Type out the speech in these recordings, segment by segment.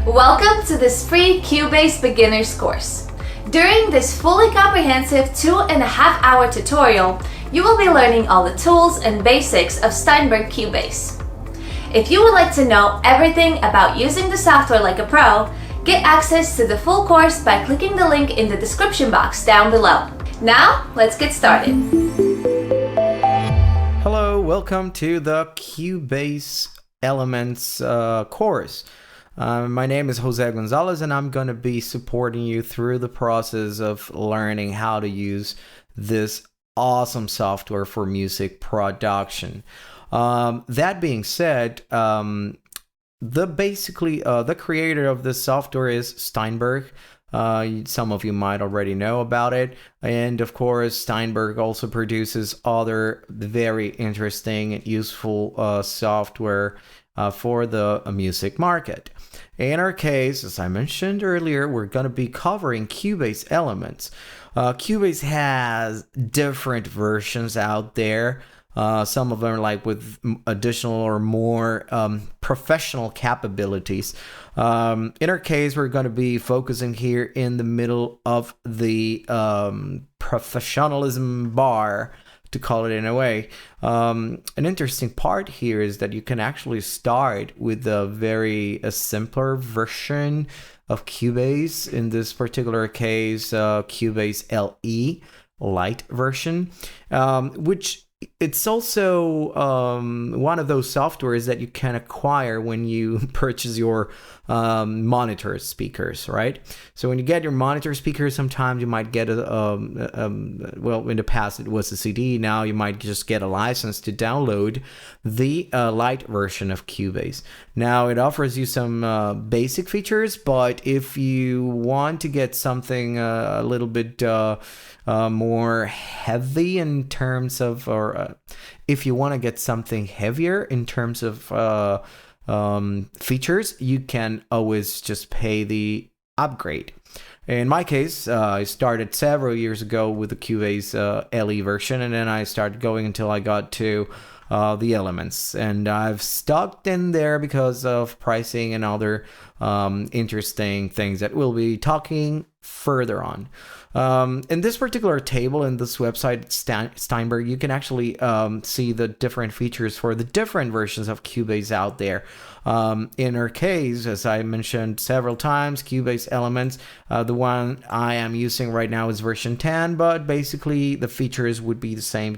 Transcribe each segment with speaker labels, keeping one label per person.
Speaker 1: Welcome to this free Cubase Beginners course. During this fully comprehensive 2.5-hour tutorial, you will be learning all the tools and basics of Steinberg Cubase. If you would like to know everything about using the software like a pro, get access to the full course by clicking the link in the description box down below. Now, let's get started.
Speaker 2: Hello, welcome to the Cubase Elements course. My name is Jose Gonzalez, and I'm going to be supporting you through the process of learning how to use this awesome software for music production. That being said, the creator of this software is Steinberg. Some of you might already know about it. And of course, Steinberg also produces other very interesting and useful software for the music market. In our case, as I mentioned earlier, we're going to be covering Cubase Elements. Cubase has different versions out there. Some of them are like with additional or more professional capabilities. In our case, we're going to be focusing here in the middle of the professionalism bar, to call it in a way. An interesting part here is that you can actually start with a simpler version of Cubase. In this particular case, Cubase LE Lite version, which it's also one of those softwares that you can acquire when you purchase your monitor speakers, right? So when you get your monitor speakers, sometimes you might get well, in the past it was a CD. Now you might just get a license to download the Lite version of Cubase. Now it offers you some basic features, but if you want to get something a little bit more heavy in terms of, or if you want to get something heavier in terms of features, you can always just pay the upgrade. In my case, I started several years ago with the Cubase LE version, and then I started going until I got to the Elements, and I've stuck in there because of pricing and other interesting things that we'll be talking further on. In this particular table in this website, Steinberg, you can actually see the different features for the different versions of Cubase out there. In our case, as I mentioned several times, Cubase Elements, the one I am using right now is version 10, but basically the features would be the same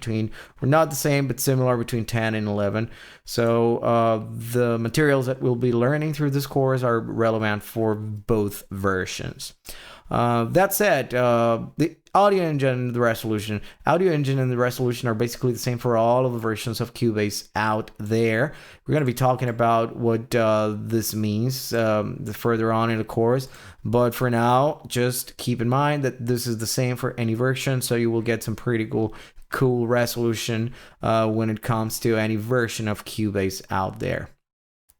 Speaker 2: or not the same, but similar between 10 and 11. So the materials that we'll be learning through this course are relevant for both versions. That said, the audio engine and the resolution are basically the same for all of the versions of Cubase out there. We're going to be talking about what this means further on in the course, but for now, just keep in mind that this is the same for any version, so you will get some pretty cool resolution when it comes to any version of Cubase out there.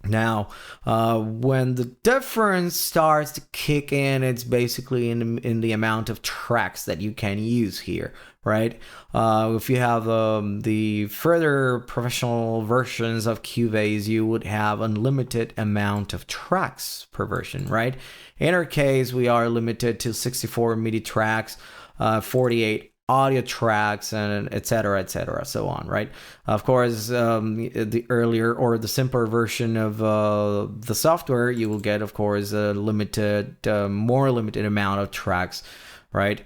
Speaker 2: Now, when the difference starts to kick in, it's basically in the amount of tracks that you can use here, right? If you have the further professional versions of Cubase, you would have unlimited amount of tracks per version, right? In our case, we are limited to 64 MIDI tracks, 48 audio tracks, and etc., so on, right? Of course, the earlier or the simpler version of the software, you will get, of course, a more limited amount of tracks, right?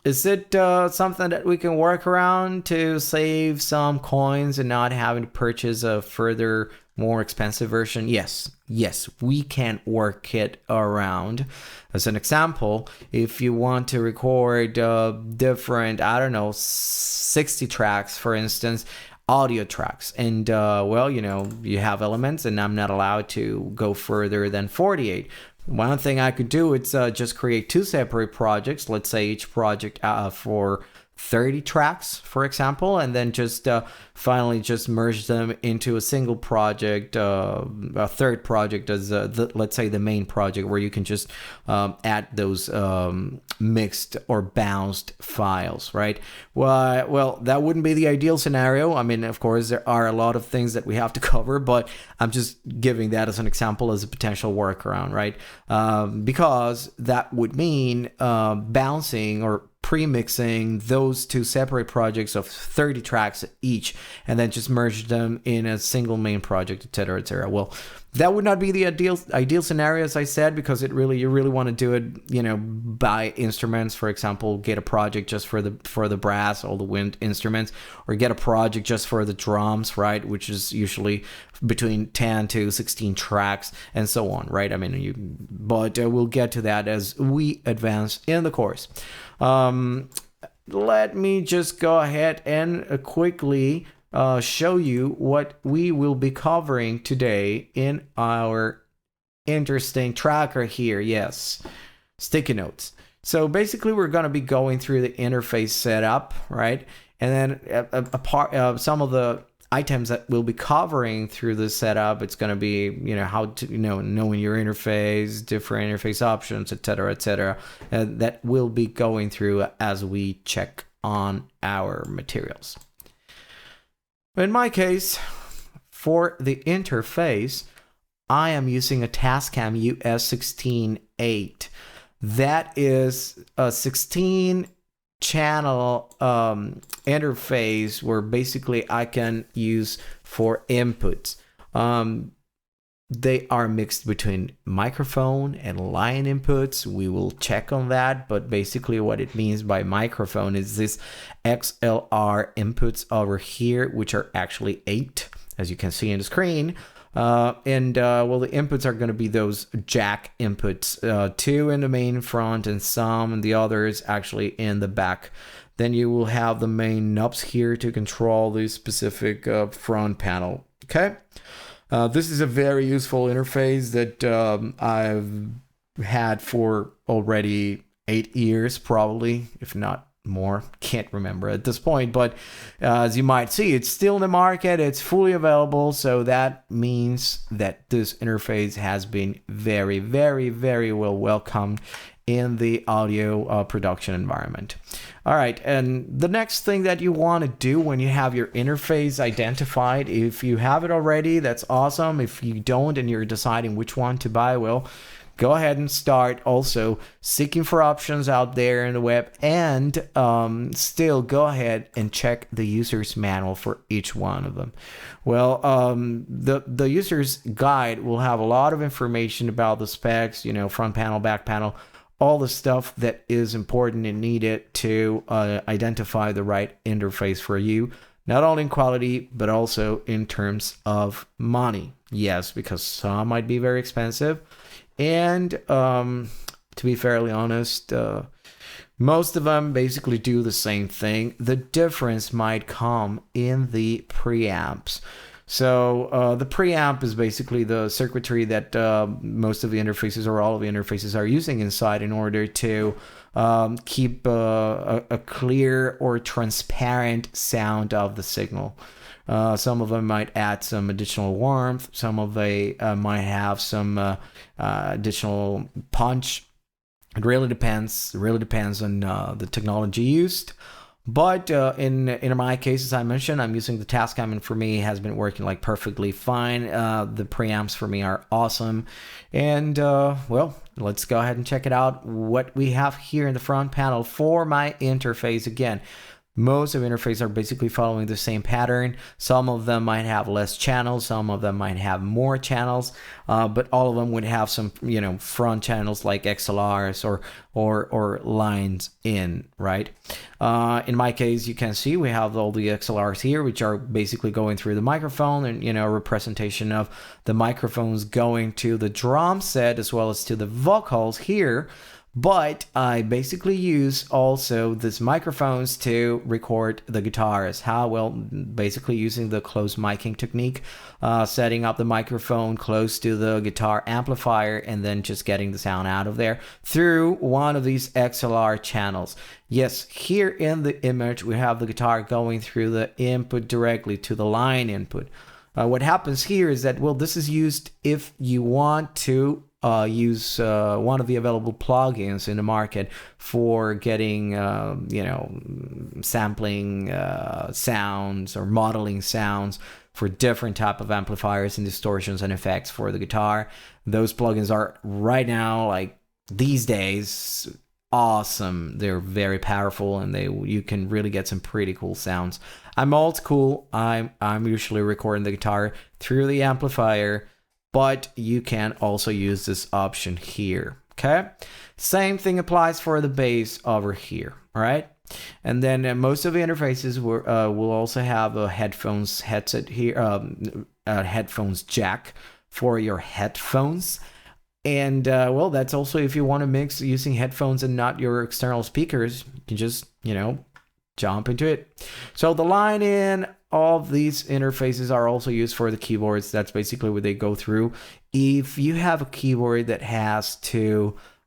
Speaker 2: Is it something that we can work around to save some coins and not having to purchase a further, more expensive version? Yes, we can work it around. As an example, if you want to record different, 60 tracks, for instance, audio tracks, and you have Elements, and I'm not allowed to go further than 48. One thing I could do is just create two separate projects. Let's say each project for 30 tracks, for example, and then just finally just merge them into a single project, a third project as let's say the main project, where you can just add those mixed or bounced files, right? Well, that wouldn't be the ideal scenario. I mean, of course, there are a lot of things that we have to cover, but I'm just giving that as an example, as a potential workaround, right? Because that would mean bouncing or pre-mixing those two separate projects of 30 tracks each, and then just merge them in a single main project, etc., etc. Well, that would not be the ideal scenario, as I said, because you really want to do it, by instruments. For example, get a project just for the brass, all the wind instruments, or get a project just for the drums, right? Which is usually between 10 to 16 tracks, and so on, right? I mean, but we'll get to that as we advance in the course. Let me just go ahead and quickly show you what we will be covering today in our interesting tracker here. Yes, sticky notes. So basically, we're going to be going through the interface setup, right? And then some of the items that we'll be covering through the setup, it's going to be, how to, knowing your interface, different interface options, etc., etc. That we'll be going through as we check on our materials. In my case, for the interface, I am using a Tascam US16-8. That is a 16 channel interface where basically I can use for inputs. They are mixed between microphone and line inputs. We will check on that, but basically what it means by microphone is this XLR inputs over here, which are actually 8, as you can see on the screen. Well, the inputs are going to be those jack inputs, 2 in the main front and some and the others actually in the back. Then you will have the main knobs here to control the specific front panel. Okay. This is a very useful interface that I've had for already 8 years, probably, if not more. Can't remember at this point, but as you might see, it's still in the market. It's fully available, so that means that this interface has been very, very, very well welcomed in the audio production environment. All right, and the next thing that you want to do when you have your interface identified, if you have it already, that's awesome. If you don't and you're deciding which one to buy, well, go ahead and start also seeking for options out there in the web, and still go ahead and check the user's manual for each one of them. Well, the user's guide will have a lot of information about the specs, front panel, back panel, all the stuff that is important and needed to identify the right interface for you, not only in quality, but also in terms of money. Yes, because some might be very expensive. And to be fairly honest, most of them basically do the same thing. The difference might come in the preamps. So the preamp is basically the circuitry that most of the interfaces or all of the interfaces are using inside in order to keep a clear or transparent sound of the signal. Some of them might add some additional warmth. Some of they might have some additional punch. It really depends. It really depends on the technology used. But in my case, as I mentioned, I'm using the Tascam, and for me, it has been working like perfectly fine. The preamps for me are awesome. And well, let's go ahead and check it out. What we have here in the front panel for my interface, again, most of the interfaces are basically following the same pattern. Some of them might have less channels, some of them might have more channels, but all of them would have some, front channels like XLRs or lines in, right? In my case, you can see we have all the XLRs here, which are basically going through the microphone, and a representation of the microphones going to the drum set as well as to the vocals here. But I basically use also these microphones to record the guitars. How? Well, basically using the close miking technique, setting up the microphone close to the guitar amplifier and then just getting the sound out of there through one of these XLR channels. Yes, here in the image we have the guitar going through the input directly to the line input. What happens here is that, well, this is used if you want to use one of the available plugins in the market for getting, sampling sounds or modeling sounds for different type of amplifiers and distortions and effects for the guitar. Those plugins are right now, like these days, awesome. They're very powerful and you can really get some pretty cool sounds. I'm old school. I'm usually recording the guitar through the amplifier, but you can also use this option here. Okay, same thing applies for the bass over here. All right, and then most of the interfaces will also have a headphones headset here, headphones jack for your headphones. And well, that's also if you want to mix using headphones and not your external speakers, you can just, jump into it. So the line in of these interfaces are also used for the keyboards. That's basically what they go through. If you have a keyboard that has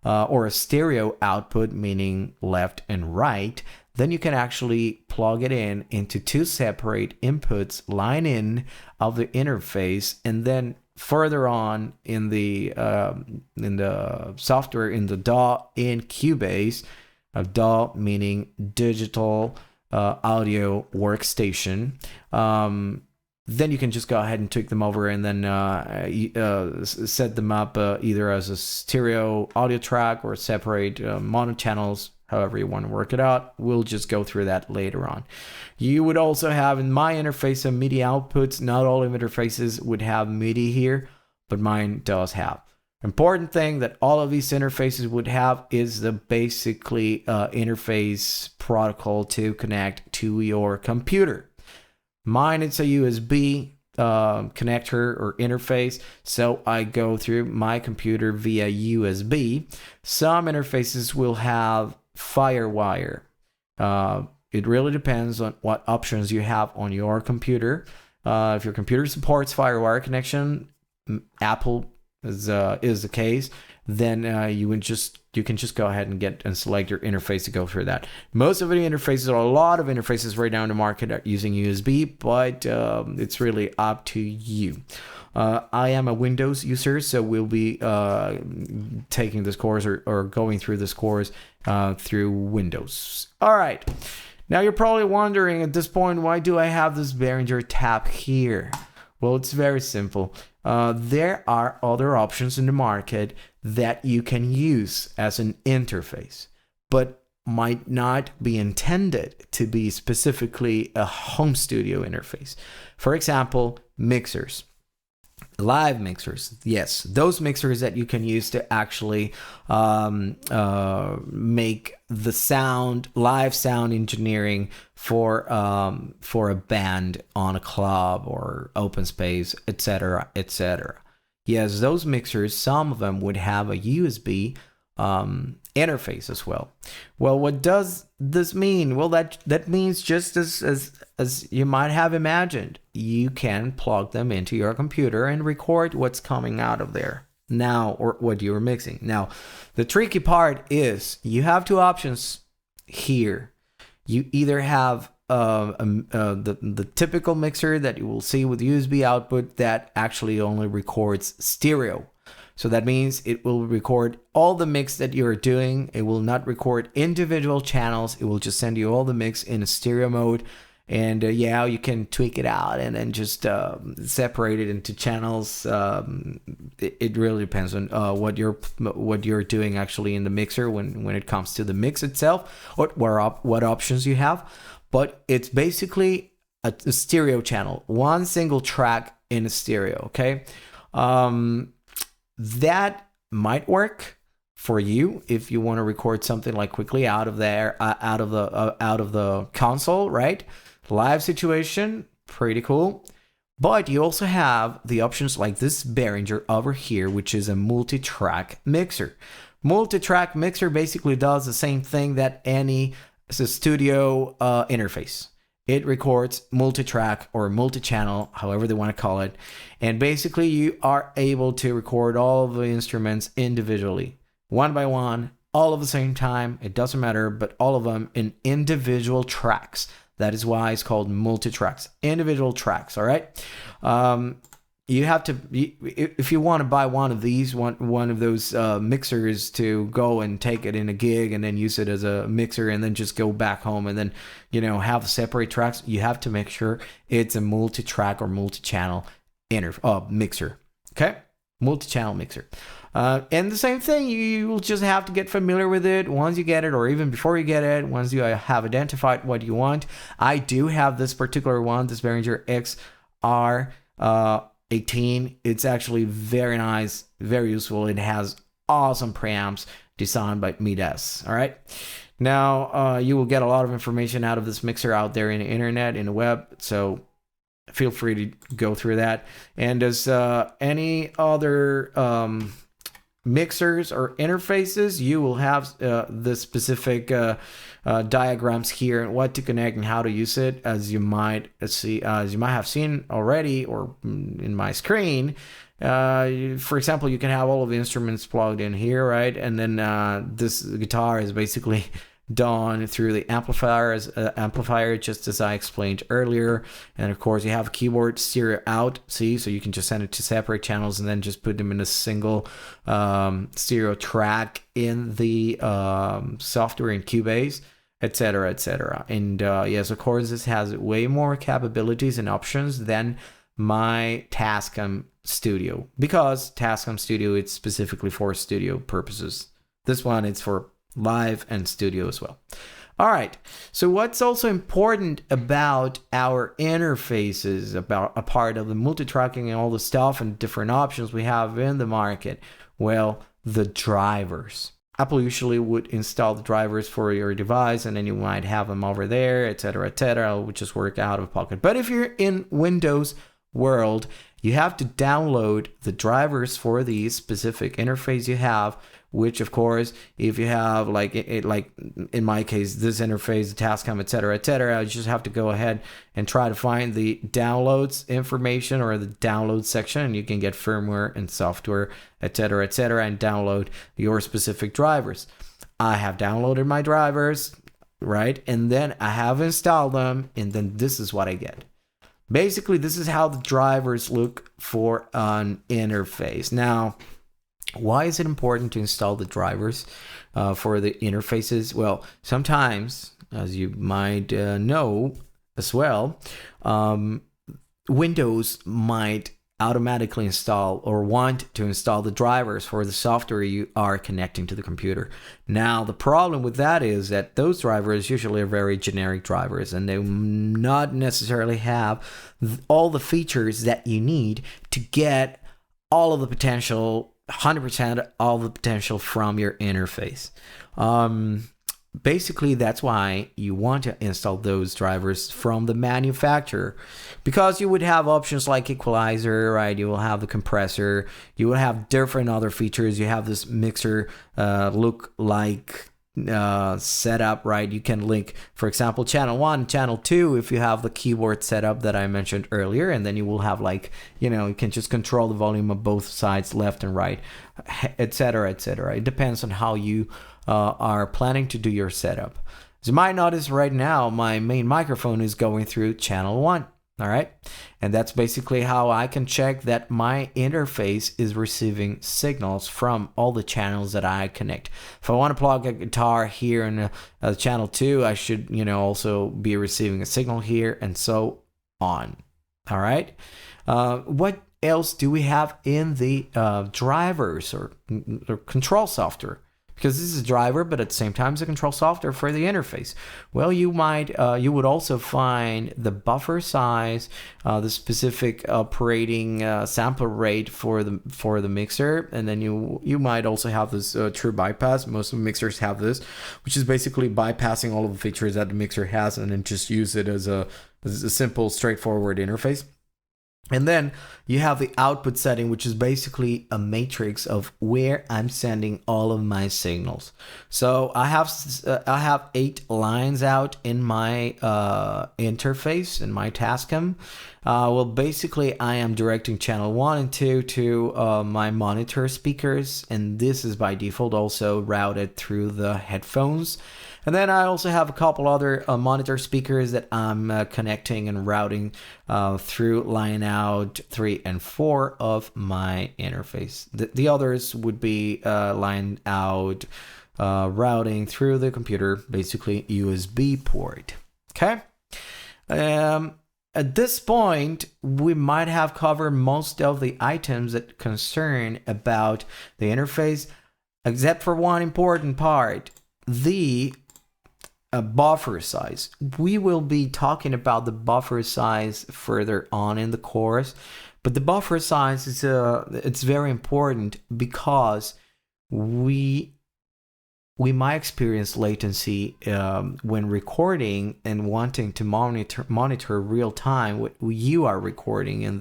Speaker 2: or a stereo output, meaning left and right, then you can actually plug it into two separate inputs, line in of the interface, and then further on in the software, in the DAW in Cubase, DAW meaning digital audio workstation, then you can just go ahead and tweak them over and then set them up either as a stereo audio track or separate mono channels, however you want to work it out. We'll just go through that later on. You would also have in my interface some MIDI outputs. Not all interfaces would have MIDI here, but mine does have. Important thing that all of these interfaces would have is the basically interface protocol to connect to your computer. Mine, it's a USB connector or interface, so I go through my computer via USB. Some interfaces will have FireWire. It really depends on what options you have on your computer. If your computer supports FireWire connection, Apple is the case, then you can just go ahead and select your interface to go through that. Most of the interfaces, or a lot of interfaces right now in the market, are using USB, but it's really up to you. I am a Windows user, so we'll be taking this course or going through this course through Windows. All right. Now you're probably wondering at this point, why do I have this Behringer tab here? Well, it's very simple. There are other options in the market that you can use as an interface, but might not be intended to be specifically a home studio interface. For example, mixers. Live mixers, yes, those mixers that you can use to actually make the sound, live sound engineering for a band on a club or open space, etc., etc. Yes, those mixers, some of them would have a USB interface as well. Well, what does this mean? Well, that means just as you might have imagined, you can plug them into your computer and record what's coming out of there now, or what you're mixing. Now, the tricky part is you have two options here. You either have the typical mixer that you will see with USB output that actually only records stereo. So that means it will record all the mix that you're doing. It will not record individual channels. It will just send you all the mix in a stereo mode. And you can tweak it out and then just separate it into channels. It really depends on what you're doing actually in the mixer when it comes to the mix itself, or what options you have. But it's basically a stereo channel, one single track in a stereo. Okay. That might work for you if you want to record something like quickly out of the console, right? Live situation, pretty cool. But you also have the options like this Behringer over here, which is a multi-track mixer. Multi-track mixer basically does the same thing that any studio interface. It records multi-track or multi-channel, however they want to call it. And basically you are able to record all of the instruments individually, one by one, all at the same time. It doesn't matter, but all of them in individual tracks. That is why it's called multi-tracks, individual tracks, all right? You have to, if you want to buy one of these, one of those mixers to go and take it in a gig and then use it as a mixer and then just go back home and then, have separate tracks, you have to make sure it's a multi-track or multi-channel mixer, okay? Multi-channel mixer. And the same thing, you will just have to get familiar with it once you get it, or even before you get it, once you have identified what you want. I do have this particular one, this Behringer XR 18. It's actually very nice, very useful. It has awesome preamps designed by Midas. All right. Now, you will get a lot of information out of this mixer out there in the internet, in the web. So feel free to go through that. And as any other mixers or interfaces, you will have the specific diagrams here and what to connect and how to use it, as you might have seen already or in my screen. For example, you can have all of the instruments plugged in here, right? And then this guitar is basically done through the amplifier, just as I explained earlier. And of course, you have keyboard stereo out, so you can just send it to separate channels and then just put them in a single stereo track in the software in Cubase, etc., etc. And yes, of course, this has way more capabilities and options than my Tascam Studio, because Tascam Studio, it's specifically for studio purposes. This one, it's for live and studio as well. All right, so what's also important about our interfaces, about a part of the multi-tracking and all the stuff and different options we have in the market? Well, the drivers. Apple usually would install the drivers for your device, and then you might have them over there, etc., etc., which just work out of pocket. But if you're in Windows world, you have to download the drivers for the specific interface you have, which of course, if you have like in my case, this interface, the Tascam, etc., you just have to go ahead and try to find the downloads information or the download section, and you can get firmware and software, etc., and download your specific drivers. I have downloaded my drivers, right? And then I have installed them, and then this is what I get. Basically, this is how the drivers look for an interface. Now, why is it important to install the drivers for the interfaces? Well, sometimes, as you might know as well, Windows might automatically install or want to install the drivers for the software you are connecting to the computer. Now, the problem with that is that those drivers usually are very generic drivers, and they not necessarily have all the features that you need to get all of the potential, 100% all the potential from your interface. Basically, that's why you want to install those drivers from the manufacturer, because you would have options like equalizer, right? You will have the compressor, you will have different other features. You have this mixer look like setup, right? You can link, for example, channel 1, channel 2 if you have the keyboard setup that I mentioned earlier, and then you will have you can just control the volume of both sides, left and right, etc., etc. It depends on how you are planning to do your setup. As you might notice right now, my main microphone is going through channel 1. All right. And that's basically how I can check that my interface is receiving signals from all the channels that I connect. If I want to plug a guitar here in channel 2, I should, also be receiving a signal here and so on. All right. What else do we have in the drivers or control software? Because this is a driver, but at the same time, it's a control software for the interface. Well, you would also find the buffer size, the specific operating sample rate for the mixer, and then you might also have this true bypass. Most of the mixers have this, which is basically bypassing all of the features that the mixer has, and then just use it as a simple, straightforward interface. And then you have the output setting, which is basically a matrix of where I'm sending all of my signals. So I have 8 lines out in my interface in my Tascam. Well, basically I am directing channel 1 and 2 to my monitor speakers, and this is by default also routed through the headphones. And then I also have a couple other monitor speakers that I'm connecting and routing through line out 3 and 4 of my interface. The others would be line out routing through the computer, basically USB port. Okay. At this point, we might have covered most of the items that concern about the interface, except for one important part, the buffer size. We will be talking about the buffer size further on in the course, but the buffer size is it's very important because we might experience latency when recording and wanting to monitor real time what you are recording in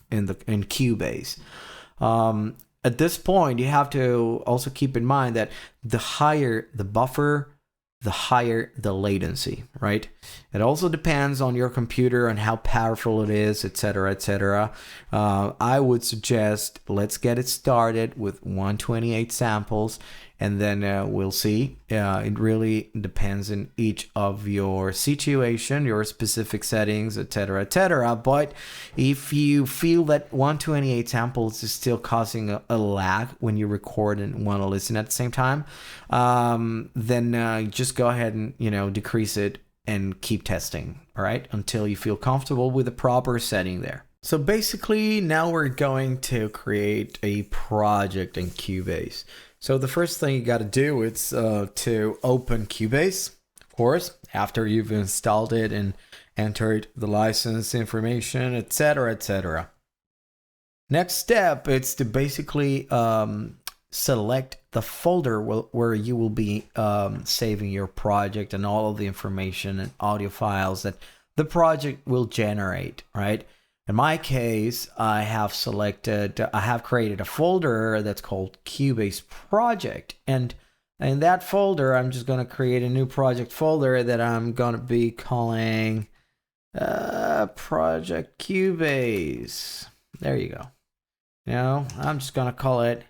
Speaker 2: Cubase. At this point, you have to also keep in mind that the higher the buffer, the higher the latency, right? It also depends on your computer and how powerful it is, etc., etc. I would suggest let's get it started with 128 samples, and then we'll see. It really depends in each of your situation, your specific settings, etc., etc. But if you feel that 128 samples is still causing a lag when you record and want to listen at the same time, then just go ahead and decrease it and keep testing, all right, until you feel comfortable with the proper setting there. So basically, now we're going to create a project in Cubase. So the first thing you got to do is to open Cubase, of course, after you've installed it and entered the license information, etc., etc. Next step is to basically select the folder where you will be saving your project and all of the information and audio files that the project will generate, right? In my case, I have created a folder that's called Cubase Project. And in that folder, I'm just going to create a new project folder that I'm going to be calling Project Cubase. There you go. I'm just going to call it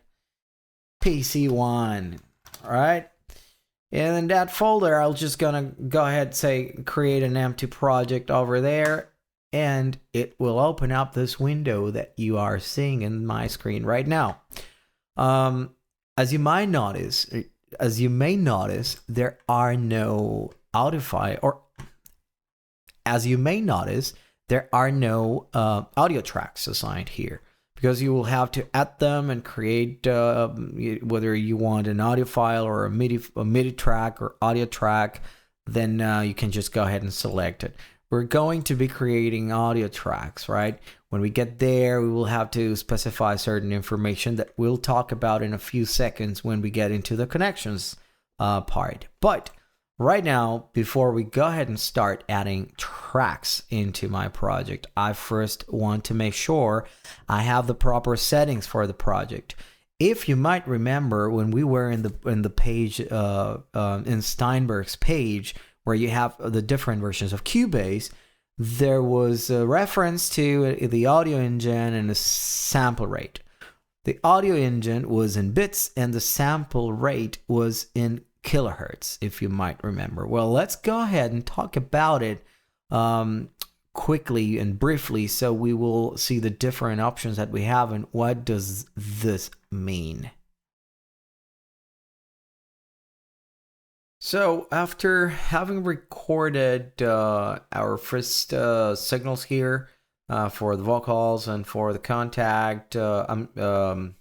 Speaker 2: PC1. All right. And in that folder, I'm just going to go ahead and say create an empty project over there. And it will open up this window that you are seeing in my screen right now. As you may notice, there are no audio files, or as you may notice, there are no audio tracks assigned here, because you will have to add them and create whether you want an audio file or a MIDI track or audio track. Then you can just go ahead and select it. We're going to be creating audio tracks, right? When we get there, we will have to specify certain information that we'll talk about in a few seconds when we get into the connections part. But right now, before we go ahead and start adding tracks into my project, I first want to make sure I have the proper settings for the project. If you might remember, when we were in the page in Steinberg's page, where you have the different versions of Cubase, there was a reference to the audio engine and the sample rate. The audio engine was in bits and the sample rate was in kilohertz, if you might remember. Well, let's go ahead and talk about it quickly and briefly, so we will see the different options that we have and what does this mean. So after having recorded our first signals here for the vocals and for the contact, instrument,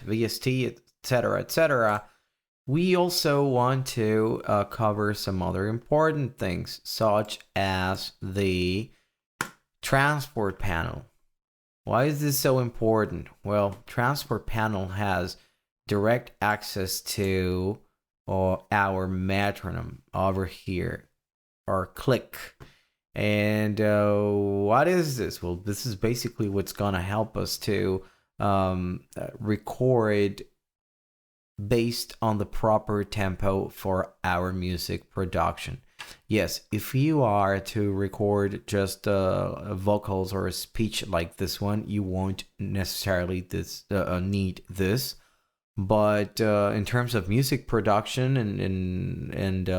Speaker 2: VST, etc., we also want to cover some other important things, such as the transport panel. Why is this so important? Well, transport panel has direct access to our metronome over here, or click. And what is this? Well, this is basically what's gonna help us to record based on the proper tempo for our music production. Yes, if you are to record just vocals or a speech like this one, you won't necessarily need this. But in terms of music production and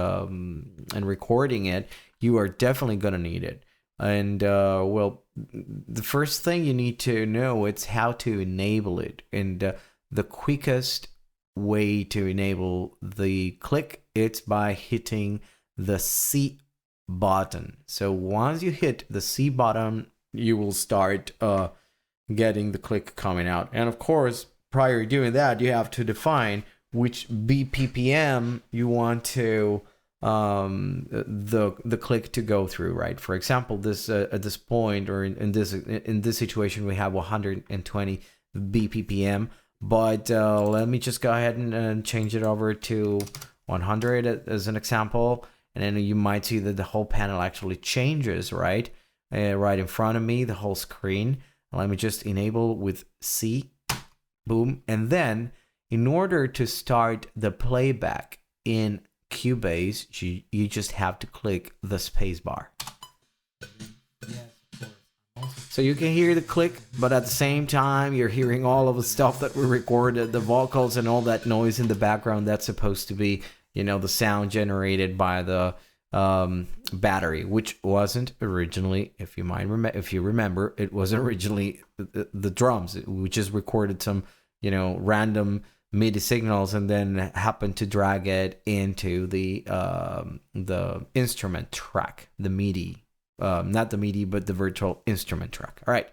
Speaker 2: recording it, you are definitely gonna need it. And well, the first thing you need to know is how to enable it. And the quickest way to enable the click, it's by hitting the C button. So once you hit the C button, you will start getting the click coming out. And of course, prior to doing that, you have to define which BPM you want to the click to go through, right? For example, this at this point, or in this situation, we have 120 BPM. But let me just go ahead and change it over to 100 as an example. And then you might see that the whole panel actually changes, right? Right in front of me, the whole screen. Let me just enable with C, boom. And then in order to start the playback in Cubase, you just have to click the space bar. So you can hear the click, but at the same time, you're hearing all of the stuff that we recorded, the vocals and all that noise in the background. That's supposed to be, the sound generated by the battery, which wasn't originally, if you remember, it wasn't originally the drums. We just recorded some, random MIDI signals and then happened to drag it into the instrument track, the MIDI. Not the MIDI, but the virtual instrument track. All right.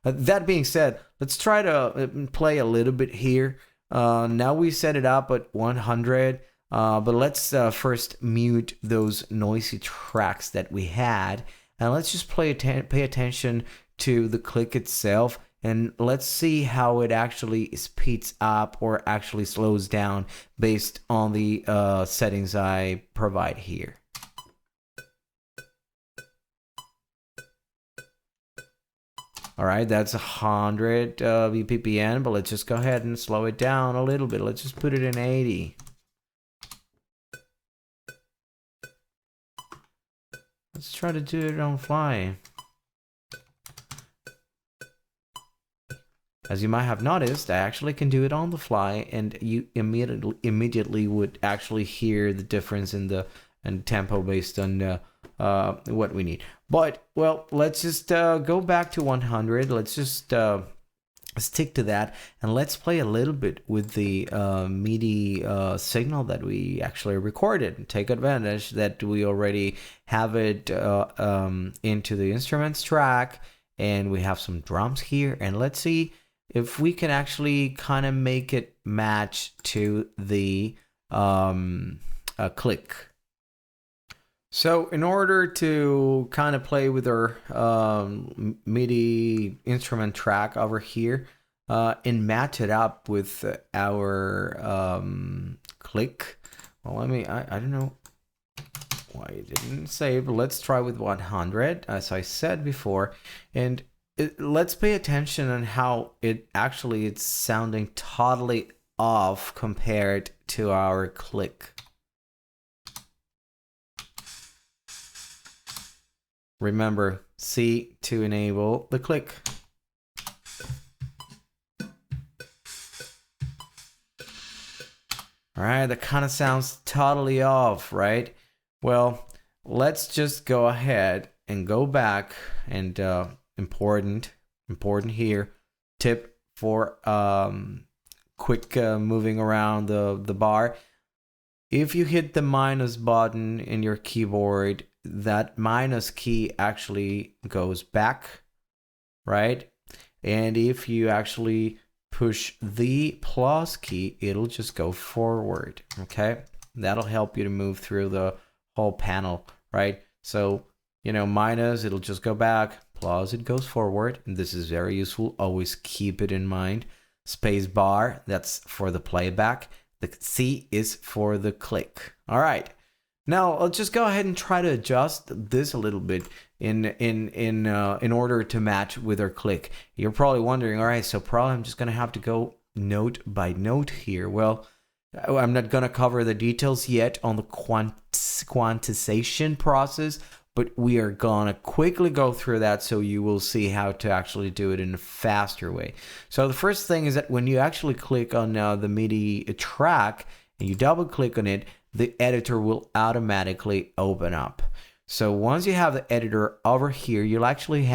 Speaker 2: That being said, let's try to play a little bit here. Now we set it up at 100, but let's first mute those noisy tracks that we had, and let's just pay attention to the click itself, and let's see how it actually speeds up or actually slows down based on the settings I provide here. All right, that's 100 BPM, but let's just go ahead and slow it down a little bit. Let's just put it in 80. Let's try to do it on fly. As you might have noticed, I actually can do it on the fly, and you immediately would actually hear the difference in the tempo based on what we need. But well, let's just go back to 100. Let's just stick to that, and let's play a little bit with the MIDI signal that we actually recorded, and take advantage that we already have it into the instruments track, and we have some drums here. And let's see if we can actually kind of make it match to the click. So in order to kind of play with our MIDI instrument track over here and match it up with our click, well, I don't know why it didn't save, but let's try with 100, as I said before, and let's pay attention on how it's sounding totally off compared to our click. Remember, C to enable the click. All right, that kind of sounds totally off, right? Well, let's just go ahead and go back, and important here, tip for quick moving around the bar. If you hit the minus button in your keyboard, that minus key actually goes back, right? And if you actually push the plus key, it'll just go forward, okay? That'll help you to move through the whole panel, right? So, minus, it'll just go back, plus it goes forward, and this is very useful. Always keep it in mind. Space bar, that's for the playback. The C is for the click. All right. Now I'll just go ahead and try to adjust this a little bit in order to match with our click. You're probably wondering, all right, so probably I'm just gonna have to go note by note here. Well, I'm not gonna cover the details yet on the quantization process, but we are gonna quickly go through that so you will see how to actually do it in a faster way. So the first thing is that when you actually click on the MIDI track and you double click on it, the editor will automatically open up. So once you have the editor over here, you'll actually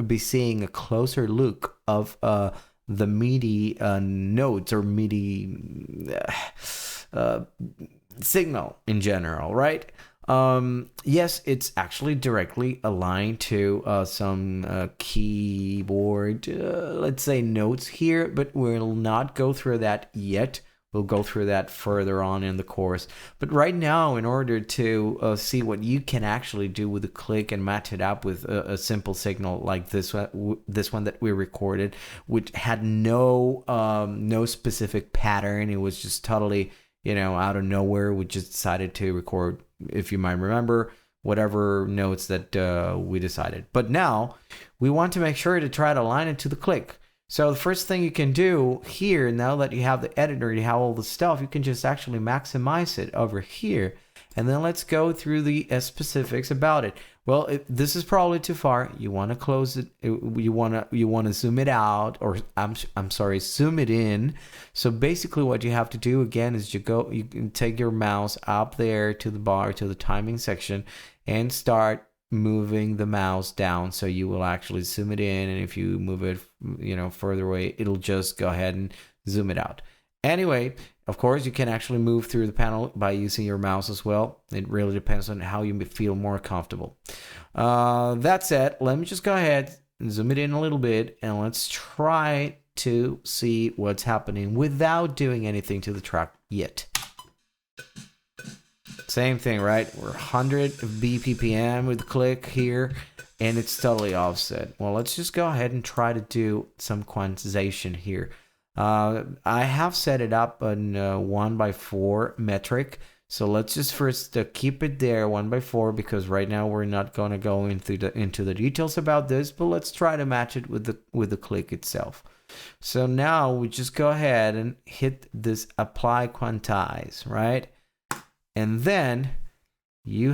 Speaker 2: be seeing a closer look of the MIDI notes or MIDI signal in general, right? Yes, it's actually directly aligned to some keyboard, let's say notes here, but we'll not go through that yet. We'll go through that further on in the course. But right now, in order to see what you can actually do with the click and match it up with a simple signal like this one that we recorded, which had no specific pattern. It was just totally, out of nowhere. We just decided to record, if you might remember, whatever notes that we decided. But now we want to make sure to try to align it to the click. So the first thing you can do here, now that you have the editor, you have all the stuff, you can just actually maximize it over here. And then let's go through the specifics about it. Well, this is probably too far. You want to close it. You want to zoom it out, or I'm sorry, zoom it in. So basically, what you have to do again is you can take your mouse up there to the bar, to the timing section, and start moving the mouse down, so you will actually zoom it in, and if you move it further away, it'll just go ahead and zoom it out. Anyway, of course, you can actually move through the panel by using your mouse as well. It really depends on how you feel more comfortable. That said, let me just go ahead and zoom it in a little bit, and let's try to see what's happening without doing anything to the track yet. Same thing, right? We're 100 BPM with the click here, and it's totally offset. Well, let's just go ahead and try to do some quantization here. I have set it up on 1/4 metric, so let's just first keep it there 1/4, because right now we're not going to go into the details about this, but let's try to match it with the click itself. So now we just go ahead and hit this apply quantize, right? And then you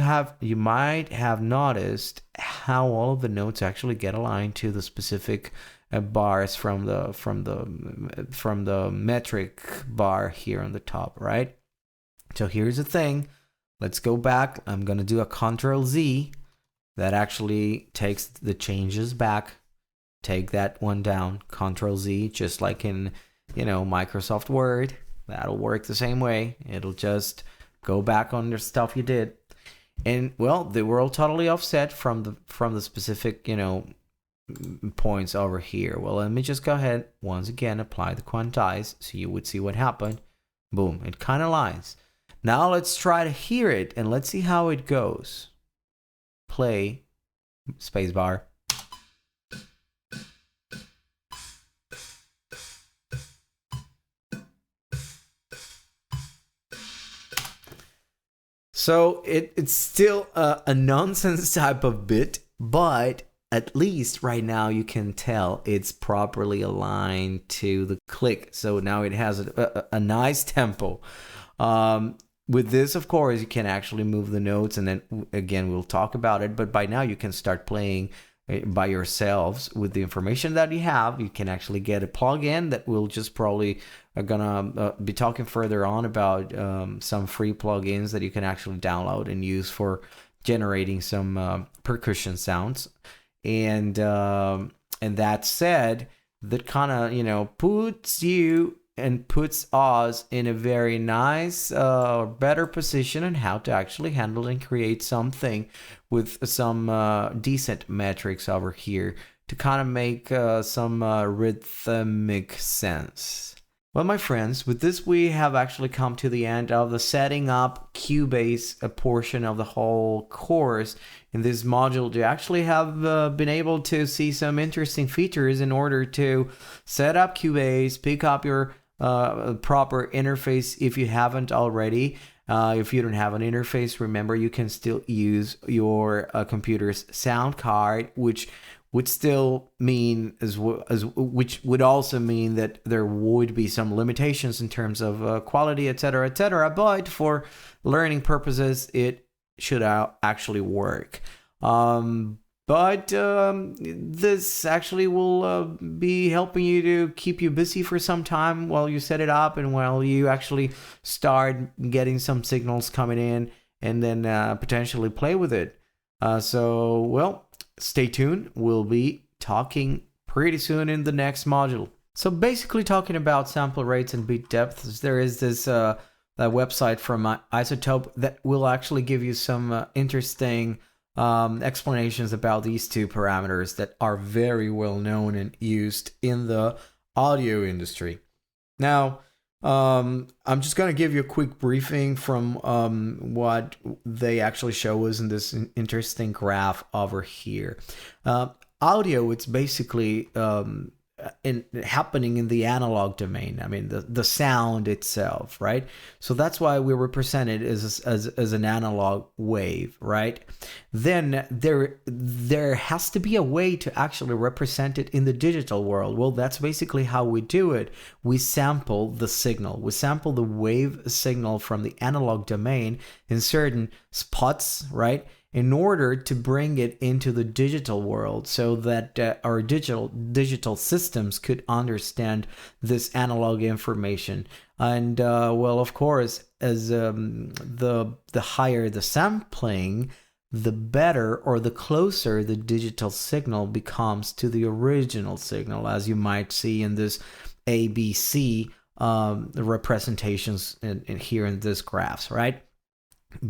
Speaker 2: might have noticed how all of the notes actually get aligned to the specific bars from the metric bar here on the top, right? So here's the thing. Let's go back. I'm gonna do a Ctrl-Z. That actually takes the changes back. Take that one down. Ctrl-Z, just like in Microsoft Word. That'll work the same way. It'll just go back on the stuff you did, and well, they were all totally offset from the specific points over here. Well, let me just go ahead once again, apply the quantize, so you would see what happened. Boom, it kind of lines. Now let's try to hear it, and let's see how it goes. Play, spacebar. So it's still a nonsense type of bit, but at least right now you can tell it's properly aligned to the click. So now it has a nice tempo. With this, of course, you can actually move the notes, and then again, we'll talk about it. But by now you can start playing by yourselves with the information that you have. You can actually get a plugin that we'll just probably gonna be talking further on about, some free plugins that you can actually download and use for generating some percussion sounds. And that said, that kind of puts us in a very nice, better position on how to actually handle and create something with some decent metrics over here to kind of make some rhythmic sense. Well, my friends, with this we have actually come to the end of the setting up Cubase portion of the whole course. In this module, you actually have been able to see some interesting features in order to set up Cubase, pick up your a proper interface if you haven't already. If you don't have an interface, remember you can still use your computer's sound card, which would still mean which would also mean that there would be some limitations in terms of quality, etc., etc. But for learning purposes, it should actually work. But this actually will be helping you to keep you busy for some time while you set it up and while you actually start getting some signals coming in and then potentially play with it. So, stay tuned. We'll be talking pretty soon in the next module. So basically talking about sample rates and bit depths, there is this website from Isotope that will actually give you some interesting explanations about these two parameters that are very well known and used in the audio industry. Now, I'm just going to give you a quick briefing from what they actually show us in this interesting graph over here. Audio, it's basically happening in the analog domain. I mean, the sound itself, right? So that's why we represent it as an analog wave, right? Then there has to be a way to actually represent it in the digital world. Well, that's basically how we do it. We sample the signal. We sample the wave signal from the analog domain in certain spots, right? In order to bring it into the digital world so that our digital systems could understand this analog information. And of course, as the higher the sampling, the better or the closer the digital signal becomes to the original signal, as you might see in this ABC representations in here in this graphs, right?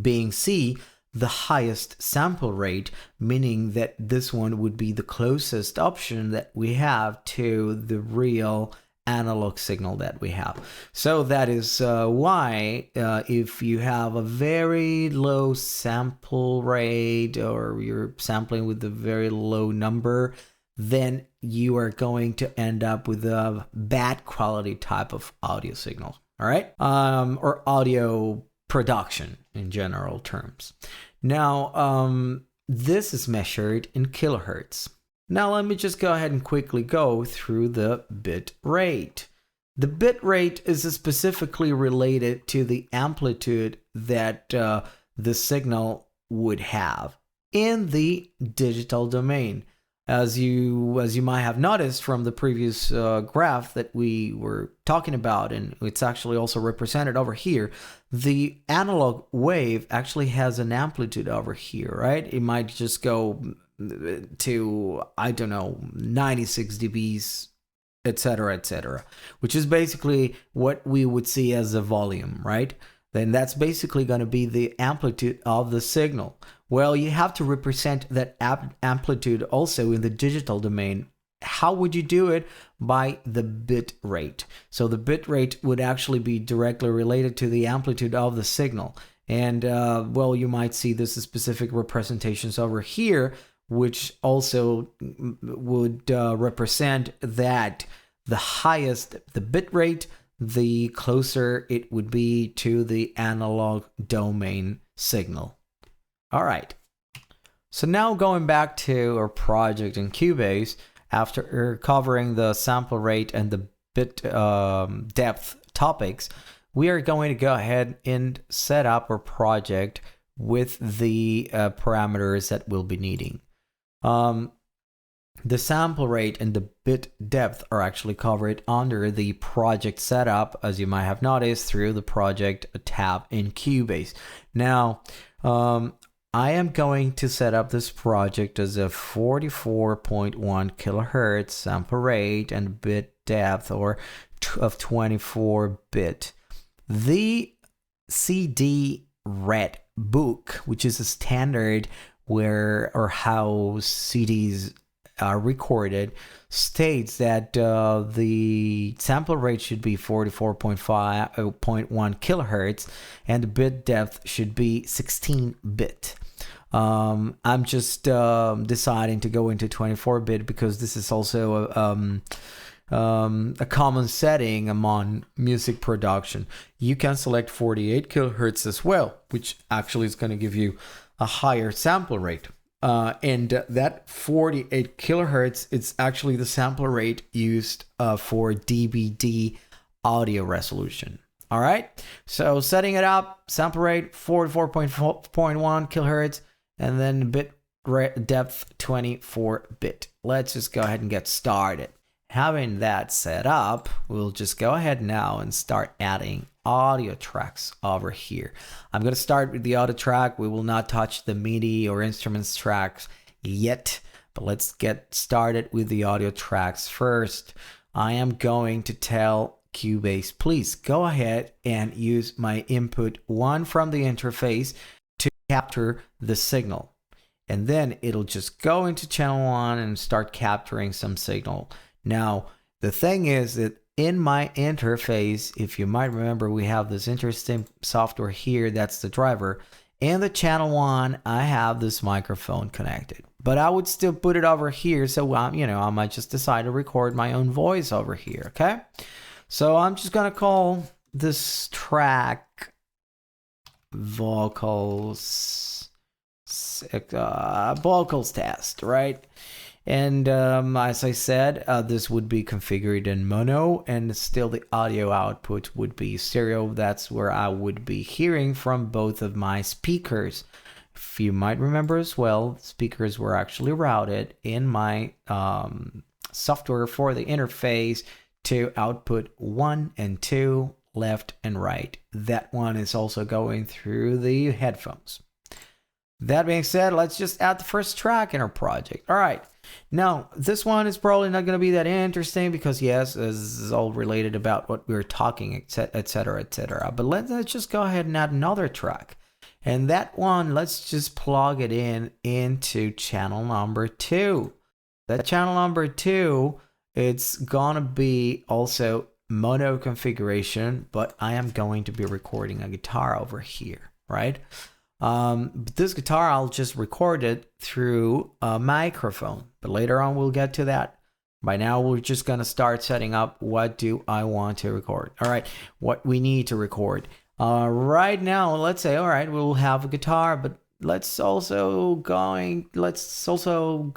Speaker 2: Being C, the highest sample rate, meaning that this one would be the closest option that we have to the real analog signal that we have. So that is why if you have a very low sample rate or you're sampling with a very low number, then you are going to end up with a bad quality type of audio signal, all right? Or audio production in general terms. Now, this is measured in kilohertz. Now, let me just go ahead and quickly go through the bit rate. The bit rate is specifically related to the amplitude that the signal would have in the digital domain. As you might have noticed from the previous graph that we were talking about, and it's actually also represented over here, the analog wave actually has an amplitude over here, right? It might just go to, I don't know, 96 dBs, etc., which is basically what we would see as a volume, right? Then that's basically going to be the amplitude of the signal. Well, you have to represent that amplitude also in the digital domain. How would you do it? By the bit rate. So the bit rate would actually be directly related to the amplitude of the signal. And you might see this specific representations over here, which also would represent that the highest the bit rate, the closer it would be to the analog domain signal. All right. So now going back to our project in Cubase, after covering the sample rate and the bit depth topics, we are going to go ahead and set up our project with the parameters that we'll be needing. The sample rate and the bit depth are actually covered under the project setup, as you might have noticed, through the project tab in Cubase. Now, I am going to set up this project as a 44.1 kilohertz sample rate and bit depth of 24 bit. The CD Red book, which is a standard how CDs are recorded, states that the sample rate should be 44.1 kilohertz and the bit depth should be 16 bit. I'm just deciding to go into 24 bit because this is also a common setting among music production. You can select 48 kilohertz as well, which actually is going to give you a higher sample rate. And that 48 kilohertz, it's actually the sample rate used for DVD audio resolution. All right, so setting it up, sample rate 44.1 kilohertz, and then bit depth 24 bit. Let's just go ahead and get started. Having that set up, we'll just go ahead now and start adding audio tracks over here. I'm going to start with the audio track. We will not touch the MIDI or instruments tracks yet, but let's get started with the audio tracks first. I am going to tell Cubase, please go ahead and use my input 1 from the interface to capture the signal. And then it'll just go into channel 1 and start capturing some signal. Now, the thing is that in my interface, if you might remember, we have this interesting software here, that's the driver. In the channel 1, I have this microphone connected. But I would still put it over here, so I might just decide to record my own voice over here, okay? So I'm just gonna call this track vocals test, right? And as I said, this would be configured in mono, and still the audio output would be stereo. That's where I would be hearing from both of my speakers. If you might remember as well, speakers were actually routed in my software for the interface to output 1 and 2, left and right. That one is also going through the headphones. That being said, let's just add the first track in our project. All right. Now, this one is probably not going to be that interesting because, yes, this is all related about what we were talking, etc., etc. But let's just go ahead and add another track. And that one, let's just plug it into channel number 2. That channel number 2, it's going to be also mono configuration, but I am going to be recording a guitar over here, right? But this guitar, I'll just record it through a microphone, but later on we'll get to that. By now, we're just going to start setting up what do I want to record. All right, what we need to record. Right now, let's say, all right, we'll have a guitar, but let's also go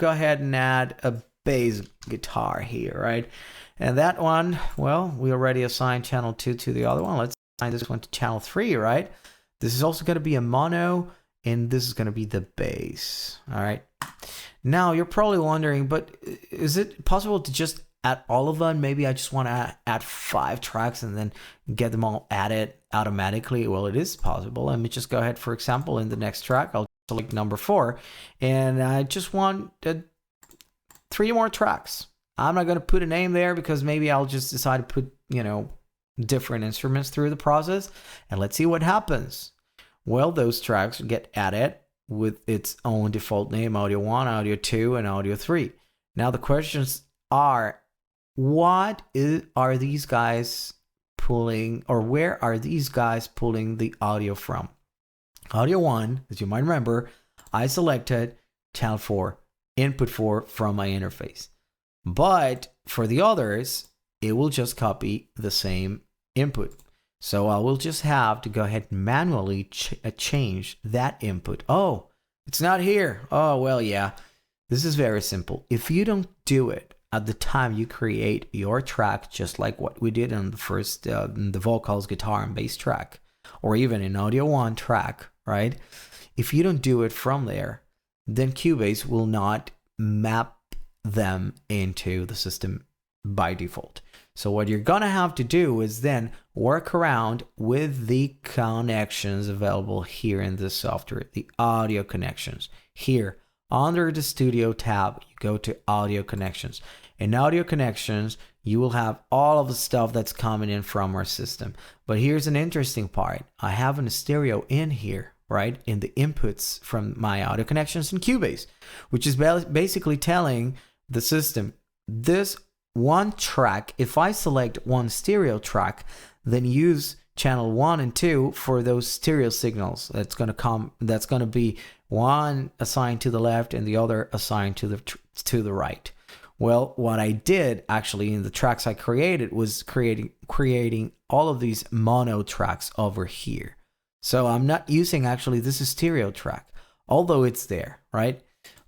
Speaker 2: ahead and add a bass guitar here, right? And that one, well, we already assigned channel 2 to the other one. Let's assign this one to channel 3, right? This is also going to be a mono, and this is going to be the bass. All right. Now, you're probably wondering, but is it possible to just add all of them? Maybe I just want to add 5 tracks and then get them all added automatically. Well, it is possible. Let me just go ahead, for example, in the next track, I'll select number 4, and I just want 3 more tracks. I'm not going to put a name there because maybe I'll just decide to put, different instruments through the process, and let's see what happens. Well, those tracks get added with its own default name, audio 1, audio 2, and audio 3. Now the questions are, are these guys pulling, or where are these guys pulling the audio from? Audio 1, as you might remember, I selected channel 4, input 4 from my interface. But for the others, it will just copy the same input. So I will just have to go ahead and manually change that input. Oh, it's not here. Oh, well, yeah. This is very simple. If you don't do it at the time you create your track, just like what we did on the first, the vocals, guitar, and bass track, or even in audio 1 track, right? If you don't do it from there, then Cubase will not map them into the system by default. So what you're gonna have to do is then work around with the connections available here in this software, the audio connections. Here, under the Studio tab, you go to Audio Connections. In Audio Connections, you will have all of the stuff that's coming in from our system. But here's an interesting part. I have a stereo in here, right, in the inputs from my Audio Connections in Cubase, which is basically telling the system, this one track, if I select one stereo track, then use channel 1 and 2 for those stereo signals. That's going to be one assigned to the left and the other assigned to the right. Well, what I did actually in the tracks I created was creating all of these mono tracks over here. So I'm not using actually this is stereo track, although it's there, right?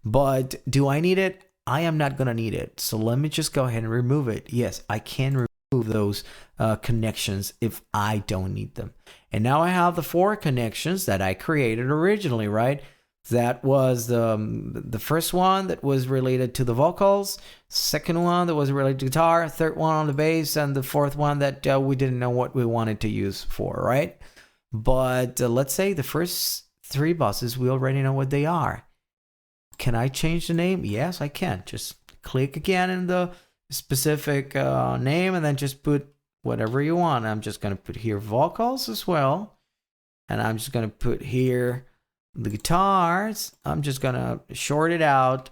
Speaker 2: But do I need it? I am not gonna need it. So let me just go ahead and remove it. Yes, I can remove those connections if I don't need them. And now I have the 4 connections that I created originally, right? That was the first one that was related to the vocals, second one that was related to guitar, third one on the bass, and the fourth one that we didn't know what we wanted to use for, right? But let's say the first 3 buses, we already know what they are. Can I change the name? Yes, I can. Just click again in the specific name and then just put whatever you want. I'm just going to put here vocals as well. And I'm just going to put here the guitars. I'm just going to short it out.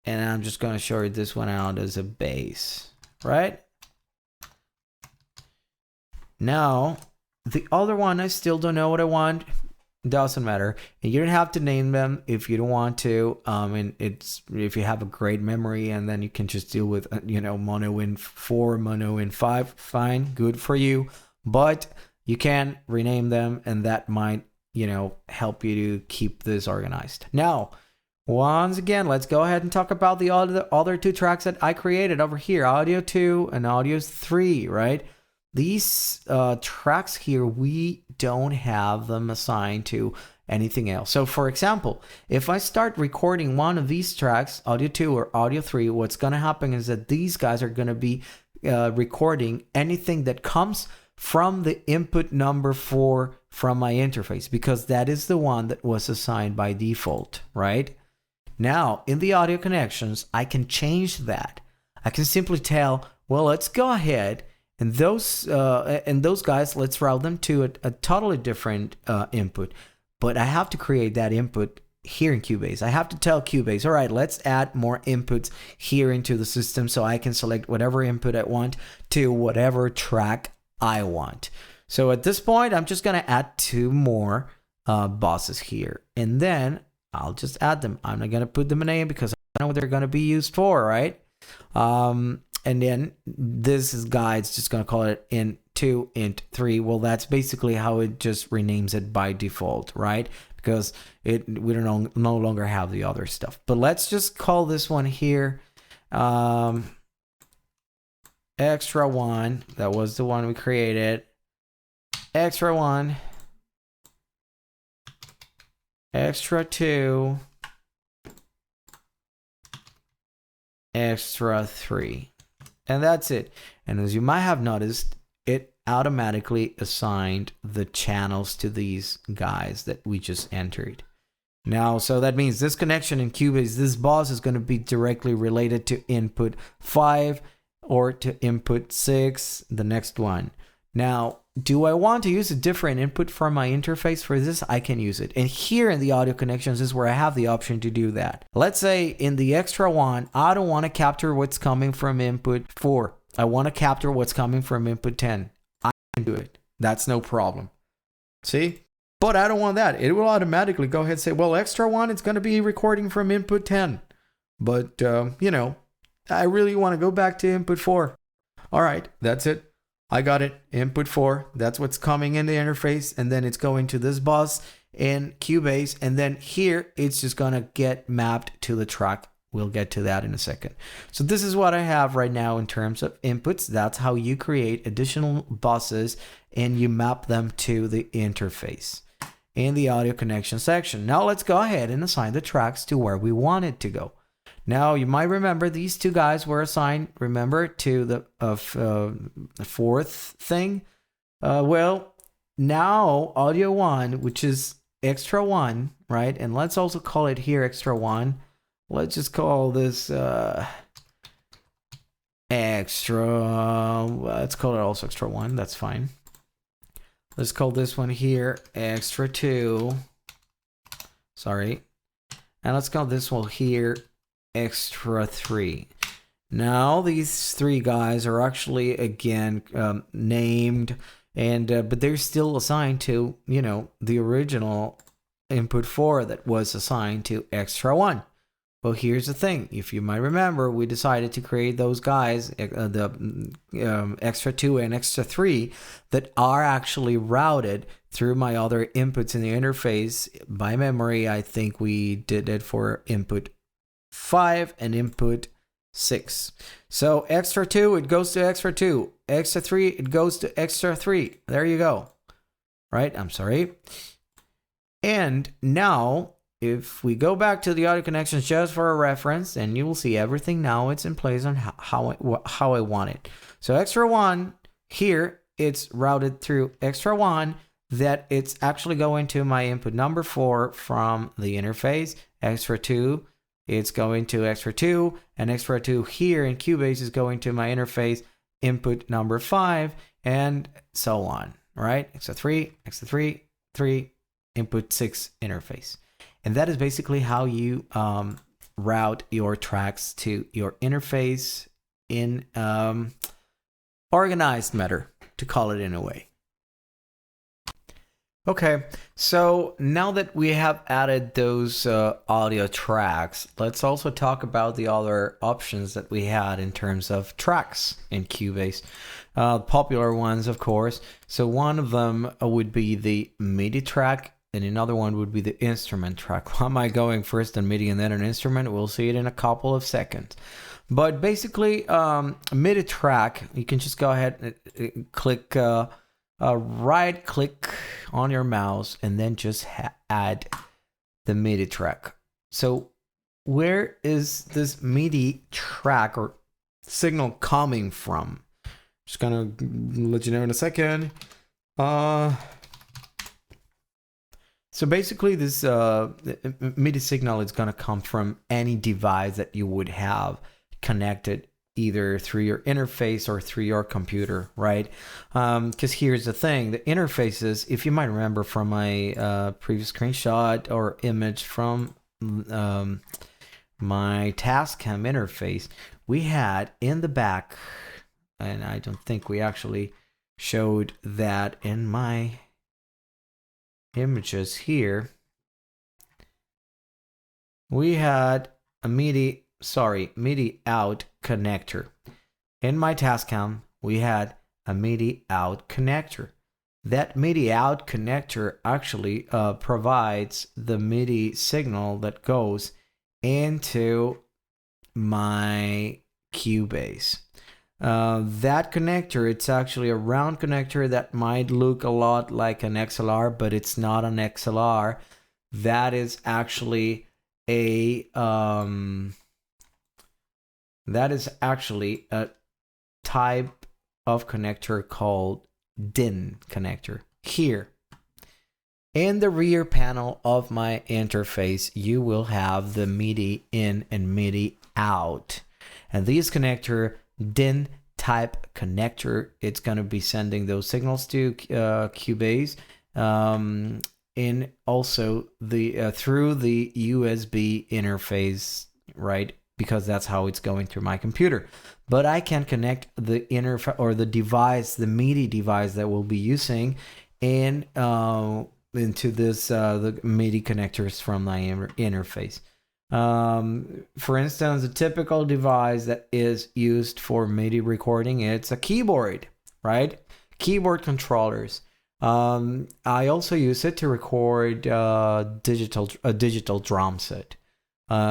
Speaker 2: And I'm just going to short this one out as a bass, right? Now, the other one, I still don't know what I want. Doesn't matter. And you don't have to name them if you don't want to. And it's if you have a great memory, and then you can just deal with mono in 4, mono in 5. Fine, good for you. But you can rename them, and that might help you to keep this organized. Now, once again, let's go ahead and talk about the other 2 tracks that I created over here, audio 2 and audio 3, right? These tracks here, we don't have them assigned to anything else. So for example, if I start recording one of these tracks, audio 2 or audio 3, what's going to happen is that these guys are going to be recording anything that comes from the input number 4 from my interface, because that is the one that was assigned by default, right? Now, in the audio connections, I can change that. I can simply tell, well, let's go ahead and those guys, let's route them to a totally different input. But I have to create that input here in Cubase. I have to tell Cubase, all right, let's add more inputs here into the system so I can select whatever input I want to whatever track I want. So at this point, I'm just going to add 2 more buses here. And then I'll just add them. I'm not going to put them in a name because I don't know what they're going to be used for, right? And then this guy is just going to call it int 2, int 3. Well, that's basically how it just renames it by default, right? Because we don't no longer have the other stuff. But let's just call this one here extra 1. That was the one we created. Extra 1. Extra 2. Extra 3. And that's it. And as you might have noticed, it automatically assigned the channels to these guys that we just entered. Now, so that means this connection in Cubase, this bus is going to be directly related to input 5 or to input 6, the next one. Now, do I want to use a different input for my interface for this? I can use it. And here in the audio connections is where I have the option to do that. Let's say in the extra 1, I don't want to capture what's coming from input 4. I want to capture what's coming from input 10. I can do it. That's no problem. See? But I don't want that. It will automatically go ahead and say, well, extra 1, it's going to be recording from input 10. But, I really want to go back to input 4. All right, that's it. I got it. Input 4. That's what's coming in the interface. And then it's going to this bus in Cubase. And then here, it's just going to get mapped to the track. We'll get to that in a second. So this is what I have right now in terms of inputs. That's how you create additional buses and you map them to the interface in the audio connection section. Now let's go ahead and assign the tracks to where we want it to go. Now, you might remember these 2 guys were assigned, remember, to the 4th thing. Well, now audio 1, which is extra 1, right? And let's also call it here extra 1. Let's just call this extra. Let's call it also extra 1. That's fine. Let's call this one here extra 2. Sorry. And let's call this one here extra 3. Now these 3 guys are actually again named, and but they're still assigned to the original input 4 that was assigned to extra 1. Well, here's the thing. If you might remember, we decided to create those guys, the extra 2 and extra 3, that are actually routed through my other inputs in the interface. By memory, I think we did it for input 5 and input 6. So extra 2, it goes to extra 2. Extra 3, it goes to extra 3. There you go. Right? I'm sorry. And now, if we go back to the audio connections just for a reference, and you will see everything now it's in place on how I want it. So extra 1 here, it's routed through extra 1, that it's actually going to my input number 4 from the interface. Extra 2, it's going to extra 2, and extra 2 here in Cubase is going to my interface input number 5, and so on, right? Extra 3, 3, input 6 interface. And that is basically how you route your tracks to your interface in organized manner, to call it in a way. Okay, so now that we have added those audio tracks, let's also talk about the other options that we had in terms of tracks in Cubase. Popular ones, of course. So one of them would be the MIDI track, and another one would be the instrument track. Why am I going first on MIDI and then an instrument? We'll see it in a couple of seconds. But basically, MIDI track, you can just go ahead and click, right click on your mouse, and then just add the MIDI track. So where is this MIDI track or signal coming from? Just gonna let you know in a second. So basically, this MIDI signal is going to come from any device that you would have connected either through your interface or through your computer, right? Because here's the thing. The interfaces, if you might remember from my previous screenshot or image from my Tascam interface, we had in the back, and I don't think we actually showed that in my images here, we had a MIDI out connector. In my Tascam, we had a MIDI out connector. That MIDI out connector actually provides the MIDI signal that goes into my Cubase. That connector, it's actually a round connector that might look a lot like an XLR, but it's not an XLR. That is actually a type of connector called DIN connector. Here in the rear panel of my interface, you will have the MIDI in and MIDI out, and these connector DIN type connector, it's going to be sending those signals to Cubase, and also the through the USB interface, right? Because that's how it's going through my computer. But I can connect the the device, the MIDI device that we'll be using, and into this the MIDI connectors from my interface. For instance, a typical device that is used for MIDI recording, it's a keyboard, right? Keyboard controllers. I also use it to record a digital drum set.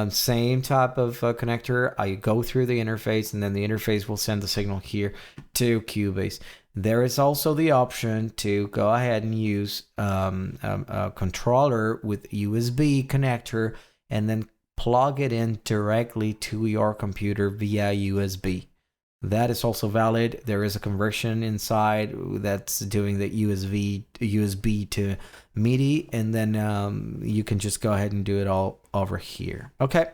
Speaker 2: Same type of connector. I go through the interface, and then the interface will send the signal here to Cubase. There is also the option to go ahead and use a controller with USB connector, and then plug it in directly to your computer via USB. That is also valid. There is a conversion inside that's doing the USB to MIDI, and then you can just go ahead and do it all over here. Okay,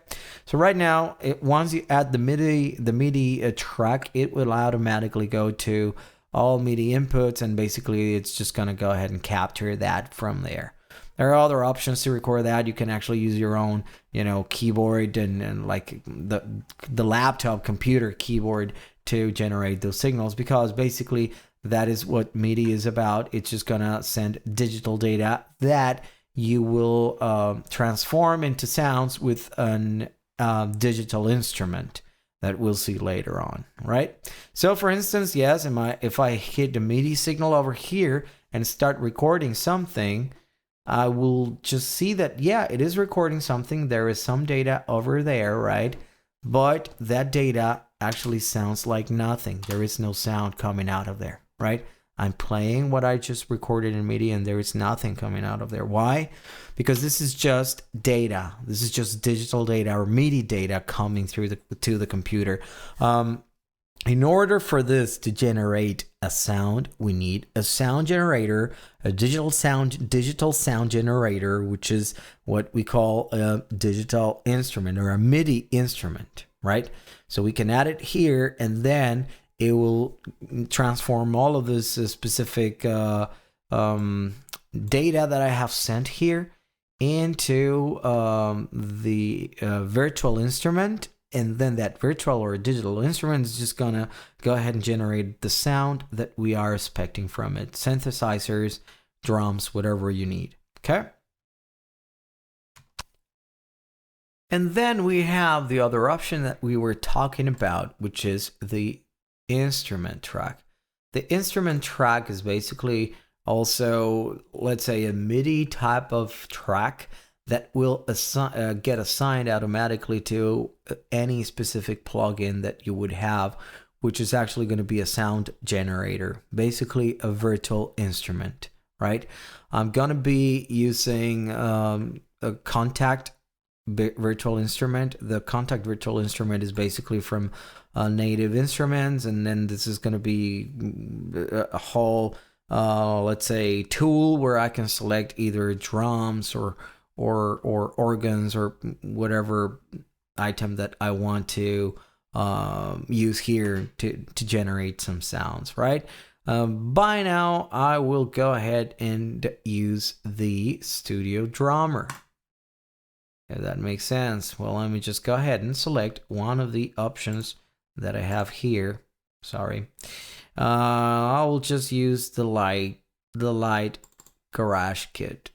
Speaker 2: so right now, once you add the MIDI track, it will automatically go to all MIDI inputs, and basically it's just gonna go ahead and capture that from there. There are other options to record that. You can actually use your own, keyboard and like the laptop computer keyboard to generate those signals, because basically that is what MIDI is about. It's just gonna send digital data that you will transform into sounds with an digital instrument that we'll see later on, right? So for instance, yes, if I hit the MIDI signal over here and start recording something, I will just see that, yeah, it is recording something. There is some data over there, right? But that data actually sounds like nothing. There is no sound coming out of there, right? I'm playing what I just recorded in MIDI and there is nothing coming out of there. Why? Because this is just data. This is just digital data or MIDI data coming through to the computer. In order for this to generate a sound, we need a sound generator, a digital sound generator, which is what we call a digital instrument or a MIDI instrument, right? So we can add it here, and then it will transform all of this specific data that I have sent here into the virtual instrument. And then that virtual or digital instrument is just gonna go ahead and generate the sound that we are expecting from it. Synthesizers, drums, whatever you need, okay? And then we have the other option that we were talking about, which is the instrument track. The instrument track is basically also, let's say, a MIDI type of track that will get assigned automatically to any specific plugin that you would have, which is actually going to be a sound generator, basically a virtual instrument, right? I'm going to be using a Contact virtual instrument. The Contact virtual instrument is basically from Native Instruments, and then this is going to be a whole, let's say, tool where I can select either drums or organs or whatever item that I want to use here to generate some sounds, right? By now, I will go ahead and use the Studio Drummer. If that makes sense. Well, let me just go ahead and select one of the options that I have here. Sorry. I will just use the light Garage Kit.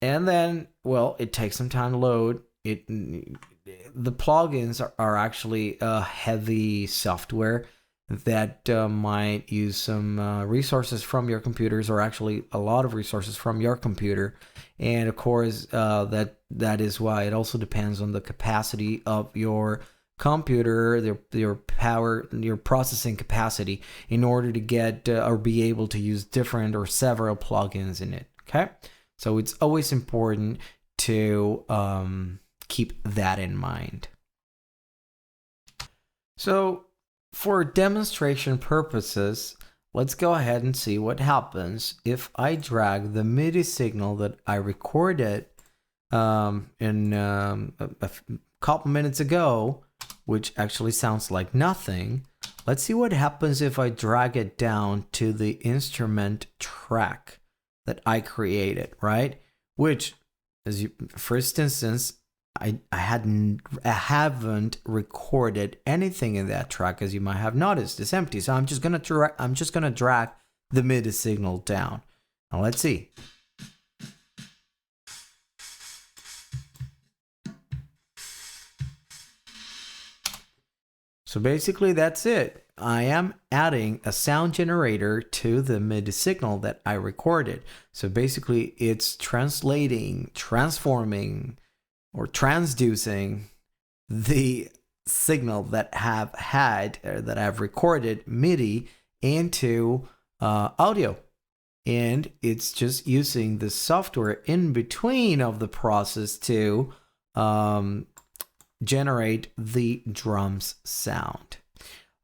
Speaker 2: And then, well, it takes some time to load. The plugins are actually heavy software that might use some resources from your computers, or actually a lot of resources from your computer. And of course, that is why it also depends on the capacity of your computer, your power, your processing capacity, in order to get or be able to use different or several plugins in it. Okay. So it's always important to keep that in mind. So for demonstration purposes, let's go ahead and see what happens if I drag the MIDI signal that I recorded in a couple minutes ago, which actually sounds like nothing. Let's see what happens if I drag it down to the instrument track that I created, right? Which, first instance, I haven't recorded anything in that track, as you might have noticed. It's empty. So I'm just gonna drag the MIDI signal down. Now let's see. So basically that's it. I am adding a sound generator to the MIDI signal that I recorded. So basically it's transforming or transducing the signal that I've recorded MIDI into audio. And it's just using the software in between of the process to generate the drums sound.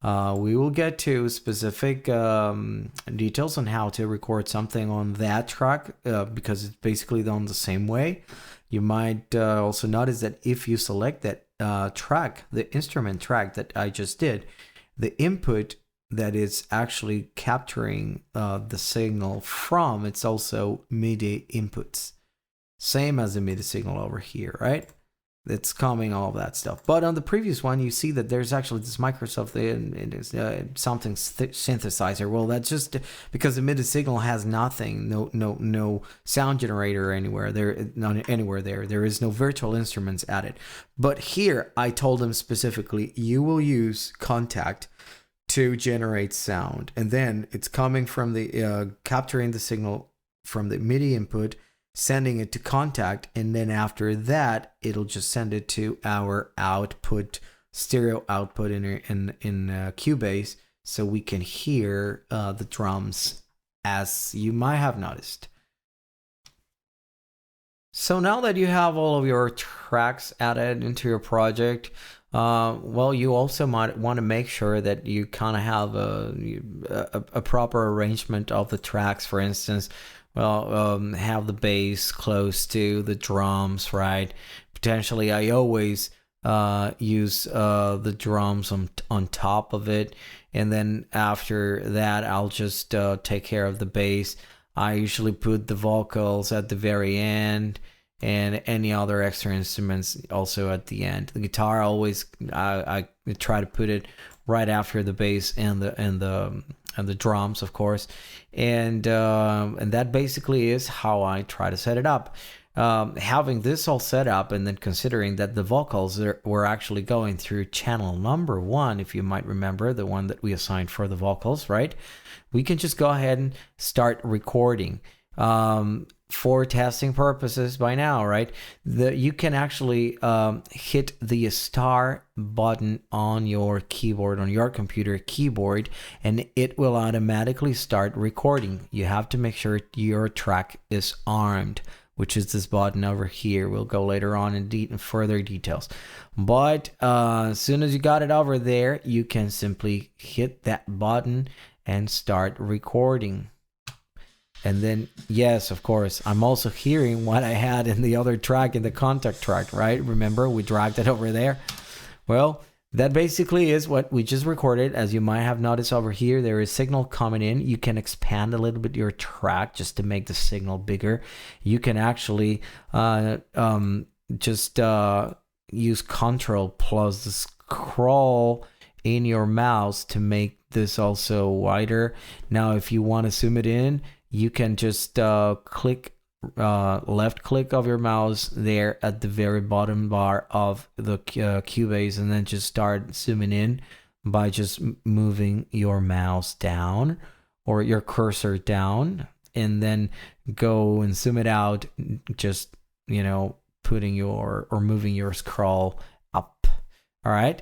Speaker 2: We will get to specific details on how to record something on that track because it's basically done the same way. You might also notice that if you select that track, the instrument track that I just did, the input that is actually capturing the signal from, it's also MIDI inputs. Same as the MIDI signal over here, right? it's coming, all of that stuff. But on the previous one, you see that there's actually this Microsoft something synthesizer. Well, that's just because the MIDI signal has nothing, no sound generator anywhere there, not anywhere there. There is no virtual instruments added. But here, I told them specifically, you will use Contact to generate sound, and then it's coming from the capturing the signal from the MIDI input, sending it to Contact, and then after that it'll just send it to our output, stereo output in Cubase, so we can hear the drums, as you might have noticed. So now that you have all of your tracks added into your project, well, you also might want to make sure that you kind of have a proper arrangement of the tracks. For instance, well, have the bass close to the drums, right? Potentially, I always use the drums on top of it, and then after that, I'll just take care of the bass. I usually put the vocals at the very end, and any other extra instruments also at the end. The guitar, always I try to put it right after the bass and the drums, of course, and that basically is how I try to set it up. Having this all set up, and then considering that the vocals were actually going through channel number 1, if you might remember, the one that we assigned for the vocals, right? We can just go ahead and start recording. For testing purposes by now, right? You can actually hit the star button on your keyboard, on your computer keyboard, and it will automatically start recording. You have to make sure your track is armed, which is this button over here. We'll go later on in further details. But as soon as you got it over there, you can simply hit that button and start recording. And then, yes, of course, I'm also hearing what I had in the other track, in the Contact track, right? Remember, we dragged it over there. Well, that basically is what we just recorded. As you might have noticed over here, there is signal coming in. You can expand a little bit your track just to make the signal bigger. You can actually just use Control plus the scroll in your mouse to make this also wider. Now, if you want to zoom it in, you can just click left click of your mouse there at the very bottom bar of the Cubase, and then just start zooming in by just moving your mouse down or your cursor down, and then go and zoom it out, just, you know, putting your or moving your scroll up. All right.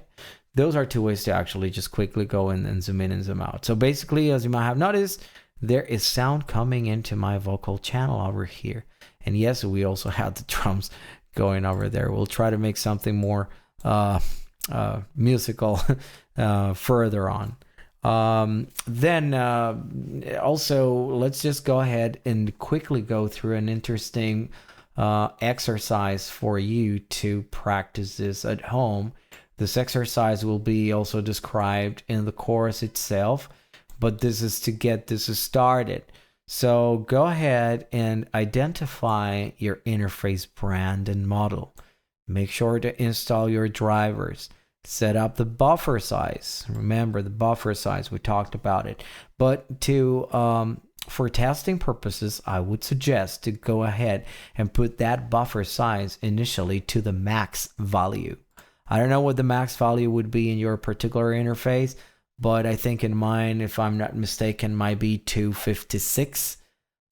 Speaker 2: Those are two ways to actually just quickly go in and zoom in and zoom out. So basically, as you might have noticed, there is sound coming into my vocal channel over here. And yes, we also have the drums going over there. We'll try to make something more musical further on. Then also, let's just go ahead and quickly go through an interesting exercise for you to practice this at home. This exercise will be also described in the course itself, but this is to get this started. So go ahead and identify your interface brand and model. Make sure to install your drivers. Set up the buffer size. Remember the buffer size, we talked about it. But for testing purposes, I would suggest to go ahead and put that buffer size initially to the max value. I don't know what the max value would be in your particular interface, but I think in mine, if I'm not mistaken, might be 256.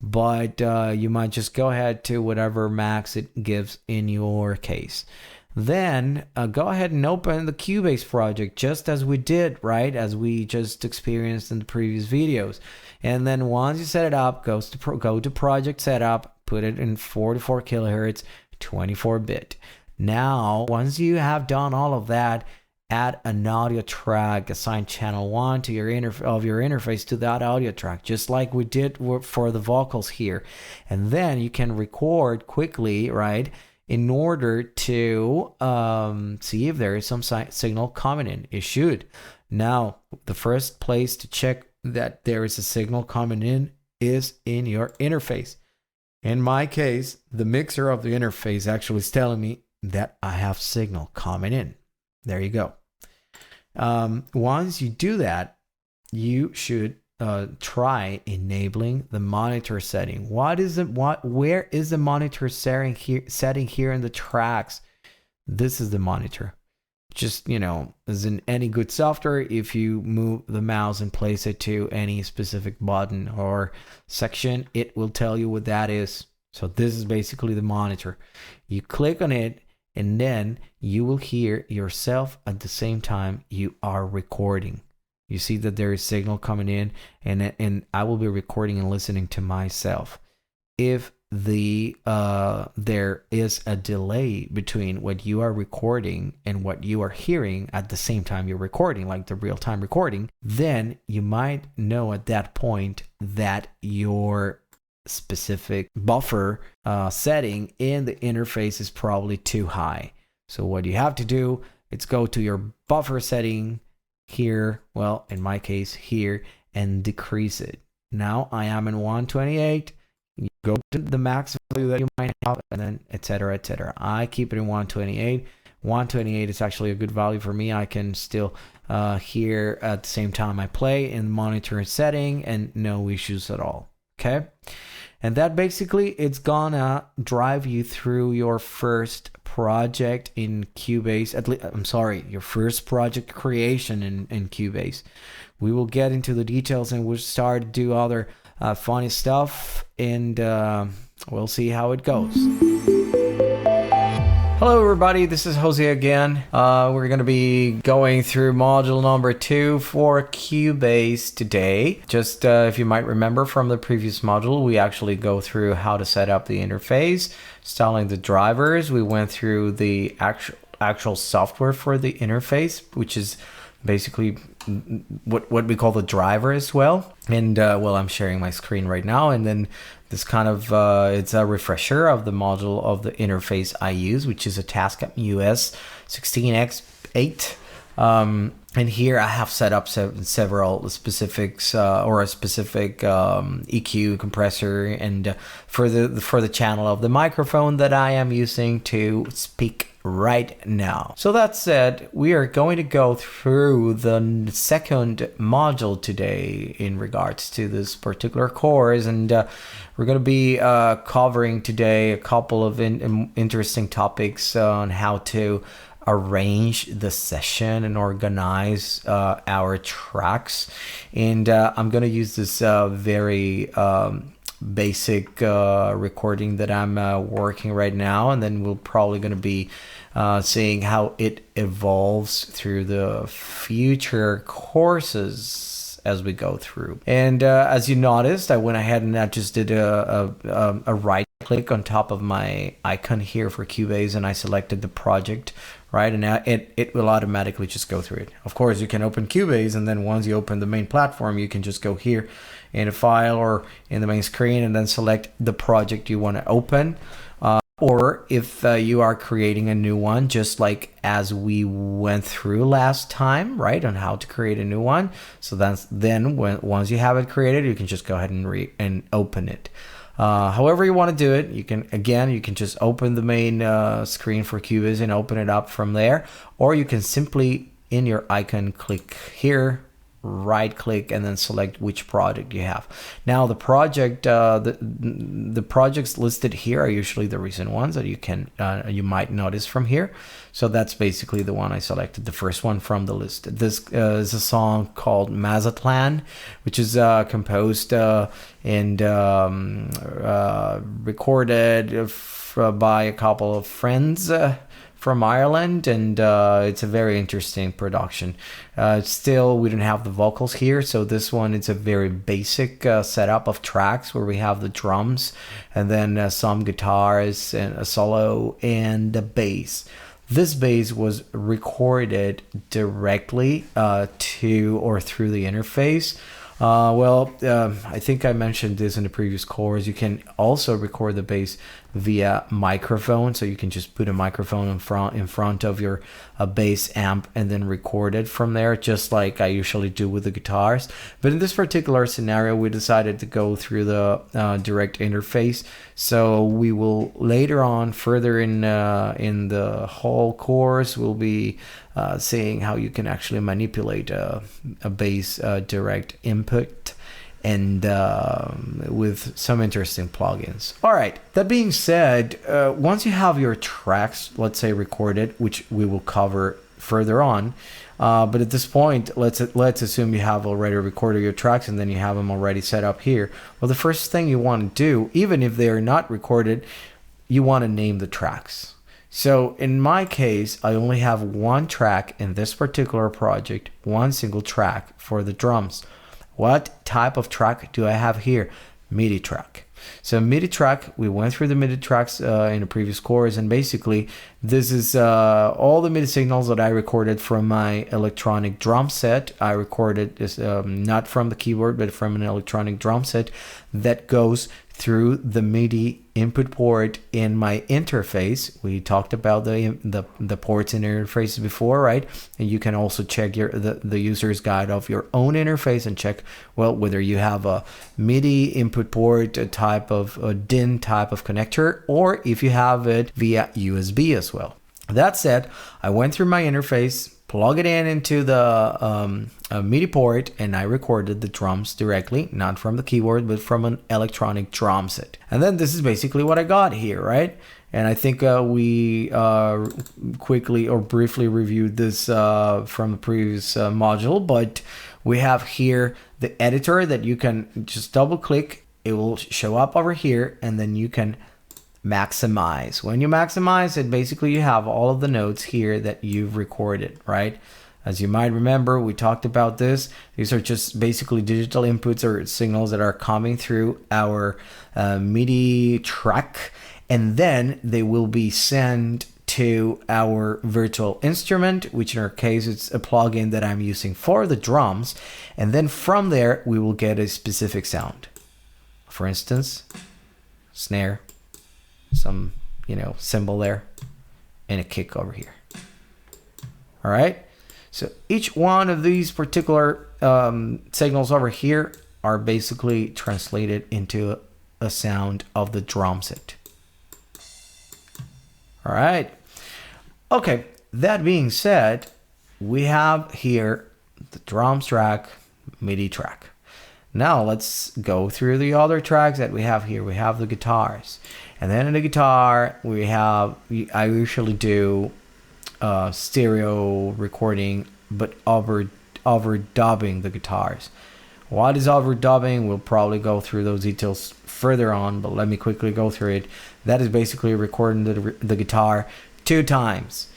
Speaker 2: But you might just go ahead to whatever max it gives in your case. Then go ahead and open the Cubase project, just as we did, right? As we just experienced in the previous videos. And then once you set it up, go to project setup, put it in 44 kilohertz, 24-bit. Now, once you have done all of that, add an audio track, assign channel 1 to your interface to that audio track, just like we did for the vocals here. And then you can record quickly, right, in order to see if there is some signal coming in. It should. Now, the first place to check that there is a signal coming in is in your interface. In my case, the mixer of the interface actually is telling me that I have signal coming in. There you go. Once you do that, you should try enabling the monitor setting. Where is the monitor setting here in the tracks? This is the monitor. Just, as in any good software, if you move the mouse and place it to any specific button or section, it will tell you what that is. So this is basically the monitor. You click on it, and then you will hear yourself at the same time you are recording. You see that there is signal coming in, and I will be recording and listening to myself. If there is a delay between what you are recording and what you are hearing at the same time you're recording, like the real-time recording, then you might know at that point that your specific buffer setting in the interface is probably too high. So what you have to do is go to your buffer setting here, well, in my case here, and decrease it. Now I am in 128. You go to the max value that you might have, and then etc. etc. I keep it in 128. 128 is actually a good value for me. I can still hear at the same time I play in the monitor setting, and no issues at all. Okay, and that basically it's gonna drive you through your first project in Cubase. Your first project creation in Cubase. We will get into the details and we'll start to do other funny stuff, and we'll see how it goes. Hello everybody, this is Jose again. We're going to be going through module number 2 for Cubase today. Just if you might remember from the previous module, we actually go through how to set up the interface, installing the drivers. We went through the actual software for the interface, which is basically what we call the driver as well. And well, I'm sharing my screen right now, and then this kind of it's a refresher of the module of the interface I use, which is a Tascam US 16x8. And here I have set up several specifics or a specific EQ compressor, and for the channel of the microphone that I am using to speak right now. So that said, we are going to go through the second module today in regards to this particular course, and we're going to be covering today a couple of interesting topics on how to arrange the session and organize our tracks. And I'm going to use this very basic recording that I'm working right now, and then we're probably going to be seeing how it evolves through the future courses as we go through. And as you noticed, I went ahead and I just did a right click on top of my icon here for Cubase, and I selected the project, right? And now it will automatically just go through it. Of course, you can open Cubase, and then once you open the main platform, you can just go here in a file or in the main screen and then select the project you want to open. Or if you are creating a new one, just like as we went through last time, right, on how to create a new one. So once you have it created, you can just go ahead and open it. However you want to do it, you can just open the main screen for Cubase and open it up from there, or you can simply in your icon click here, right click, and then select which project you have. Now the project the projects listed here are usually the recent ones that you might notice from here. So that's basically the one I selected, the first one from the list. This is a song called Mazatlan, which is composed and recorded by a couple of friends from Ireland, and it's a very interesting production. Still, we don't have the vocals here, so this one, it's a very basic setup of tracks where we have the drums and then some guitars and a solo and the bass. This bass was recorded directly to or through the interface. I think I mentioned this in the previous course. You can also record the bass via microphone. So you can just put a microphone in front of your bass amp and then record it from there, just like I usually do with the guitars. But in this particular scenario, we decided to go through the direct interface. So we will later on, further in the whole course, we'll be seeing how you can actually manipulate a bass direct input, and with some interesting plugins. All right, that being said, once you have your tracks, let's say recorded, which we will cover further on, but at this point, let's assume you have already recorded your tracks and then you have them already set up here. Well, the first thing you want to do, even if they are not recorded, you want to name the tracks. So in my case, I only have one track in this particular project, one single track for the drums. What type of track do I have here? MIDI track. So MIDI track, we went through the MIDI tracks in a previous course, and basically this is all the MIDI signals that I recorded from my electronic drum set. I recorded this not from the keyboard, but from an electronic drum set that goes through the MIDI input port in my interface. We talked about the ports and interfaces before, right? And you can also check the user's guide of your own interface and check, well, whether you have a MIDI input port, a type of a DIN type of connector, or if you have it via USB as well. That said, I went through my interface, plug it into the MIDI port, and I recorded the drums directly, not from the keyboard, but from an electronic drum set. And then this is basically what I got here, right? And I think we quickly or briefly reviewed this from the previous module, but we have here the editor that you can just double click. It will show up over here, and then you can maximize. When you maximize it, basically you have all of the notes here that you've recorded, right? As you might remember, we talked about this. These are just basically digital inputs or signals that are coming through our MIDI track, and then they will be sent to our virtual instrument, which in our case it's a plugin that I'm using for the drums, and then from there we will get a specific sound. For instance, snare, some cymbal there, and a kick over here. All right, so each one of these particular signals over here are basically translated into a sound of the drum set. All right, okay, that being said, we have here the drums track, MIDI track. Now let's go through the other tracks that we have here. We have the guitars, and then in the guitar I usually do stereo recording, but overdubbing the guitars. What is overdubbing? We'll probably go through those details further on, but let me quickly go through it. That is basically recording the guitar 2 times,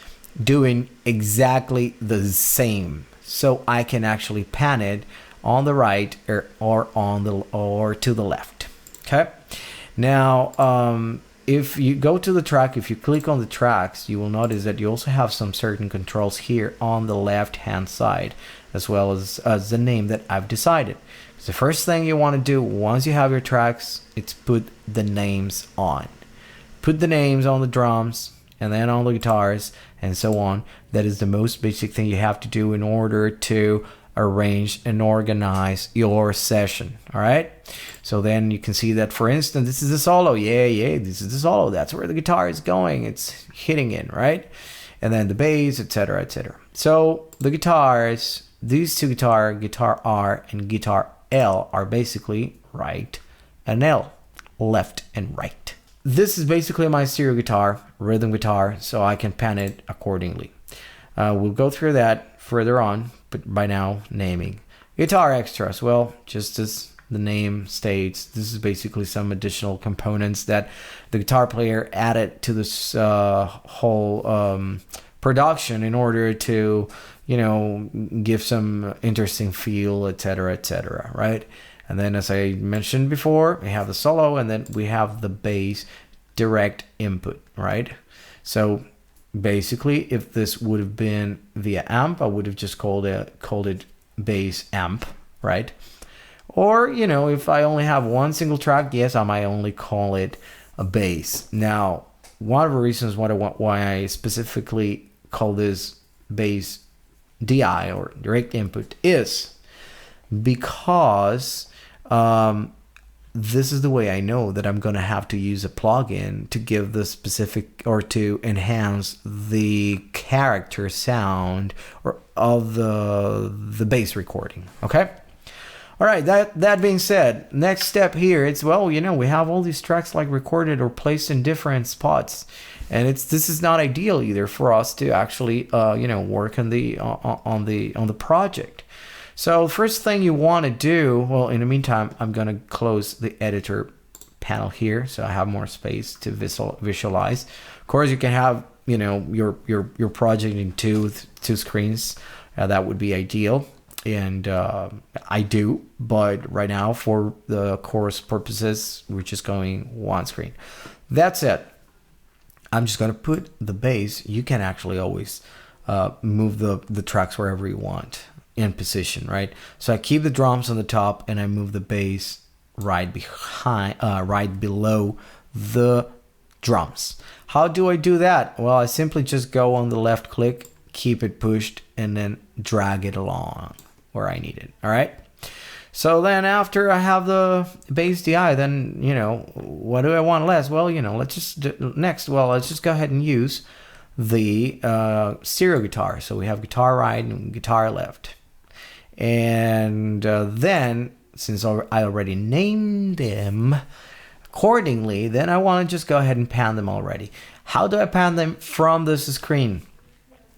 Speaker 2: doing exactly the same, so I can actually pan it on the right or to the left. Okay. Now, if you go to the track, if you click on the tracks, you will notice that you also have some certain controls here on the left hand side, as well as the name that I've decided. So the first thing you want to do once you have your tracks, it's put the names on. Put the names on the drums and then on the guitars and so on. That is the most basic thing you have to do in order to arrange and organize your session. All right, so then you can see that, for instance, this is the solo. Yeah, this is the solo. That's where the guitar is going. It's hitting in, right? And then the bass, etc., etc. So the guitars, these two guitar R and guitar L, are basically right and L, left and right. This is basically my stereo guitar, rhythm guitar, so I can pan it accordingly. We'll go through that further on, but by now, naming. Guitar extras, well, just as the name states, this is basically some additional components that the guitar player added to this whole production in order to, give some interesting feel, etc., right? And then, as I mentioned before, we have the solo, and then we have the bass direct input, right? So basically, if this would have been via amp, I would have just called it bass amp, right? Or, if I only have one single track, yes, I might only call it a bass. Now, one of the reasons why I specifically call this bass DI or direct input is because this is the way I know that I'm going to have to use a plugin to give the specific or to enhance the character sound or of the bass recording. Okay. All right. That being said, next step here, it's, well, we have all these tracks like recorded or placed in different spots, and this is not ideal either for us to actually work on the project. So first thing you want to do, well, in the meantime, I'm going to close the editor panel here so I have more space to visualize. Of course, you can have, your project in two screens. That would be ideal. And I do, but right now for the course purposes, we're just going one screen. That's it. I'm just going to put the bass. You can actually always move the tracks wherever you want in position, right? So I keep the drums on the top and I move the bass right below the drums. How do I do that? Well, I simply just go on the left click, keep it pushed, and then drag it along where I need it. All right. So then after I have the bass DI, then, what do I want less? Well, let's just go ahead and use the stereo guitar. So we have guitar right and guitar left. And then, since I already named them accordingly, then I want to just go ahead and pan them already. How do I pan them from this screen?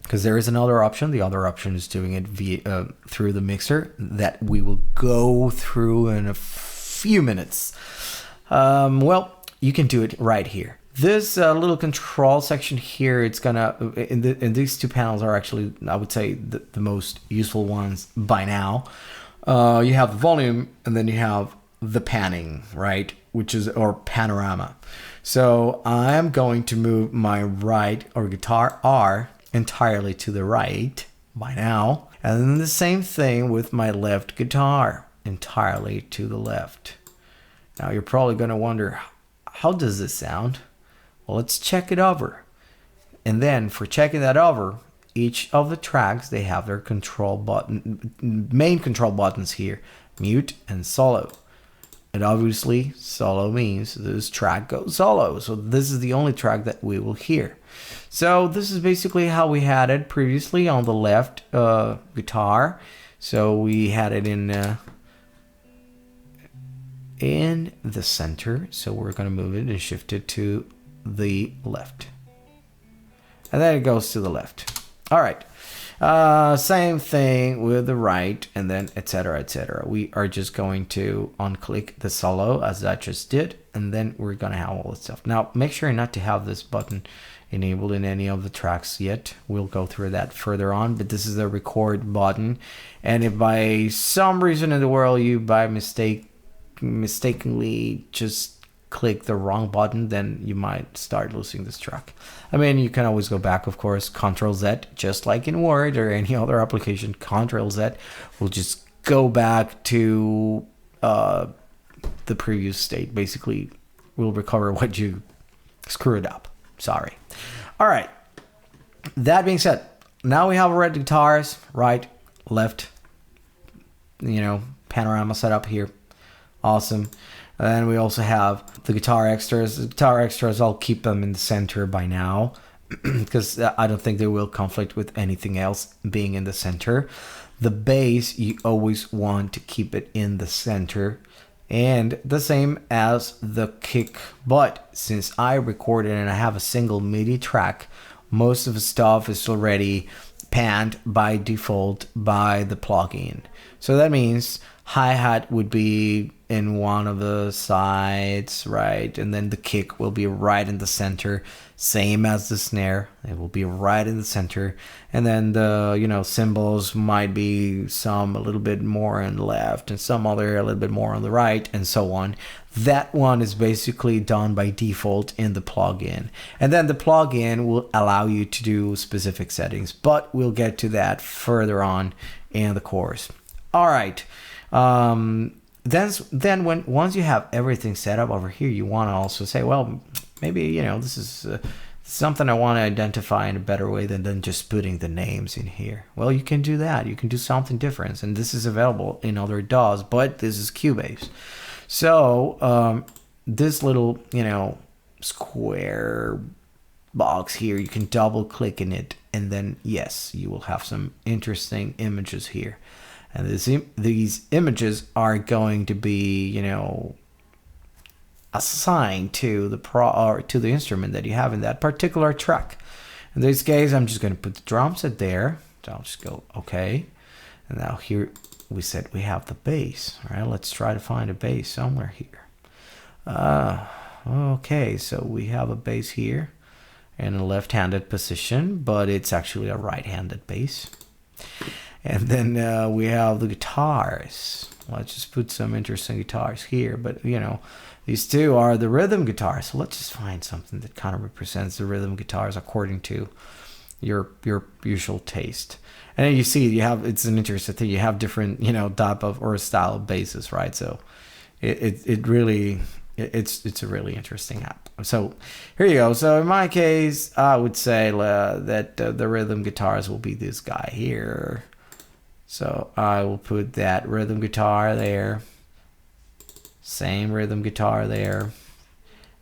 Speaker 2: Because there is another option. The other option is doing it via through the mixer that we will go through in a few minutes. Well, you can do it right here. This little control section here, it's gonna, and these two panels are actually, I would say, the most useful ones by now. You have the volume, and then you have the panning, right? Or panorama. So I'm going to move my right or guitar R entirely to the right by now. And then the same thing with my left guitar, entirely to the left. Now you're probably gonna wonder, how does this sound? Well, let's check it over. And then for checking that over, each of the tracks, they have their main control buttons here, mute and solo. And obviously solo means this track goes solo. So this is the only track that we will hear. So this is basically how we had it previously on the left guitar. So we had it in the center. So we're going to move it and shift it to the left, and then it goes to the left. All right, same thing with the right, and then etc, etc. We are just going to unclick the solo as I just did, and then we're gonna have all this stuff. Now make sure not to have this button enabled in any of the tracks yet. We'll go through that further on, but this is the record button, and if by some reason in the world you by mistakenly just click the wrong button, then you might start losing this track. I mean, you can always go back, of course, Control Z, just like in Word or any other application. Control Z will just go back to the previous state. Basically, we'll recover what you screwed up. Sorry. All right. That being said, now we have red guitars, right, left, panorama set up here. Awesome. And then we also have the guitar extras. The guitar extras, I'll keep them in the center by now because I don't think they will conflict with anything else being in the center. The bass, you always want to keep it in the center, and the same as the kick. But since I recorded and I have a single MIDI track, most of the stuff is already panned by default by the plugin. So that means hi-hat would be in one of the sides, right? And then the kick will be right in the center, same as the snare. It will be right in the center. And then the, cymbals might be some a little bit more on the left and some other a little bit more on the right, and so on. That one is basically done by default in the plugin. And then the plugin will allow you to do specific settings, but we'll get to that further on in the course. All right. once you have everything set up over here, you want to also say, well, maybe this is something I want to identify in a better way than just putting the names in here. Well, you can do that. You can do something different, and this is available in other DAWs, but this is Cubase. So this little square box here, you can double click in it, and then yes, you will have some interesting images here. And these images are going to be, assigned to the instrument that you have in that particular track. In this case, I'm just going to put the drum set there. So I'll just go okay. And now here we said we have the bass. All right, let's try to find a bass somewhere here. Okay, so we have a bass here in a left-handed position, but it's actually a right-handed bass. And then we have the guitars. Let's just put some interesting guitars here. But, these two are the rhythm guitars. So let's just find something that kind of represents the rhythm guitars according to your usual taste. And then you see it's an interesting thing. You have different, type of or style of basses, right? So it's a really interesting app. So here you go. So in my case, I would say that the rhythm guitars will be this guy here. So I will put that rhythm guitar there, same rhythm guitar there,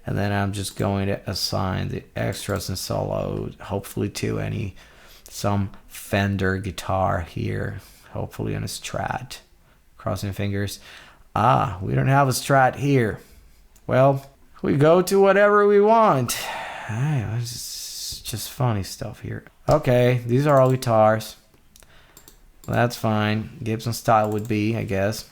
Speaker 2: and then I'm just going to assign the extras and solos, hopefully to some Fender guitar here, hopefully on a Strat. Crossing fingers. We don't have a Strat here. Well, we go to whatever we want. It's just funny stuff here. Okay, these are all guitars. That's fine. Gibson style would be, I guess.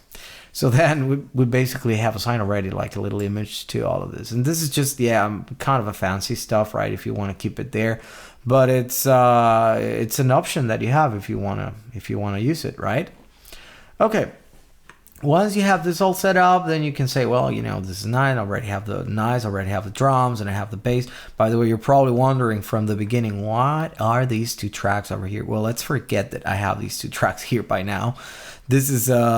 Speaker 2: So then we basically have assigned already like a little image to all of this. And this is just, kind of a fancy stuff, right? If you want to keep it there. But it's an option that you have if you want to use it, right? Okay. Once you have this all set up, then you can say, well, this is nice. I already have the drums, and I have the bass. By the way, you're probably wondering from the beginning, what are these two tracks over here? Well, let's forget that I have these two tracks here by now. This is how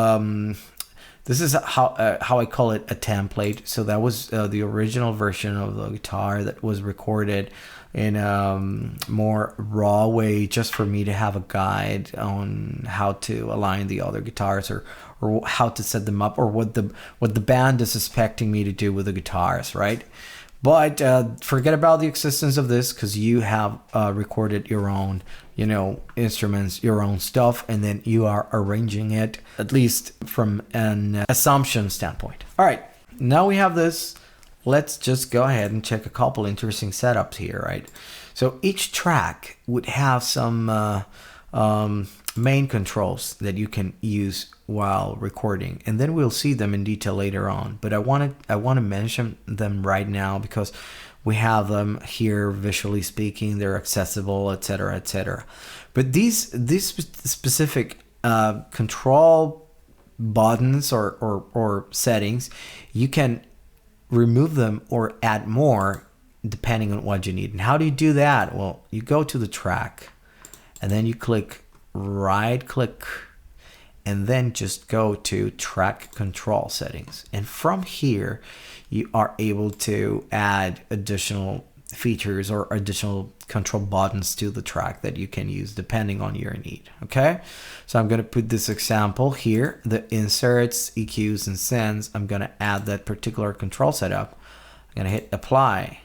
Speaker 2: I call it a template. So that was the original version of the guitar that was recorded in a more raw way, just for me to have a guide on how to align the other guitars or how to set them up, or what the band is expecting me to do with the guitars, right? But forget about the existence of this, because you have recorded your own, instruments, your own stuff, and then you are arranging it, at least from an assumption standpoint. All right, now we have this. Let's just go ahead and check a couple interesting setups here, right? So each track would have some main controls that you can use while recording, and then we'll see them in detail later on. But I want to mention them right now because we have them here visually speaking. They're accessible, etc., etc. But these specific control buttons or settings, you can remove them or add more depending on what you need. And how do you do that? Well, you go to the track, and then you right click, and then just go to track control settings. And from here, you are able to add additional features or additional control buttons to the track that you can use depending on your need. Okay, so I'm going to put this example here, the inserts, EQs, and sends. I'm going to add that particular control setup. I'm going to hit apply,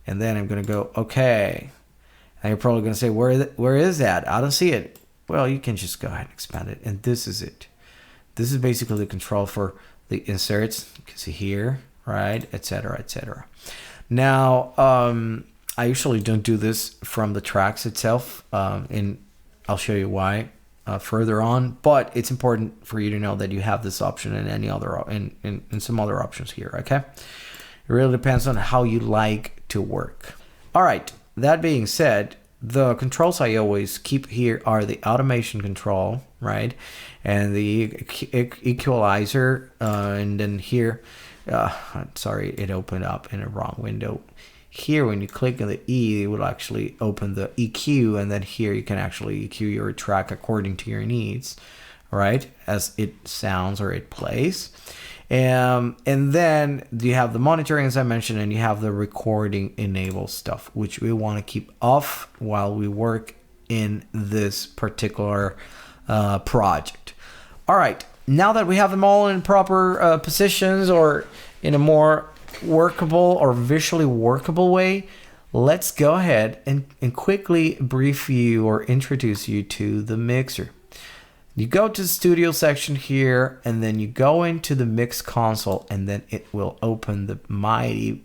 Speaker 2: and then I'm going to go okay. And you're probably going to say, where is that? I don't see it. Well, you can just go ahead and expand it, and this is it. This is basically the control for the inserts. You can see here, right, etc., etc. Now, I usually don't do this from the tracks itself, and I'll show you why further on. But it's important for you to know that you have this option and any other and some other options here. Okay, it really depends on how you like to work. All right. That being said, the controls I always keep here are the automation control, right? And the equalizer, and then here, sorry, it opened up in a wrong window. Here, when you click on the E, it will actually open the EQ, and then here you can actually EQ your track according to your needs. right? As it sounds or it plays. And then you have the monitoring, as I mentioned, and you have the recording enable stuff, which we want to keep off while we work in this particular project. All right, now that we have them all in proper positions or in a more workable or visually workable way, let's go ahead and quickly brief you or introduce you to the mixer. You go to the studio section here, and then you go into the mix console, and then it will open the mighty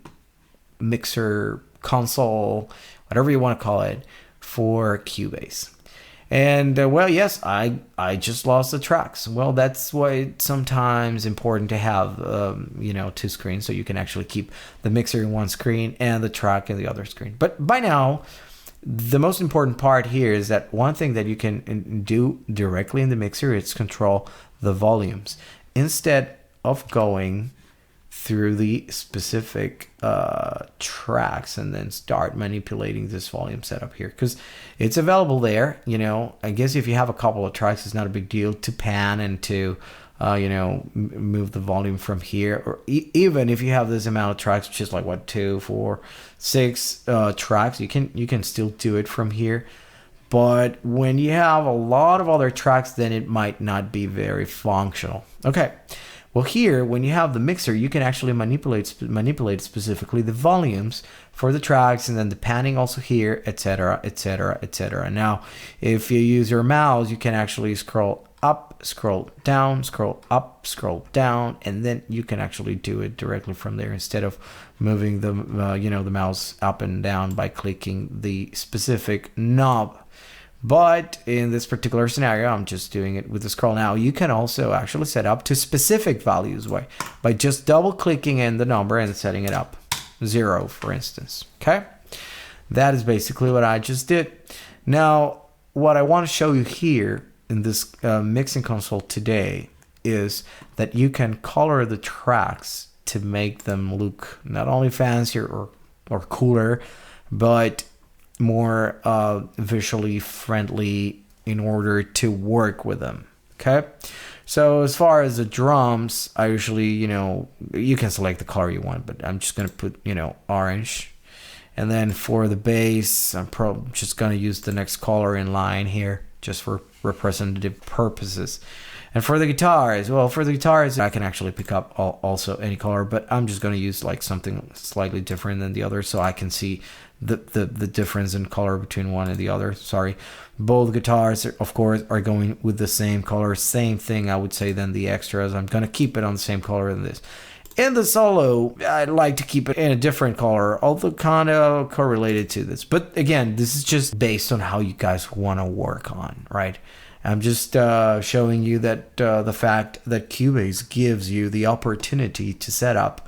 Speaker 2: mixer console, whatever you want to call it, for Cubase. And well, yes, I just lost the tracks. Well, that's why it's sometimes important to have two screens, so you can actually keep the mixer in one screen and the track in the other screen. But by now, the most important part here is that one thing that you can do directly in the mixer is control the volumes instead of going through the specific tracks and then start manipulating this volume setup here, because it's available there. I guess if you have a couple of tracks, it's not a big deal to pan and to move the volume from here, or even if you have this amount of tracks, which is like 2, 4, 6 tracks, you can still do it from here. But when you have a lot of other tracks, then it might not be very functional. Okay, well, here when you have the mixer, you can actually manipulate specifically the volumes for the tracks, and then the panning also here, etc., etc., etc. Now, if you use your mouse, you can actually scroll up, scroll down, scroll up, scroll down, and then you can actually do it directly from there instead of moving the the mouse up and down by clicking the specific knob. But in this particular scenario, I'm just doing it with the scroll. Now, you can also actually set up to specific values by just double clicking in the number and setting it up 0, for instance. Okay, that is basically what I just did. Now, what I want to show you here in this mixing console today is that you can color the tracks to make them look not only fancier or cooler, but more visually friendly in order to work with them. Okay, so as far as the drums, I usually you can select the color you want, but I'm just gonna put orange. And then for the bass, I'm just gonna use the next color in line here, just for representative purposes. And for the guitars, I can actually pick up also any color, but I'm just going to use like something slightly different than the other, so I can see the difference in color between one and the other. Sorry, both guitars of course are going with the same color, same thing I would say than the extras. I'm going to keep it on the same color than this. In the solo, I'd like to keep it in a different color, although kind of correlated to this. But again, this is just based on how you guys want to work on, right? I'm just showing you that the fact that Cubase gives you the opportunity to set up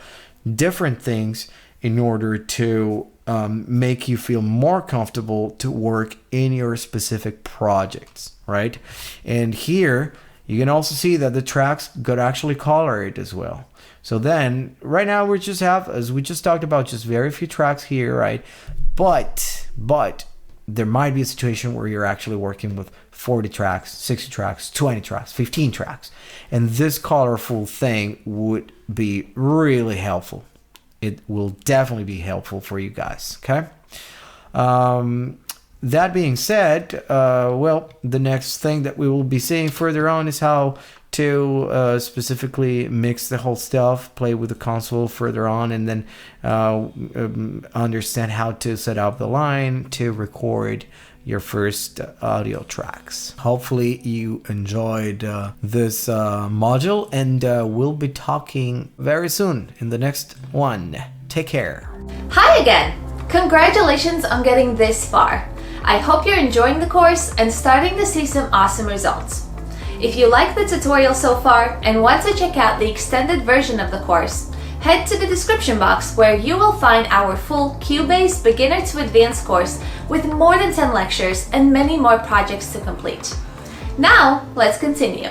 Speaker 2: different things in order to make you feel more comfortable to work in your specific projects, right? And here, you can also see that the tracks got actually colored as well. So then, right now we just have, as we just talked about, just very few tracks here, right? But there might be a situation where you're actually working with 40 tracks, 60 tracks, 20 tracks, 15 tracks. And this colorful thing would be really helpful. It will definitely be helpful for you guys, okay? That being said, well, the next thing that we will be seeing further on is how to specifically mix the whole stuff, play with the console further on, and then understand how to set up the line to record your first audio tracks. Hopefully you enjoyed this module, and we'll be talking very soon in the next one. Take care.
Speaker 1: Hi again! Congratulations on getting this far. I hope you're enjoying the course and starting to see some awesome results. If you like the tutorial so far and want to check out the extended version of the course, head to the description box where you will find our full Cubase Beginner to Advanced course with more than 10 lectures and many more projects to complete. Now, let's continue.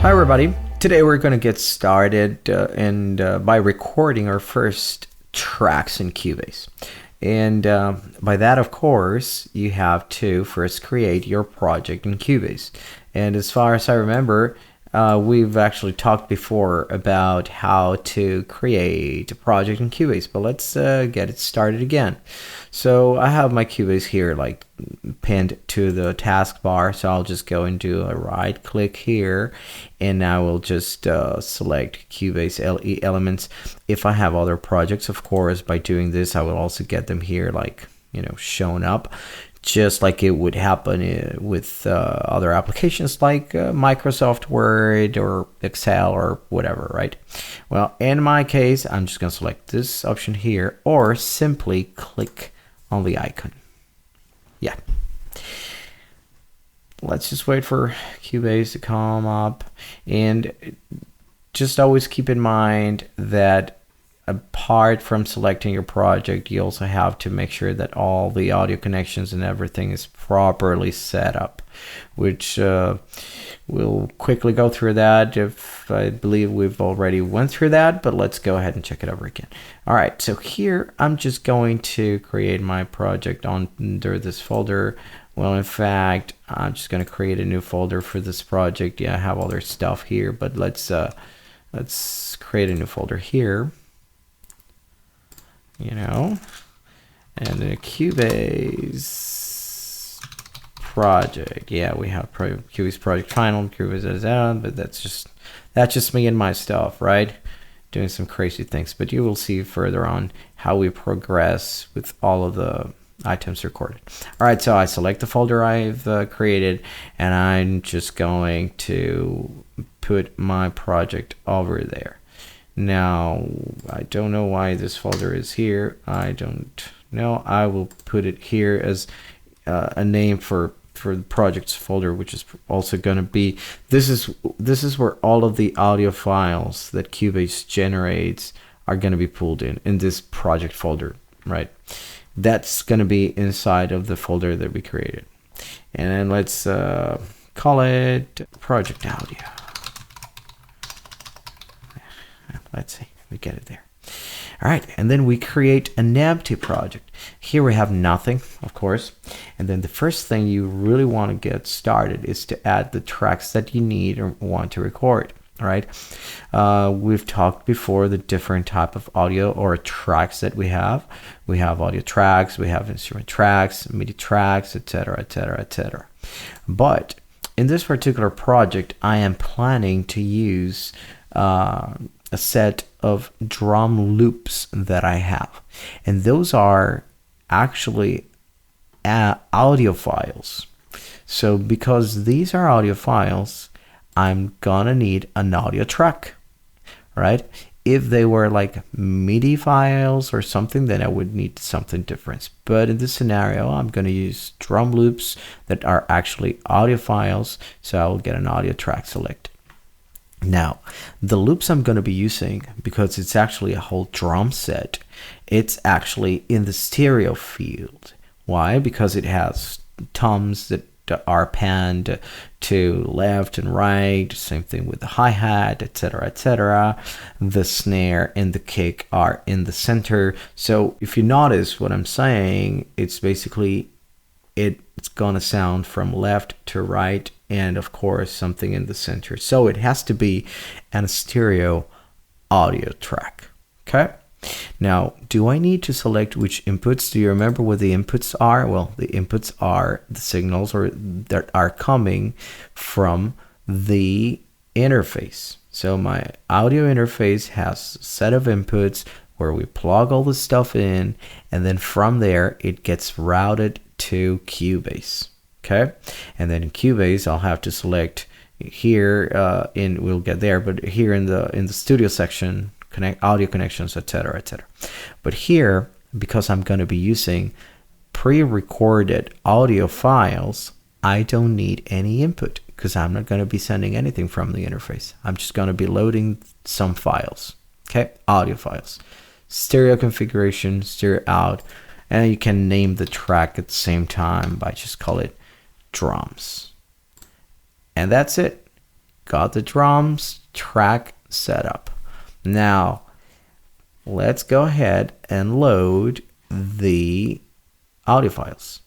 Speaker 2: Hi everybody. Today we're going to get started by recording our first tracks in Cubase. And by that, of course, you have to first create your project in Cubase. And as far as I remember, we've actually talked before about how to create a project in Cubase, but let's get it started again. So I have my Cubase here like pinned to the taskbar, so I'll just go and do a right click here, and I will just select Cubase Elements. If I have other projects, of course, by doing this I will also get them here, like, you know, shown up, just like it would happen with other applications like Microsoft Word or Excel or whatever, right? Well, in my case, I'm just going to select this option here, or simply click on the icon. Yeah. Let's just wait for Cubase to come up, and just always keep in mind that apart from selecting your project, you also have to make sure that all the audio connections and everything is properly set up, which we'll quickly go through that. If I believe we've already went through that, but let's go ahead and check it over again. All right, so here I'm just going to create my project under this folder. Well, in fact, I'm just going to create a new folder for this project. Yeah, I have other stuff here, but let's create a new folder here. You know, and the Cubase project. Yeah, we have Cubase project final, Cubase, but that's just me and my stuff, right? Doing some crazy things, but you will see further on how we progress with all of the items recorded. All right, so I select the folder I've created, and I'm just going to put my project over there. Now, I don't know why this folder is here. I don't know. I will put it here as a name for the projects folder, which is also going to be, this is where all of the audio files that Cubase generates are going to be pulled in this project folder, right? That's going to be inside of the folder that we created. And then let's call it project audio. Let's see, we get it there. All right, and then we create an empty project. Here we have nothing, of course. And then the first thing you really want to get started is to add the tracks that you need or want to record. All right, we've talked before the different type of audio or tracks that we have. We have audio tracks, we have instrument tracks, MIDI tracks, etc., etc., etc. But in this particular project, I am planning to use a set of drum loops that I have, and those are actually audio files. So because these are audio files, I'm gonna need an audio track, right? If they were like MIDI files or something, then I would need something different. But in this scenario, I'm gonna use drum loops that are actually audio files, so I will get an audio track selected. Now, the loops I'm going to be using, because it's actually a whole drum set, it's actually in the stereo field. Why? Because it has toms that are panned to left and right, same thing with the hi-hat, etc., etc. The snare and the kick are in the center. So if you notice what I'm saying, it's basically, it's gonna sound from left to right, and of course something in the center. So it has to be a stereo audio track. Okay, now do I need to select which inputs? Do you remember what the inputs are? Well, the inputs are the signals that are coming from the interface. So my audio interface has a set of inputs where we plug all the stuff in, and then from there it gets routed to Cubase. Okay, and then in Cubase I'll have to select here we'll get there, but here in the studio section, connect audio connections, etc., etc. But here, because I'm going to be using pre-recorded audio files, I don't need any input because I'm not going to be sending anything from the interface. I'm just going to be loading some files. Okay, audio files, stereo configuration, stereo out, and you can name the track at the same time by just call it drums. And that's it. Got the drums track set up. Now let's go ahead and load the audio files.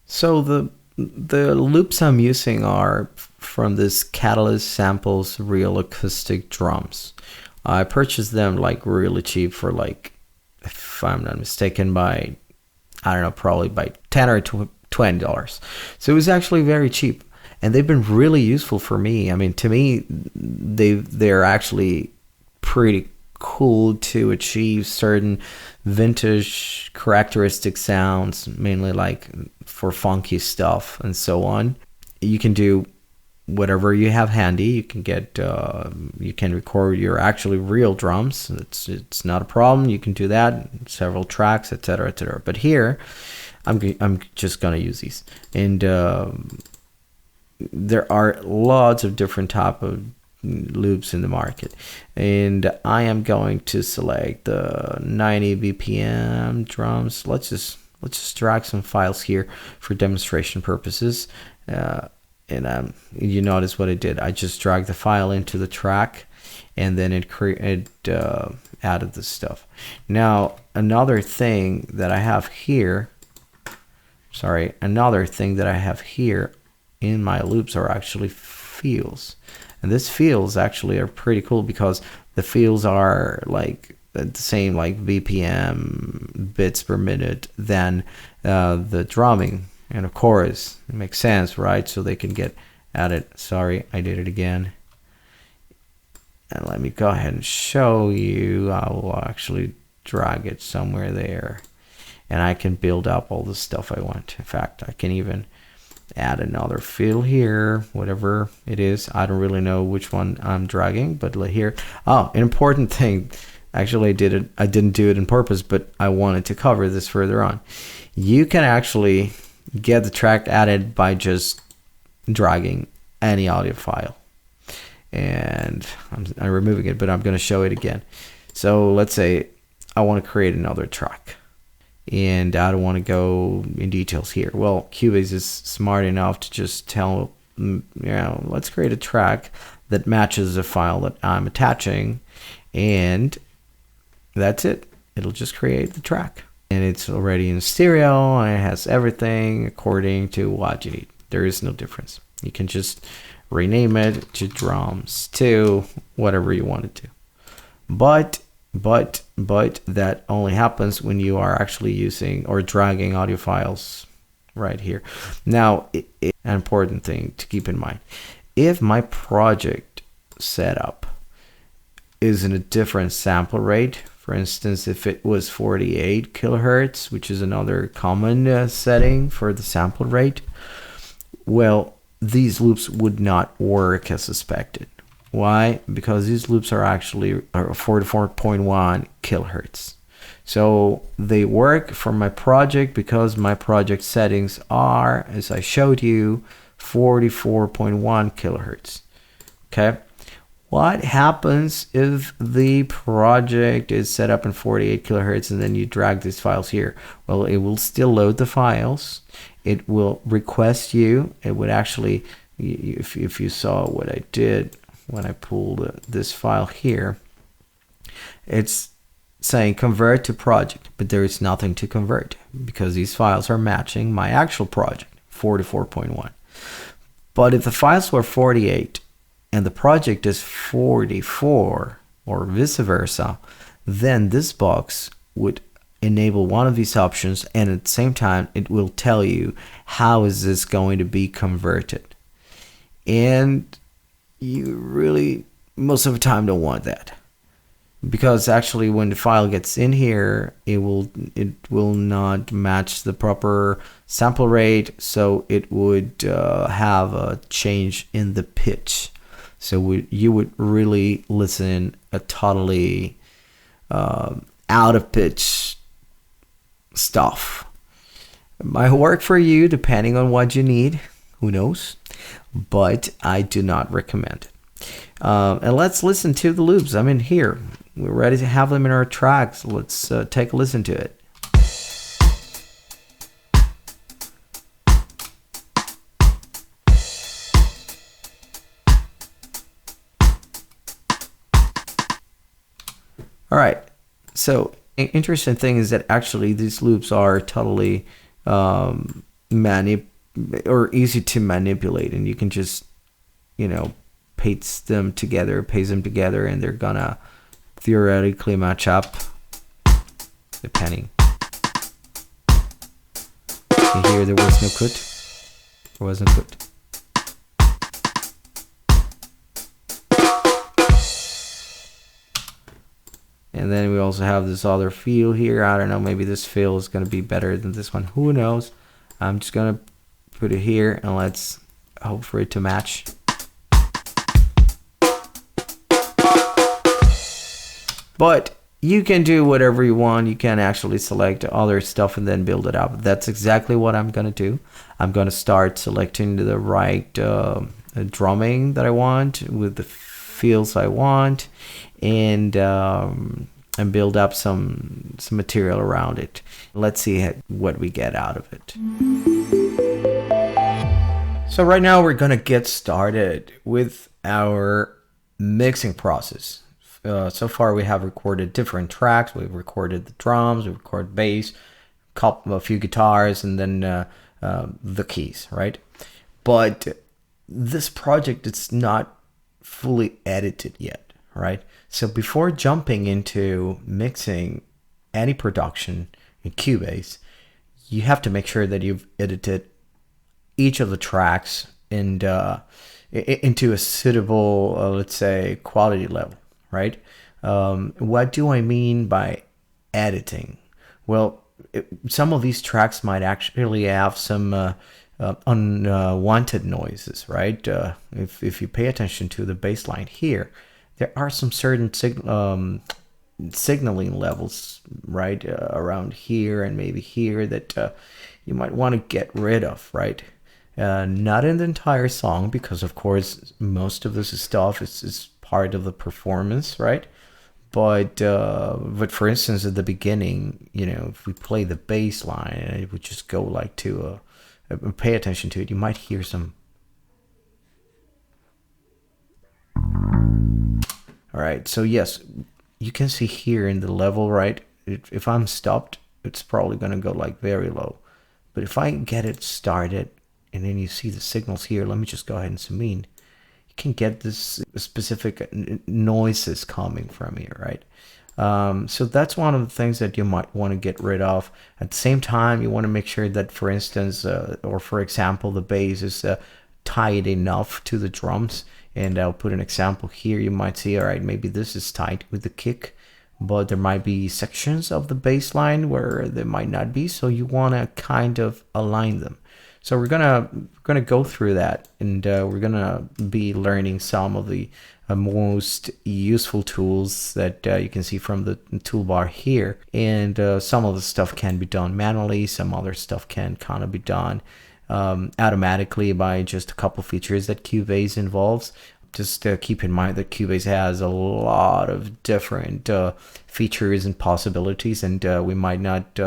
Speaker 2: So the loops I'm using are from this Catalyst Samples Real Acoustic Drums. I purchased them like really cheap for like, if I'm not mistaken, by, I don't know, probably by $10 or $20. So it was actually very cheap, and they've been really useful for me. I mean, to me, they're actually pretty cool to achieve certain vintage characteristic sounds, mainly like for funky stuff and so on. You can do whatever you have handy. You can get you can record your actually real drums. It's not a problem. You can do that, several tracks, etc., etc. But here I'm just gonna use these, and there are lots of different type of loops in the market, and I am going to select the 90 BPM drums. Let's just drag some files here for demonstration purposes, and you notice what I did. I just dragged the file into the track, and then it added the stuff. Now another thing that I have here in my loops are actually fields. And these fields actually are pretty cool because the fields are like the same like BPM, bits per minute, than the drumming. And of course, it makes sense, right? So they can get added. Sorry, I did it again. And let me go ahead and show you. I will actually drag it somewhere there. And I can build up all the stuff I want. In fact, I can even add another fill here, whatever it is. I don't really know which one I'm dragging, but here. Oh, an important thing. Actually, I didn't do it on purpose, but I wanted to cover this further on. You can actually get the track added by just dragging any audio file. And I'm removing it, but I'm going to show it again. So let's say I want to create another track, and I don't want to go in details here. Well, Cubase is smart enough to just tell, let's create a track that matches the file that I'm attaching, and that's it. It'll just create the track, and it's already in stereo, and it has everything according to what you need. There is no difference. You can just rename it to drums, to whatever you want it to. But that only happens when you are actually using or dragging audio files right here. Now, an important thing to keep in mind: if my project setup is in a different sample rate, for instance, if it was 48 kilohertz, which is another common setting for the sample rate, well, these loops would not work as suspected. Why? Because these loops are actually 44.1 kilohertz. So they work for my project because my project settings are, as I showed you, 44.1 kilohertz. Okay. What happens if the project is set up in 48 kilohertz and then you drag these files here? Well, it will still load the files. It will request you. It would actually, if you saw what I did when I pulled this file here, it's saying convert to project, but there is nothing to convert because these files are matching my actual project, 44.1. But if the files were 48 and the project is 44 or vice versa, then this box would enable one of these options, and at the same time it will tell you how is this going to be converted. And you really most of the time don't want that, because actually when the file gets in here, it will not match the proper sample rate, so it would have a change in the pitch. So you would really listen a totally out of pitch stuff. Might work for you depending on what you need, who knows, but I do not recommend it. And let's listen to the loops. I mean, here we're ready to have them in our tracks. Let's take a listen to it. All right, so Interesting thing is that actually these loops are totally easy to manipulate, and you can just, you know, paste them together, and they're gonna theoretically match up depending. You hear there was no cut, or wasn't cut. And then we also have this other feel here. I don't know, maybe this feel is going to be better than this one. Who knows? I'm just going to put it here and let's hope for it to match. But you can do whatever you want. You can actually select other stuff and then build it up. That's exactly what I'm going to do. I'm going to start selecting the right drumming that I want with the feels I want, and build up some material around it. Let's see what we get out of it. So right now we're gonna get started with our mixing process. So far we have recorded different tracks. We've recorded the drums, we've recorded bass, a few guitars, and then the keys, right? But this project, it's not fully edited yet, right? So before jumping into mixing any production in Cubase, you have to make sure that you've edited each of the tracks and into a suitable, let's say, quality level, right? What do I mean by editing? Well, some of these tracks might actually have some unwanted noises, right? If you pay attention to the bass line here, there are some certain signaling levels, right, around here and maybe here that you might want to get rid of, right? Not in the entire song, because of course most of this stuff is part of the performance, right? But for instance, at the beginning, you know, if we play the bass line and it would just go like to pay attention to it, you might hear some. All right, so yes, you can see here in the level, right? If I'm stopped, it's probably going to go like very low. But if I get it started, and then you see the signals here, let me just go ahead and zoom in. You can get this specific noises coming from here, right? So that's one of the things that you might want to get rid of. At the same time, you want to make sure that, for instance, or for example, the bass is tight enough to the drums. And I'll put an example here. You might see, all right, maybe this is tight with the kick, but there might be sections of the bass line where there might not be. So you want to kind of align them. So we're gonna go through that, and we're gonna be learning some of the most useful tools that you can see from the toolbar here. And some of the stuff can be done manually. Some other stuff can kind of be done automatically by just a couple features that Cubase involves. Just keep in mind that Cubase has a lot of different features and possibilities, and we might not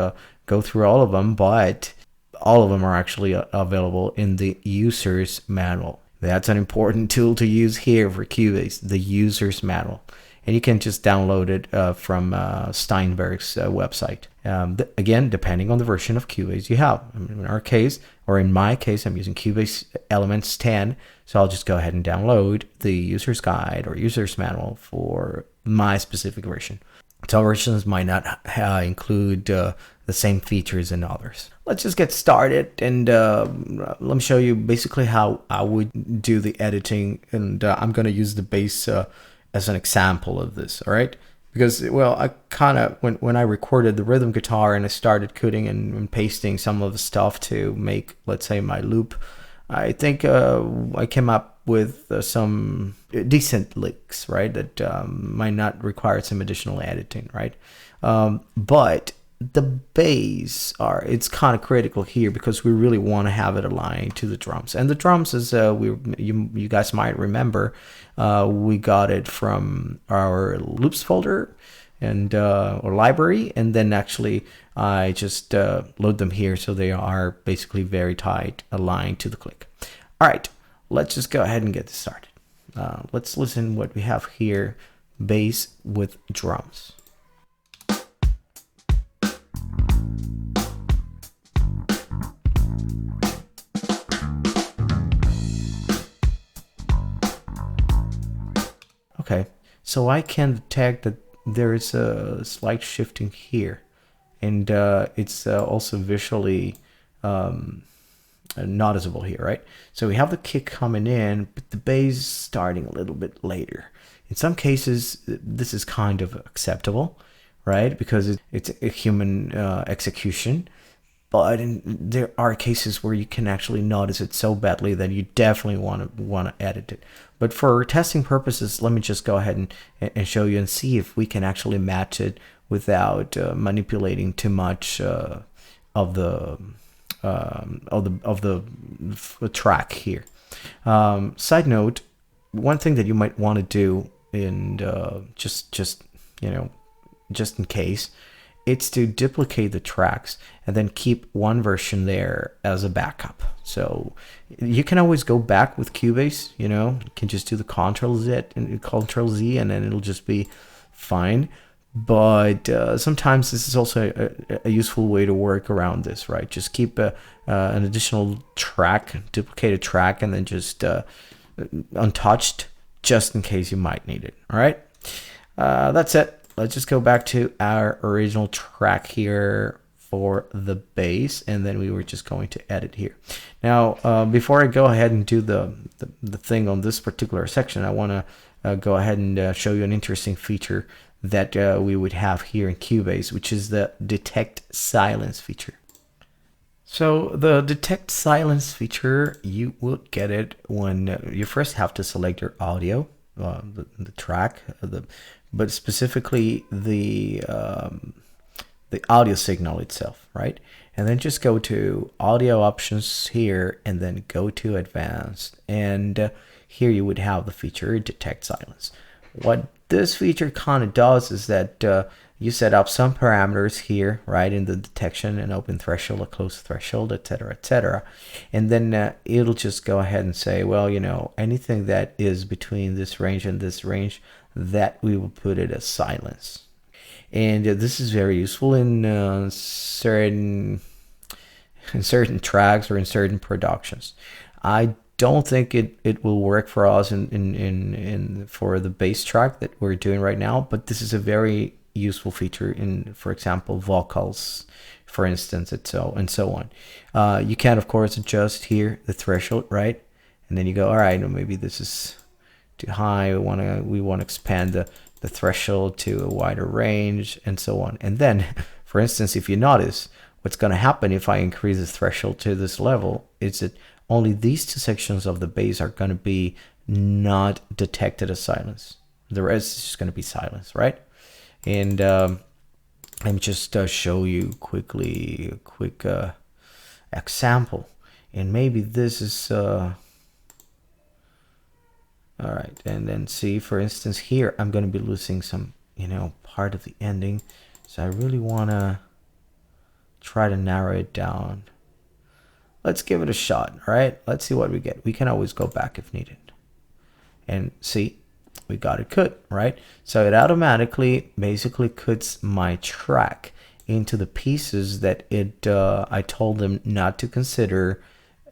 Speaker 2: go through all of them, but all of them are actually available in the user's manual. That's an important tool to use here for Cubase, the user's manual. And you can just download it from Steinberg's website. Again, depending on the version of Cubase you have. In our case, or in my case, I'm using Cubase Elements 10. So I'll just go ahead and download the user's guide or user's manual for my specific version. Some versions might not include the same features in others. Let's just get started, and let me show you basically how I would do the editing. And I'm going to use the bass as an example of this, all right? Because, well, I kind of, when I recorded the rhythm guitar and I started cutting and pasting some of the stuff to make, let's say, my loop, I think I came up with some decent licks, right? That might not require some additional editing, right? But the bass it's kind of critical here because we really want to have it aligned to the drums. And the drums, as you guys might remember, we got it from our loops folder and or library, and then actually I just load them here so they are basically very tight aligned to the click. All right, let's just go ahead and get this started. Let's listen what we have here: bass with drums. So I can detect that there is a slight shifting here, and it's also visually noticeable here, right? So we have the kick coming in, but the bass starting a little bit later. In some cases, this is kind of acceptable, right? Because it's a human execution. But there are cases where you can actually notice it so badly that you definitely want to edit it. But for testing purposes, let me just go ahead and show you and see if we can actually match it without manipulating too much of the track here. Side note: one thing that you might want to do, and just in case, it's to duplicate the tracks and then keep one version there as a backup. So you can always go back with Cubase. You can just do the Control Z, and then it'll just be fine. But sometimes this is also a useful way to work around this, right? Just keep an additional track, duplicated track, and then just untouched, just in case you might need it. All right, that's it. Let's just go back to our original track here for the bass, and then we were just going to edit here. Now, before I go ahead and do the thing on this particular section, I want to go ahead and show you an interesting feature that we would have here in Cubase, which is the Detect Silence feature. So the Detect Silence feature, you will get it when you first have to select your audio, the track, but specifically the audio signal itself, right? And then just go to audio options here, and then go to advanced, and here you would have the feature Detect Silence. What this feature kind of does is that you set up some parameters here, right, in the detection, an open threshold, a closed threshold, etc., and then it'll just go ahead and say, well, anything that is between this range and this range, that we will put it as silence. And this is very useful in certain tracks or in certain productions. I don't think it will work for us for the bass track that we're doing right now, but this is a very useful feature in, for example, vocals, for instance, and so on. You can, of course, adjust here the threshold, right? And then you go, all right, maybe this is too high. We want to expand the threshold to a wider range, and so on. And then, for instance, if you notice, what's going to happen if I increase the threshold to this level is that only these two sections of the bass are going to be not detected as silence. The rest is just going to be silence, right? And let me just show you quickly a quick example. And maybe this is all right. And then see, for instance, here I'm going to be losing some, part of the ending. So I really want to try to narrow it down. Let's give it a shot. All right. Let's see what we get. We can always go back if needed. And see, we got it cut, right? So it automatically basically cuts my track into the pieces that I told them not to consider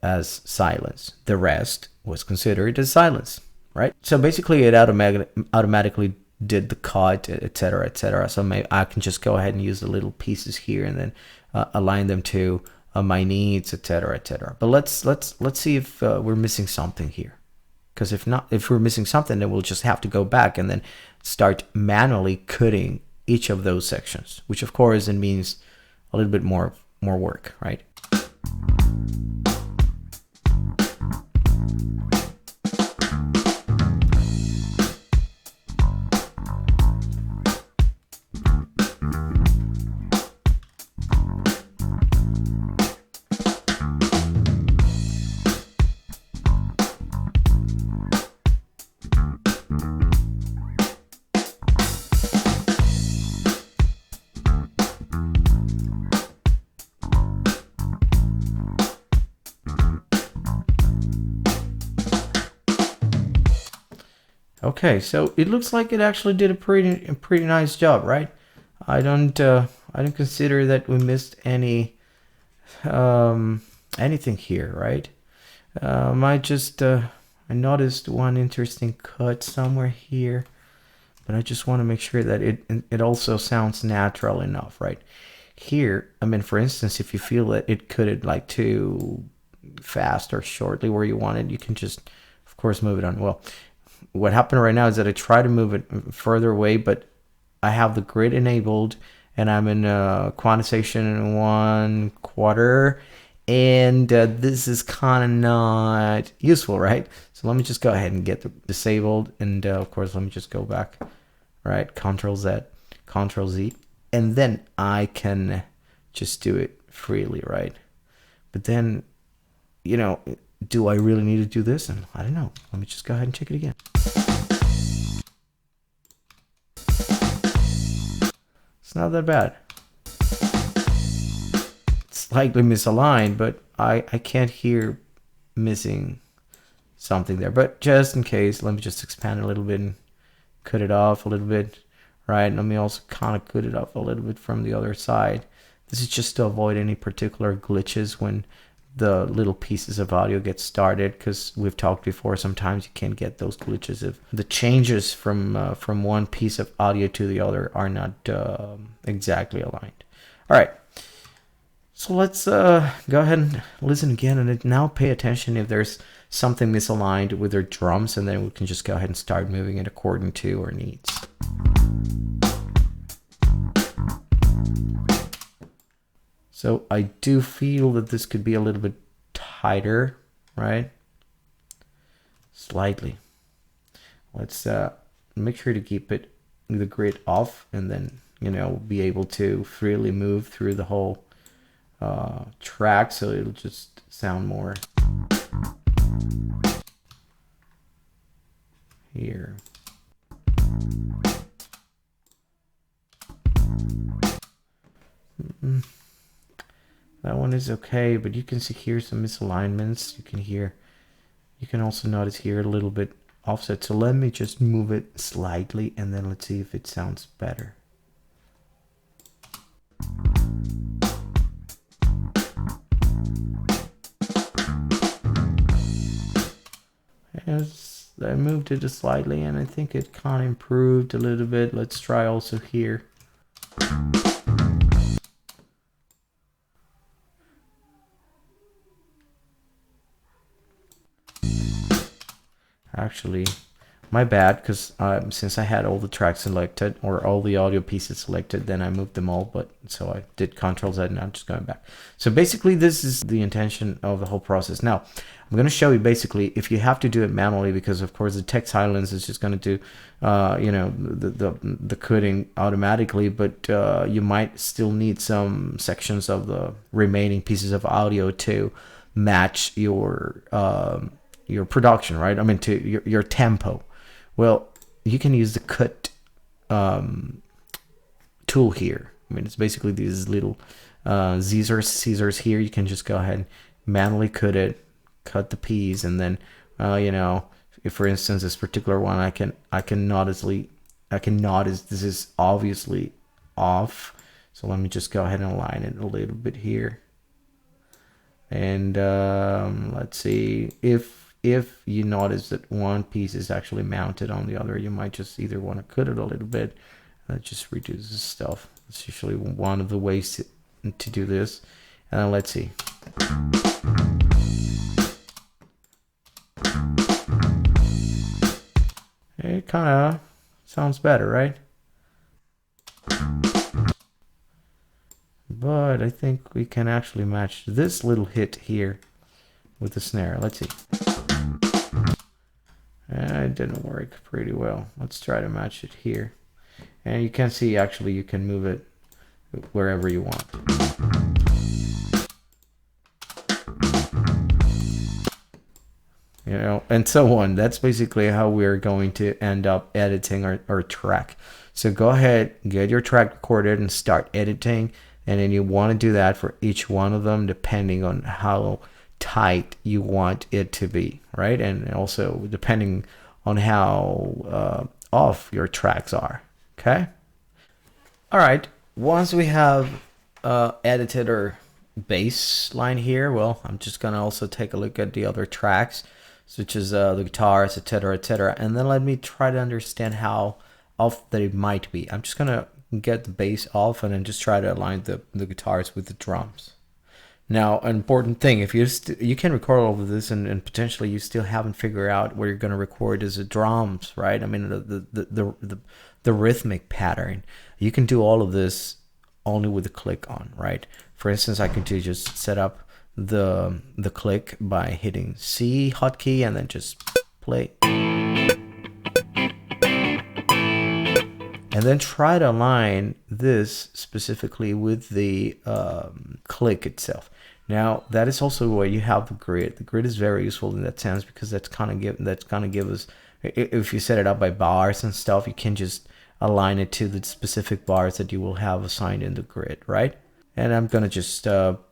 Speaker 2: as silence. The rest was considered as silence, right? So basically it automatically did the cut, etc., etc. So maybe I can just go ahead and use the little pieces here and then align them to my needs, etc., etc. But let's see if we're missing something here. Because if we're missing something, then we'll just have to go back and then start manually cutting each of those sections, which of course it means a little bit more work, right? Okay, so it looks like it actually did a pretty nice job, right? I don't consider that we missed anything here, right? I noticed one interesting cut somewhere here, but I just want to make sure that it also sounds natural enough, right? Here, I mean, for instance, if you feel that it could like too fast or shortly where you want it, you can just, of course, move it on. Well, what happened right now is that I try to move it further away, but I have the grid enabled and I'm in quantization 1/4, and this is kind of not useful, right? So let me just go ahead and get the disabled, and of course, let me just go back, right? Control Z, Control Z, and then I can just do it freely, right? But then, you know, do I really need to do this? And I don't know. Let me just go ahead and check it again. It's not that bad. It's slightly misaligned, but I can't hear missing something there. But just in case, let me just expand it a little bit and cut it off a little bit. Right, let me also kind of cut it off a little bit from the other side. This is just to avoid any particular glitches when the little pieces of audio get started, because we've talked before, sometimes you can get those glitches if the changes from one piece of audio to the other are not exactly aligned. All right, so let's go ahead and listen again, and now pay attention if there's something misaligned with their drums, and then we can just go ahead and start moving it according to our needs. So I do feel that this could be a little bit tighter, right? Slightly. Let's make sure to keep it the grid off, and then, you know, be able to freely move through the whole track, so it'll just sound more here. That one is okay, but you can see here some misalignments. You can also notice here a little bit offset. So let me just move it slightly, and then let's see if it sounds better. Yes, I moved it slightly, and I think it kind of improved a little bit. Let's try also here. Actually, my bad, because since I had all the tracks selected, or all the audio pieces selected, then I moved them all, but so I did Control Z, and I'm just going back. So basically, this is the intention of the whole process. Now, I'm going to show you basically if you have to do it manually, because of course the text silence is just going to do, you know, the cutting automatically, but you might still need some sections of the remaining pieces of audio to match your production, right? I mean, to your tempo. Well, you can use the cut tool here. I mean, it's basically these little scissors here. You can just go ahead and manually cut it, cut the piece, and then you know, if for instance this particular one, I can notice this is obviously off. So let me just go ahead and align it a little bit here. And let's see, if you notice that one piece is actually mounted on the other, you might just either want to cut it a little bit. That just reduces stuff. It's usually one of the ways to do this. And then let's see. It kind of sounds better, right? But I think we can actually match this little hit here with the snare. Let's see. It didn't work pretty well. Let's try to match it here. And you can see actually you can move it wherever you want. You know, and so on. That's basically how we're going to end up editing our track. So go ahead, get your track recorded and start editing. And then you want to do that for each one of them, depending on how tight you want it to be, right? And also depending on how off your tracks are. Okay. All right. Once we have edited our bass line here, well, I'm just gonna also take a look at the other tracks, such as the guitars, etc., etc., and then let me try to understand how off that it might be. I'm just gonna get the bass off and then just try to align the guitars with the drums. Now, an important thing, if you can record all of this and potentially you still haven't figured out where you're going to record is the drums, right? I mean, the rhythmic pattern. You can do all of this only with the click on, right? For instance, I could just set up the click by hitting C hotkey and then just play. And then try to align this specifically with the click itself. Now that is also where you have the grid. The grid is very useful in that sense because that's gonna give us, if you set it up by bars and stuff, you can just align it to the specific bars that you will have assigned in the grid, right? And I'm gonna just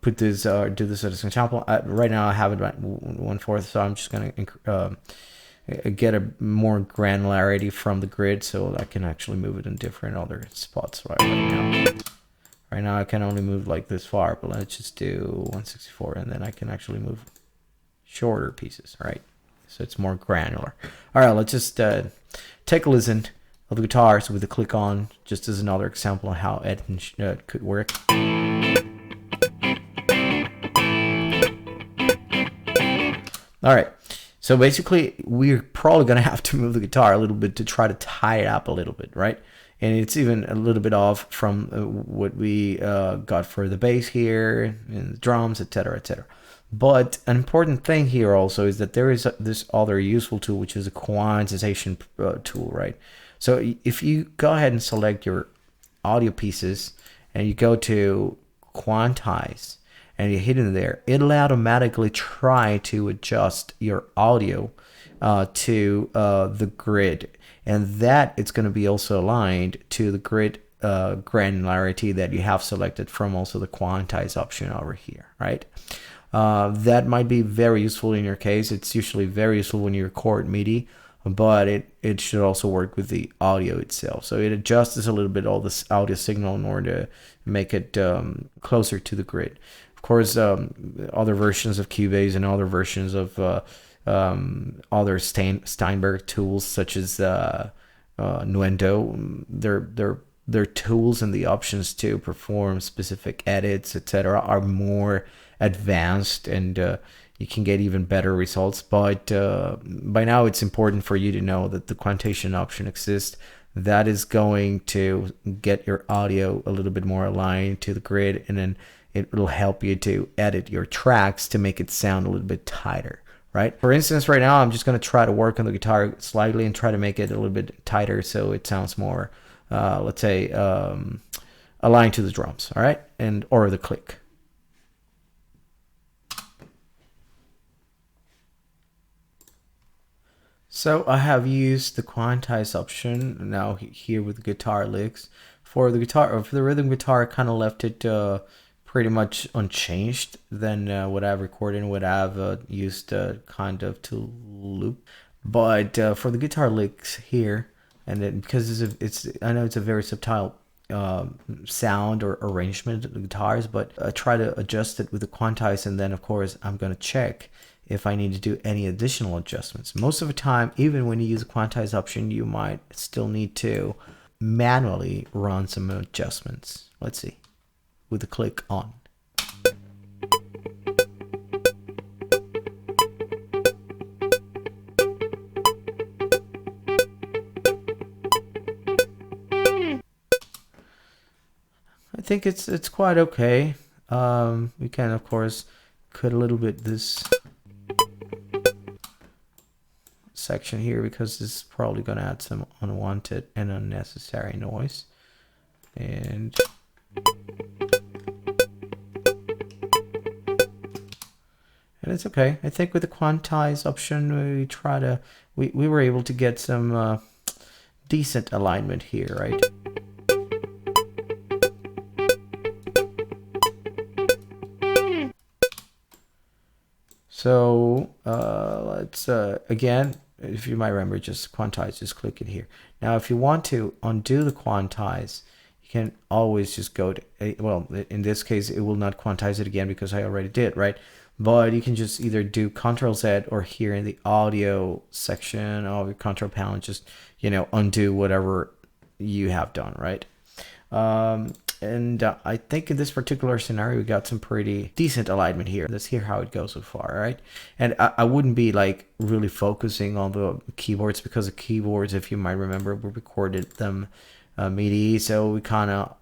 Speaker 2: put this do this as an example. Right now I have it at 1/4, so I'm just gonna get a more granularity from the grid so I can actually move it in different other spots right now I can only move like this far, but let's just do 1/64 and then I can actually move shorter pieces, right? So it's more granular. All right, let's just take a listen of the guitars with the click on, just as another example of how editing could work. All right. So basically, we're probably going to have to move the guitar a little bit to try to tie it up a little bit, right? And it's even a little bit off from what we got for the bass here, and the drums, etc., etc. But an important thing here also is that there is this other useful tool, which is a quantization tool, right? So if you go ahead and select your audio pieces and you go to quantize, and you hit in there, it'll automatically try to adjust your audio to the grid, and that it's going to be also aligned to the grid granularity that you have selected from also the quantize option over here, right? That might be very useful in your case. It's usually very useful when you record MIDI, but it should also work with the audio itself. So it adjusts a little bit all this audio signal in order to make it closer to the grid. Of course, other versions of Cubase and other versions of other Steinberg tools such as Nuendo, their tools and the options to perform specific edits, etc., are more advanced, and you can get even better results. But by now, it's important for you to know that the quantitation option exists. That is going to get your audio a little bit more aligned to the grid, and then it will help you to edit your tracks to make it sound a little bit tighter, right? For instance, right now, I'm just going to try to work on the guitar slightly and try to make it a little bit tighter so it sounds more, let's say, aligned to the drums, all right? Or the click. So I have used the quantize option now here with the guitar licks. For the rhythm guitar, I kind of left it pretty much unchanged than what I've recorded and what I've used kind of to loop. But for the guitar licks here, and then because I know it's a very subtle sound or arrangement of the guitars, but I try to adjust it with the quantize, and then of course I'm going to check if I need to do any additional adjustments. Most of the time, even when you use the quantize option, you might still need to manually run some adjustments. Let's see, with the click on. I think it's quite okay. We can of course cut a little bit this section here because this is probably going to add some unwanted and unnecessary noise, and it's okay. I think with the quantize option we were able to get some decent alignment here, right? So let's again, if you might remember, just quantize, just click it here. Now if you want to undo the quantize, you can always just go to, well, in this case it will not quantize it again because I already did, right? But you can just either do Ctrl-Z, or here in the audio section of your control panel, just, you know, undo whatever you have done, right? And I think in this particular scenario, we got some pretty decent alignment here. Let's hear how it goes so far, right? And I wouldn't be like really focusing on the keyboards, because the keyboards, if you might remember, we recorded them MIDI, so we kind of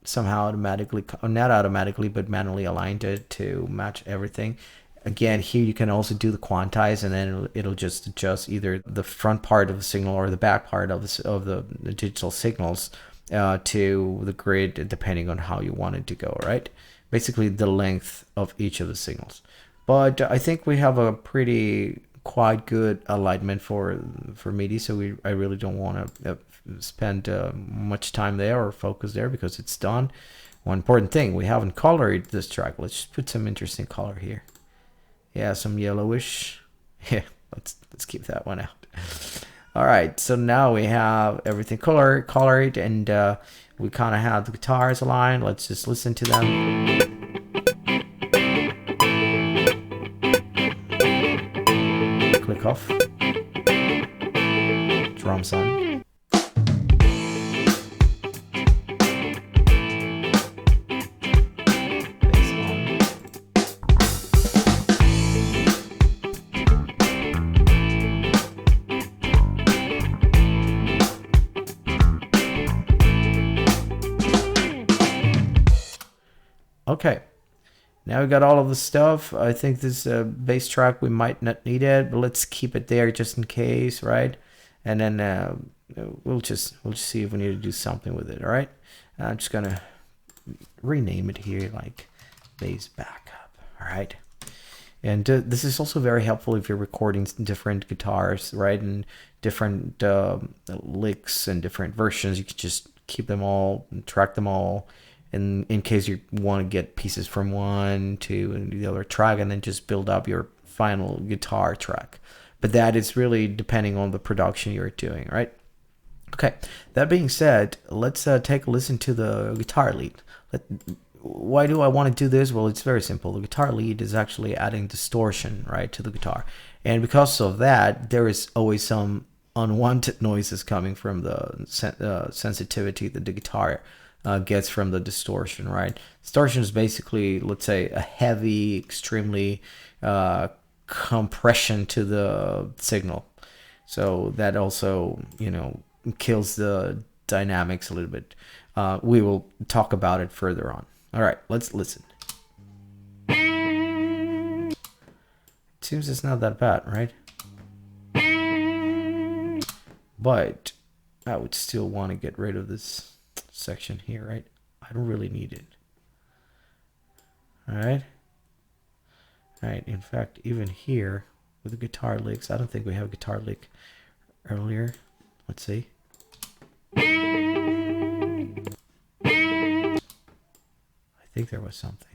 Speaker 2: somehow automatically, not automatically, but manually aligned it to match everything. Again, here you can also do the quantize, and then it'll just adjust either the front part of the signal or the back part of the digital signals to the grid, depending on how you want it to go, right? Basically the length of each of the signals. But I think we have a pretty quite good alignment for MIDI, so I really don't want to spend much time there or focus there, because it's done. One important thing, we haven't colored this track. Let's just put some interesting color here. Yeah, some yellowish. Yeah, let's keep that one out. All right, so now we have everything colored, and we kind of have the guitars aligned. Let's just listen to them. Click off. Drums on. Bass on. Okay, now we got all of the stuff. I think this bass track, we might not need it, but let's keep it there just in case, right? And then we'll just see if we need to do something with it. All right, I'm just gonna rename it here like bass backup. All right, and this is also very helpful if you're recording different guitars, right, and different licks and different versions. You can just keep them all and track them all. And in case you want to get pieces from one to the other track, and then just build up your final guitar track. But that is really depending on the production you're doing, right? Okay, that being said, let's take a listen to the guitar lead. Why do I want to do this? Well, it's very simple. The guitar lead is actually adding distortion, right, to the guitar. And because of that, there is always some unwanted noises coming from the sensitivity that the guitar gets from the distortion, right? Distortion is basically, let's say, a heavy, extremely compression to the signal. So that also, kills the dynamics a little bit. We will talk about it further on. All right, let's listen. It seems it's not that bad, right? But I would still want to get rid of this section here, right? I don't really need it. All right. In fact, even here with the guitar licks, I don't think we have a guitar lick earlier. Let's see. I think there was something.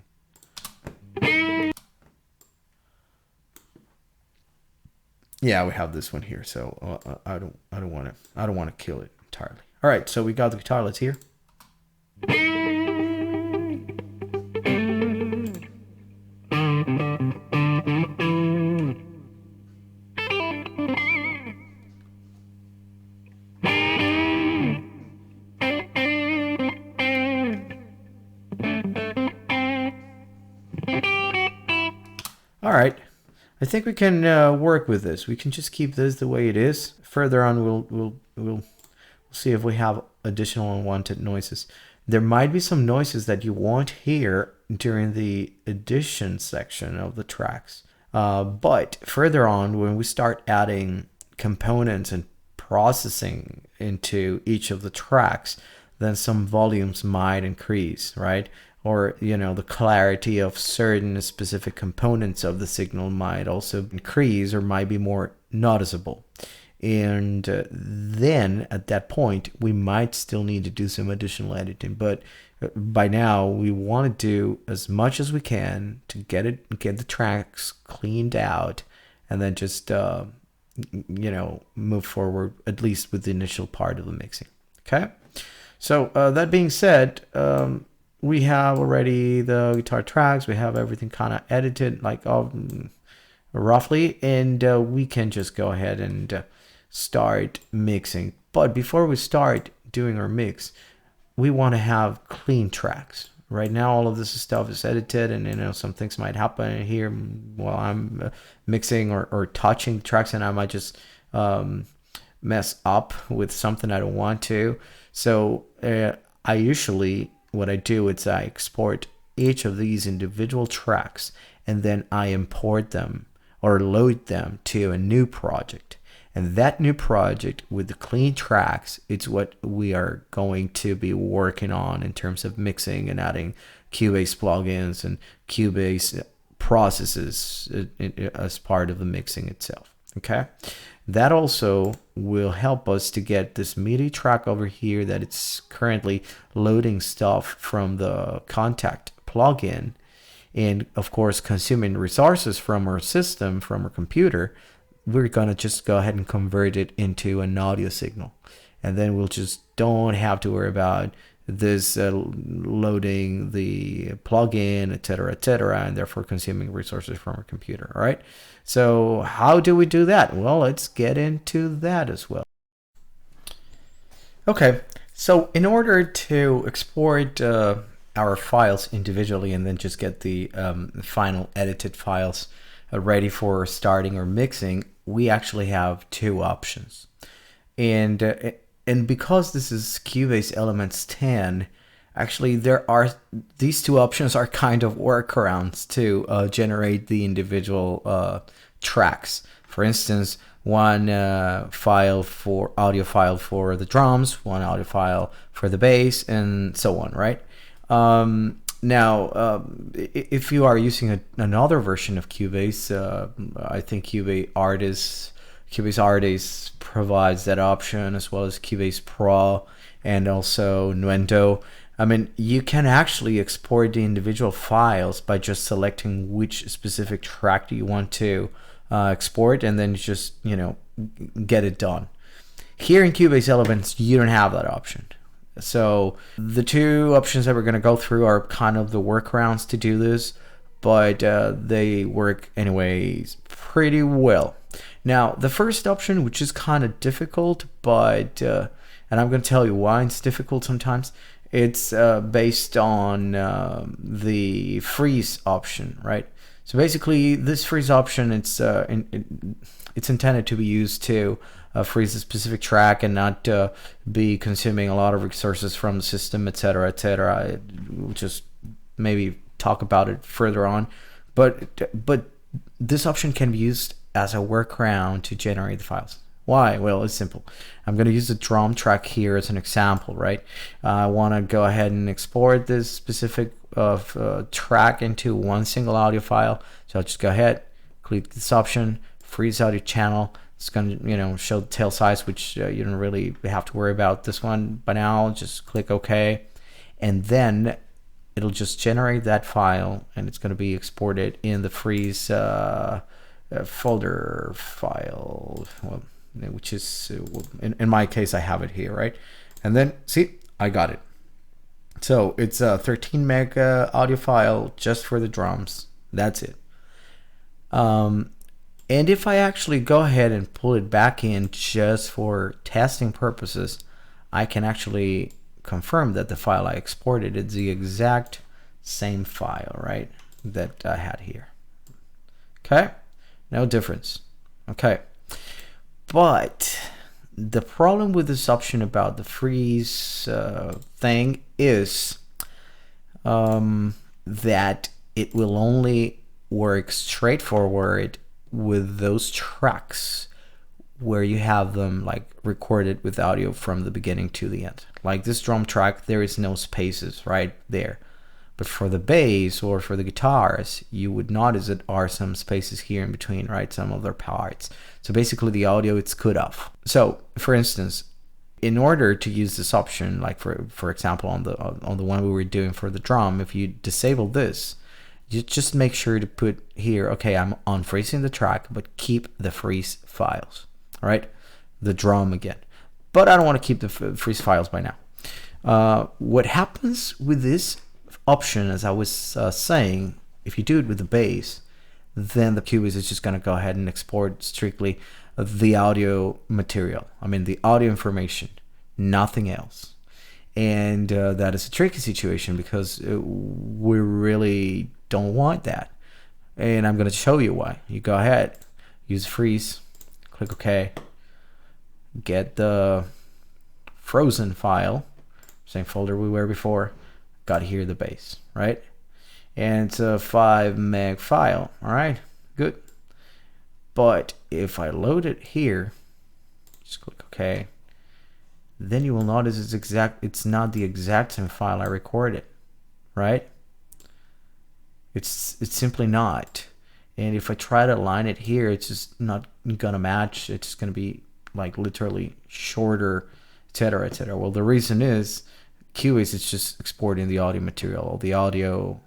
Speaker 2: Yeah, we have this one here, so I don't want to kill it entirely. All right, so we got the guitar licks here. All right, I think we can work with this. We can just keep this the way it is. Further on, we'll see if we have additional unwanted noises. There might be some noises that you won't hear during the addition section of the tracks. But further on, when we start adding components and processing into each of the tracks, then some volumes might increase, right? Or, the clarity of certain specific components of the signal might also increase or might be more noticeable. And then at that point, we might still need to do some additional editing. But by now, we want to do as much as we can to get the tracks cleaned out, and then just move forward, at least with the initial part of the mixing. Okay. So that being said, we have already the guitar tracks. We have everything kind of edited, like roughly, and we can just go ahead and start mixing. But before we start, doing our mix, we want to have clean tracks. Right now, all of this stuff is edited, and some things might happen here while I'm mixing or touching tracks, and I might just mess up with something I don't want to. So I usually, what I do is I export each of these individual tracks, and then I import them or load them to a new project. And that new project with the clean tracks, it's what we are going to be working on in terms of mixing and adding Cubase plugins and Cubase processes as part of the mixing itself. Okay, that also will help us to get this MIDI track over here that it's currently loading stuff from the Contact plugin, and of course consuming resources from our system, from our computer. We're gonna just go ahead and convert it into an audio signal, and then we'll just don't have to worry about this loading the plugin, etc., and therefore consuming resources from our computer. All right, so how do we do that? Well, let's get into that as well. Okay, so in order to export our files individually and then just get the final edited files ready for starting or mixing, we actually have two options. And because this is Cubase Elements 10, actually these two options are kind of workarounds to generate the individual tracks. For instance, one audio file for the drums, one audio file for the bass, and so on, right? Now, if you are using another version of Cubase, I think Cubase Artist provides that option, as well as Cubase Pro and also Nuendo. I mean, you can actually export the individual files by just selecting which specific track do you want to export, and then just get it done. Here in Cubase Elements, you don't have that option. So the two options that we're going to go through are kind of the workarounds to do this, but they work anyways pretty well. Now, the first option, which is kind of difficult, but and I'm going to tell you why it's difficult sometimes. It's based on the freeze option, right? So basically, this freeze option, it's intended to be used to freeze a specific track and not be consuming a lot of resources from the system, etc., etc. We'll just maybe talk about it further on, but this option can be used as a workaround to generate the files. Why? Well, it's simple. I'm going to use the drum track here as an example, right? I want to go ahead and export this specific track into one single audio file. So I'll just go ahead, click this option, freeze audio channel. It's going to show the tail size, which you don't really have to worry about this one by now. Just click OK, and then it'll just generate that file, and it's going to be exported in the freeze folder file, which is in my case I have it here, right? And then see, I got it. So it's a 13 meg audio file just for the drums. That's it. And if I actually go ahead and pull it back in just for testing purposes, I can actually confirm that the file I exported is the exact same file, right, that I had here. Okay, no difference. Okay, but the problem with this option about the freeze thing is that it will only work straightforward with those tracks where you have them like recorded with audio from the beginning to the end. Like this drum track, there is no spaces right there. But for the bass or for the guitars, you would notice that are some spaces here in between, right? Some other parts. So basically the audio, it's cut off. So for instance, in order to use this option, like for example, on the one we were doing for the drum, if you disable this, you just make sure to put here, okay, I'm unfreezing the track, but keep the freeze files, all right? The drum again. But I don't want to keep the freeze files by now. What happens with this option, as I was saying, if you do it with the bass, then the Cubase is just going to go ahead and export strictly the audio material. I mean, the audio information. nothing else. And that is a tricky situation because we really don't want that. And I'm going to show you why. You go ahead, use freeze, click OK, get the frozen file, same folder we were before, got here the bass, right? And it's a 5 meg file, all right, good. But if I load it here, just click OK, then you will notice it's not the exact same file I recorded, right? It's simply not. And if I try to align it here, it's just not gonna match. It's just gonna be like literally shorter, etc., etc. Well, the reason is Cubase is just exporting the audio material, the audio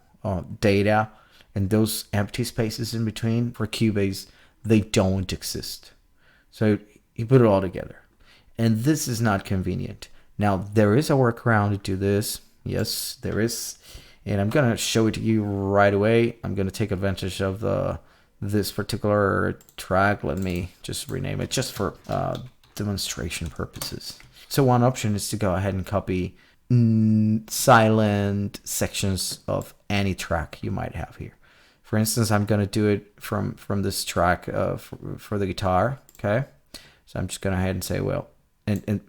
Speaker 2: data, and those empty spaces in between for Cubase, they don't exist. So you put it all together. And this is not convenient. Now, there is a workaround to do this. Yes, there is. And I'm going to show it to you right away. I'm going to take advantage of this particular track. Let me just rename it just for demonstration purposes. So one option is to go ahead and copy silent sections of any track you might have here. For instance, I'm going to do it from this track for the guitar. Okay. So I'm just going to go ahead and say, well, and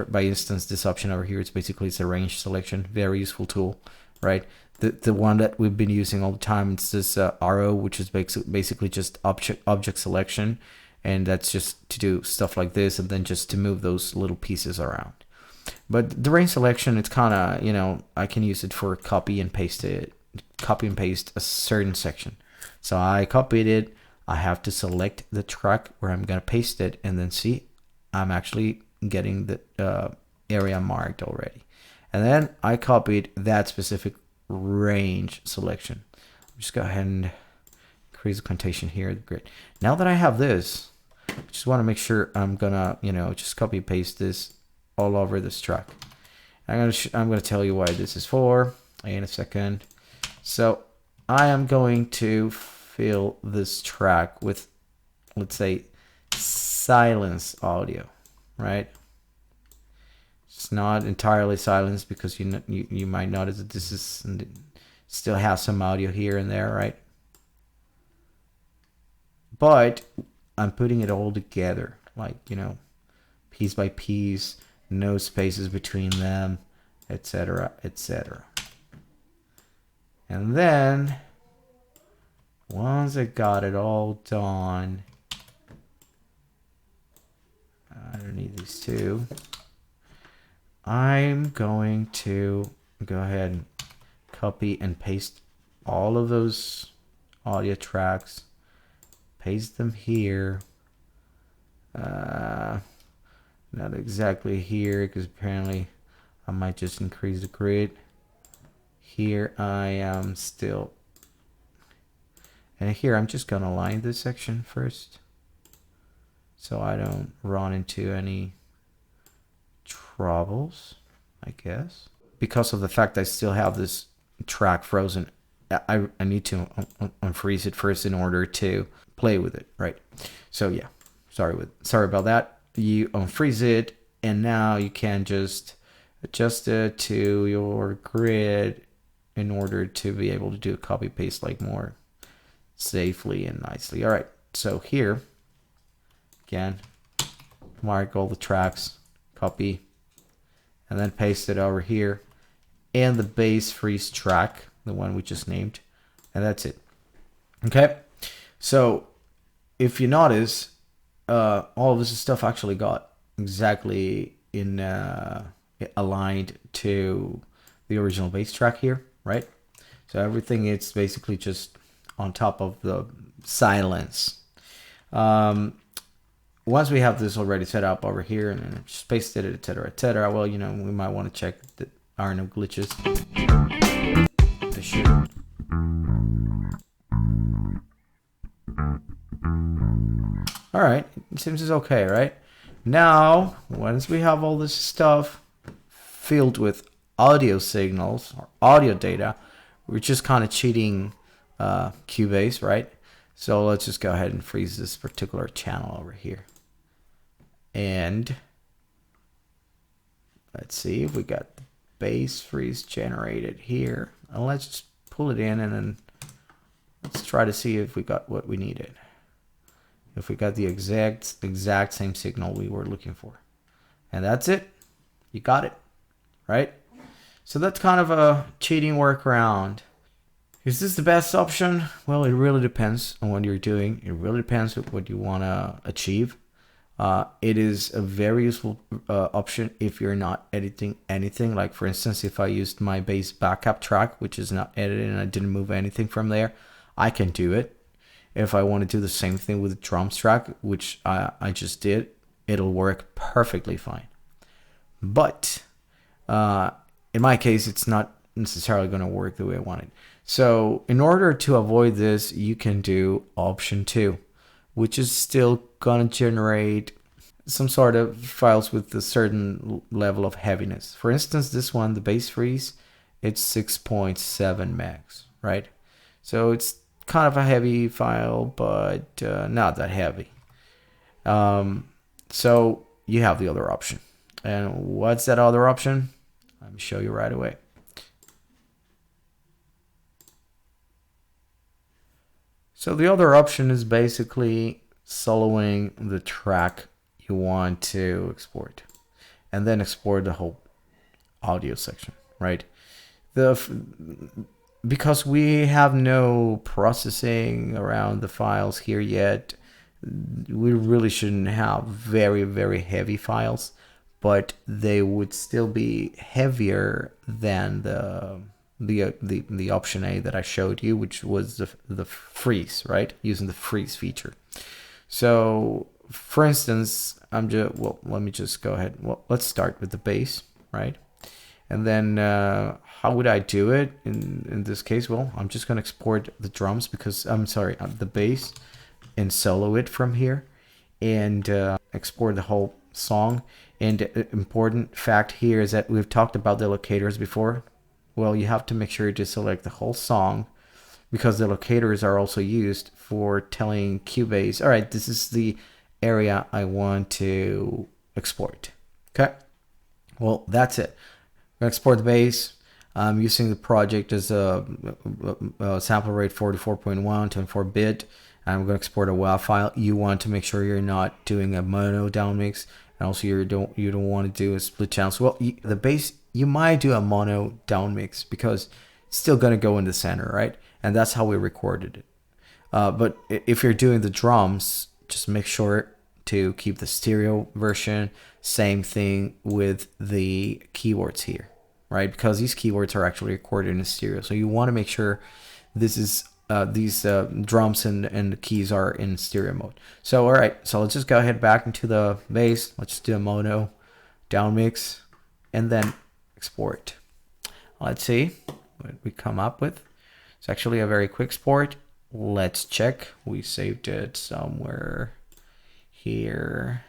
Speaker 2: by instance, this option over here, it's a range selection, very useful tool, right? The one that we've been using all the time, it's this RO, which is basically just object selection, and that's just to do stuff like this, and then just to move those little pieces around. But the range selection, it's kind of, I can use it for copy and paste a certain section. So I copied it. I have to select the track where I'm gonna paste it, and then see, I'm actually getting the area marked already. And then I copied that specific range selection. Just go ahead and increase the quotation here. Great. Now that I have this, I just want to make sure I'm gonna, just copy paste this all over this track. I'm gonna tell you why this is for in a second. So I am going to fill this track with, let's say, silence audio, right? It's not entirely silenced because you might notice that this is still has some audio here and there, right? But I'm putting it all together, like, piece by piece, no spaces between them, etc., etc. And then once I got it all done, I don't need these two. I'm going to go ahead and copy and paste all of those audio tracks, paste them here. Not exactly here, because apparently I might just increase the grid. Here I am still, and here I'm just gonna align this section first so I don't run into any troubles, I guess. Because of the fact I still have this track frozen, I need to unfreeze it first in order to play with it, right? So yeah, sorry about that. You unfreeze it, and now you can just adjust it to your grid in order to be able to do a copy paste like more safely and nicely. All right, so here again, mark all the tracks, copy, and then paste it over here, and the bass freeze track, the one we just named, and that's it. Okay, so if you notice, all of this stuff actually got exactly in aligned to the original bass track here, right? So everything is basically just on top of the silence. Once we have this already set up over here and then just pasted it, etc., etc., well, we might want to check that there are no glitches. There should. All right, it seems it's okay, right? Now, once we have all this stuff filled with audio signals or audio data, we're just kind of cheating Cubase, right? So let's just go ahead and freeze this particular channel over here. And Let's see if we got the bass freeze generated here. And let's pull it in and then let's try to see if we got what we needed. If we got the exact same signal we were looking for. And that's it. You got it, right? So that's kind of a cheating workaround. Is this the best option? Well, it really depends on what you're doing. It really depends on what you want to achieve. It is a very useful option if you're not editing anything. Like for instance, if I used my bass backup track, which is not edited and I didn't move anything from there, I can do it. If I want to do the same thing with the drums track, which I just did, it'll work perfectly fine. But in my case, it's not necessarily going to work the way I want it. So in order to avoid this, you can do option 2, which is still going to generate some sort of files with a certain level of heaviness. For instance, this one, the bass freeze, it's 6.7 megs, right? So it's kind of a heavy file, but not that heavy. So you have the other option. And what's that other option? Let me show you right away. So the other option is basically soloing the track you want to export, and then export the whole audio section, right? Because we have no processing around the files here yet, we really shouldn't have very, very heavy files, but they would still be heavier than the option A that I showed you, which was the freeze, right? Using the freeze feature. So for instance, let me just go ahead. Well, let's start with the bass, right? And then how would I do it in this case? Well, I'm just going to export the drums because the bass, and solo it from here, and export the whole song. And important fact here is that we've talked about the locators before. Well, you have to make sure to select the whole song, because the locators are also used for telling Cubase, all right, this is the area I want to export. Okay, well, that's it. I'm going to export the bass. I'm using the project as a sample rate 44.1, 24-bit. I'm going to export a WAV file. You want to make sure you're not doing a mono down mix, and also you don't want to do a split channel. So, well, the bass, you might do a mono down mix because it's still going to go in the center, right? And that's how we recorded it. But if you're doing the drums, just make sure to keep the stereo version. Same thing with the keyboards here, right? Because these keyboards are actually recorded in stereo. So you want to make sure this is these drums and the keys are in stereo mode. So all right, so let's just go ahead back into the bass. Let's just do a mono down mix and then export. Let's see what we come up with. It's actually a very quick export. Let's check. We saved it somewhere here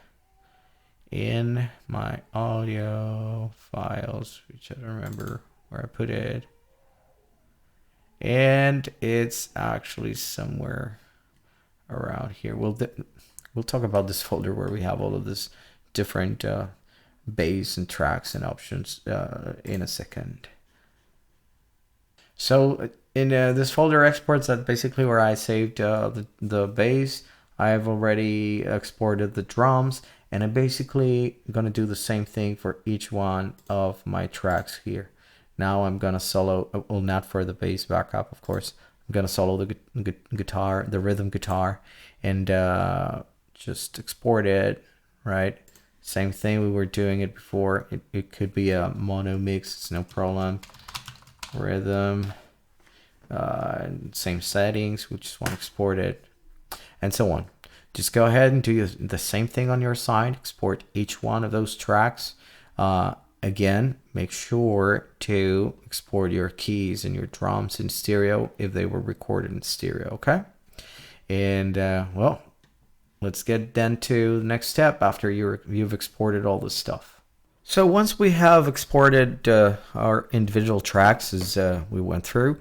Speaker 2: in my audio files, which I don't remember where I put it. And it's actually somewhere around here. We'll talk about this folder where we have all of this different bass and tracks and options in a second. So in this folder exports, that's basically where I saved the bass. I've already exported the drums, and I'm basically going to do the same thing for each one of my tracks here. Now I'm going to solo, well, not for the bass backup, of course. I'm going to solo the guitar, the rhythm guitar, and just export it, right? Same thing, we were doing it before. It could be a mono mix, it's no problem. Rhythm, same settings, we just want to export it, and so on. Just go ahead and do the same thing on your side. Export each one of those tracks. Again, make sure to export your keys and your drums in stereo if they were recorded in stereo, okay? And well, let's get then to the next step after you've exported all this stuff. So once we have exported our individual tracks, as we went through,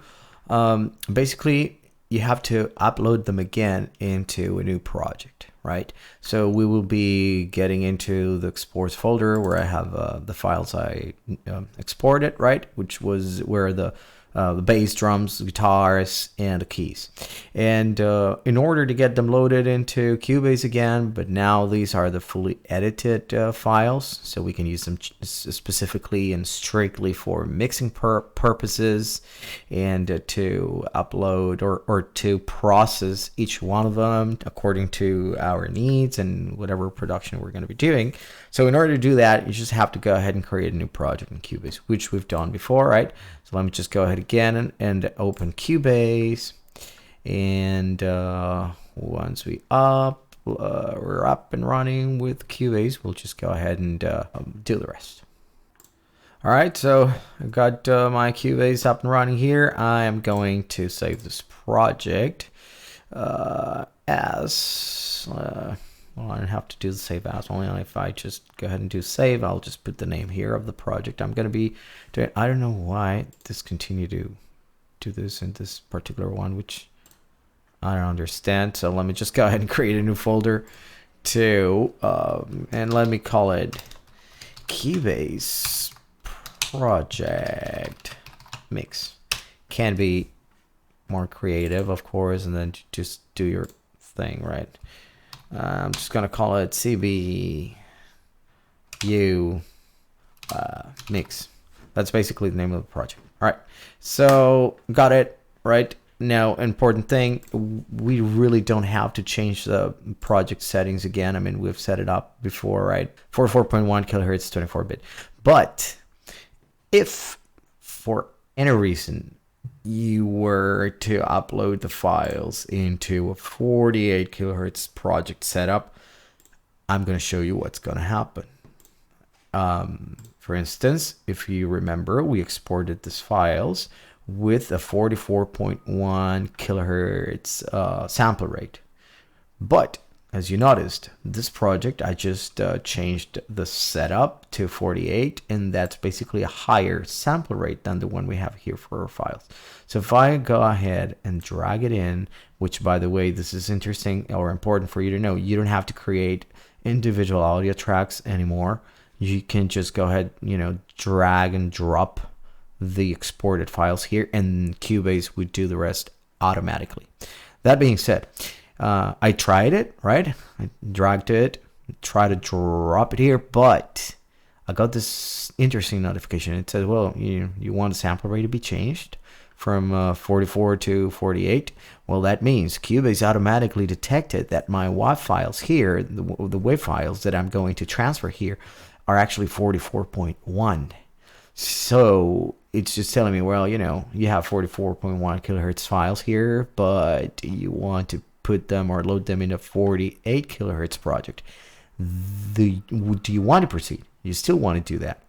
Speaker 2: basically you have to upload them again into a new project, right? So we will be getting into the exports folder where I have the files I exported, right? Which was where the bass, drums, guitars, and the keys. And in order to get them loaded into Cubase again, but now these are the fully edited files, so we can use them specifically and strictly for mixing purposes, and to upload or to process each one of them according to our needs and whatever production we're going to be doing. So in order to do that, you just have to go ahead and create a new project in Cubase, which we've done before, right? So let me just go ahead again and open Cubase. And once we're up and running with Cubase, we'll just go ahead and do the rest. All right, so I've got my Cubase up and running here. I am going to save this project as... well, I don't have to do the save as. Only if I just go ahead and do save, I'll just put the name here of the project I'm going to be doing. I don't know why this continue to do this in this particular one, which I don't understand. So let me just go ahead and create a new folder too, and let me call it Cubase Project Mix. Can be more creative, of course, and then just do your thing, right? I'm just gonna call it CBU Mix. That's basically the name of the project. All right, so got it right. Now, important thing, we really don't have to change the project settings again. I mean, we've set it up before, right? 44.1 kilohertz, 24-bit. But if for any reason you were to upload the files into a 48 kilohertz project setup, I'm going to show you what's going to happen. For instance, if you remember, we exported these files with a 44.1 kilohertz sample rate. But as you noticed, this project, I just changed the setup to 48, and that's basically a higher sample rate than the one we have here for our files. So if I go ahead and drag it in, which by the way, this is interesting or important for you to know, you don't have to create individual audio tracks anymore. You can just go ahead, drag and drop the exported files here, and Cubase would do the rest automatically. That being said, I tried it, right? I dragged it, tried to drop it here, but I got this interesting notification. It says, well, you want the sample rate to be changed from 44 to 48. Well, that means Cubase automatically detected that my WAV files here, the WAV files that I'm going to transfer here, are actually 44.1. So it's just telling me, well, you have 44.1 kilohertz files here, but you want to put them or load them in a 48 kilohertz project. Do you want to proceed? You still want to do that?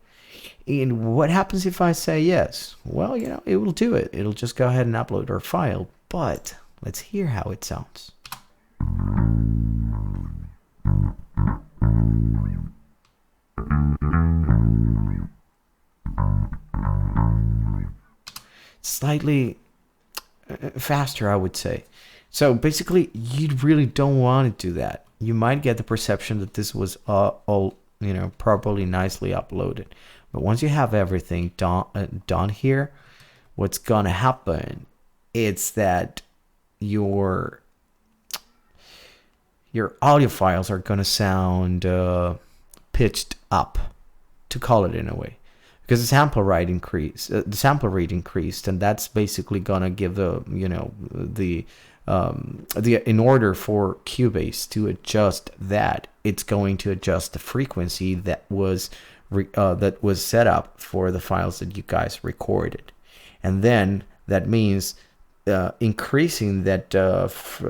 Speaker 2: And what happens if I say yes? Well, it will do it. It'll just go ahead and upload our file, but let's hear how it sounds. Slightly faster, I would say. So basically, you really don't want to do that. You might get the perception that this was all properly, nicely uploaded. But once you have everything done here, what's gonna happen is that your audio files are gonna sound pitched up, to call it in a way, because the sample rate increased, and that's basically gonna give the in order for Cubase to adjust that, it's going to adjust the frequency that was set up for the files that you guys recorded, and then that means increasing that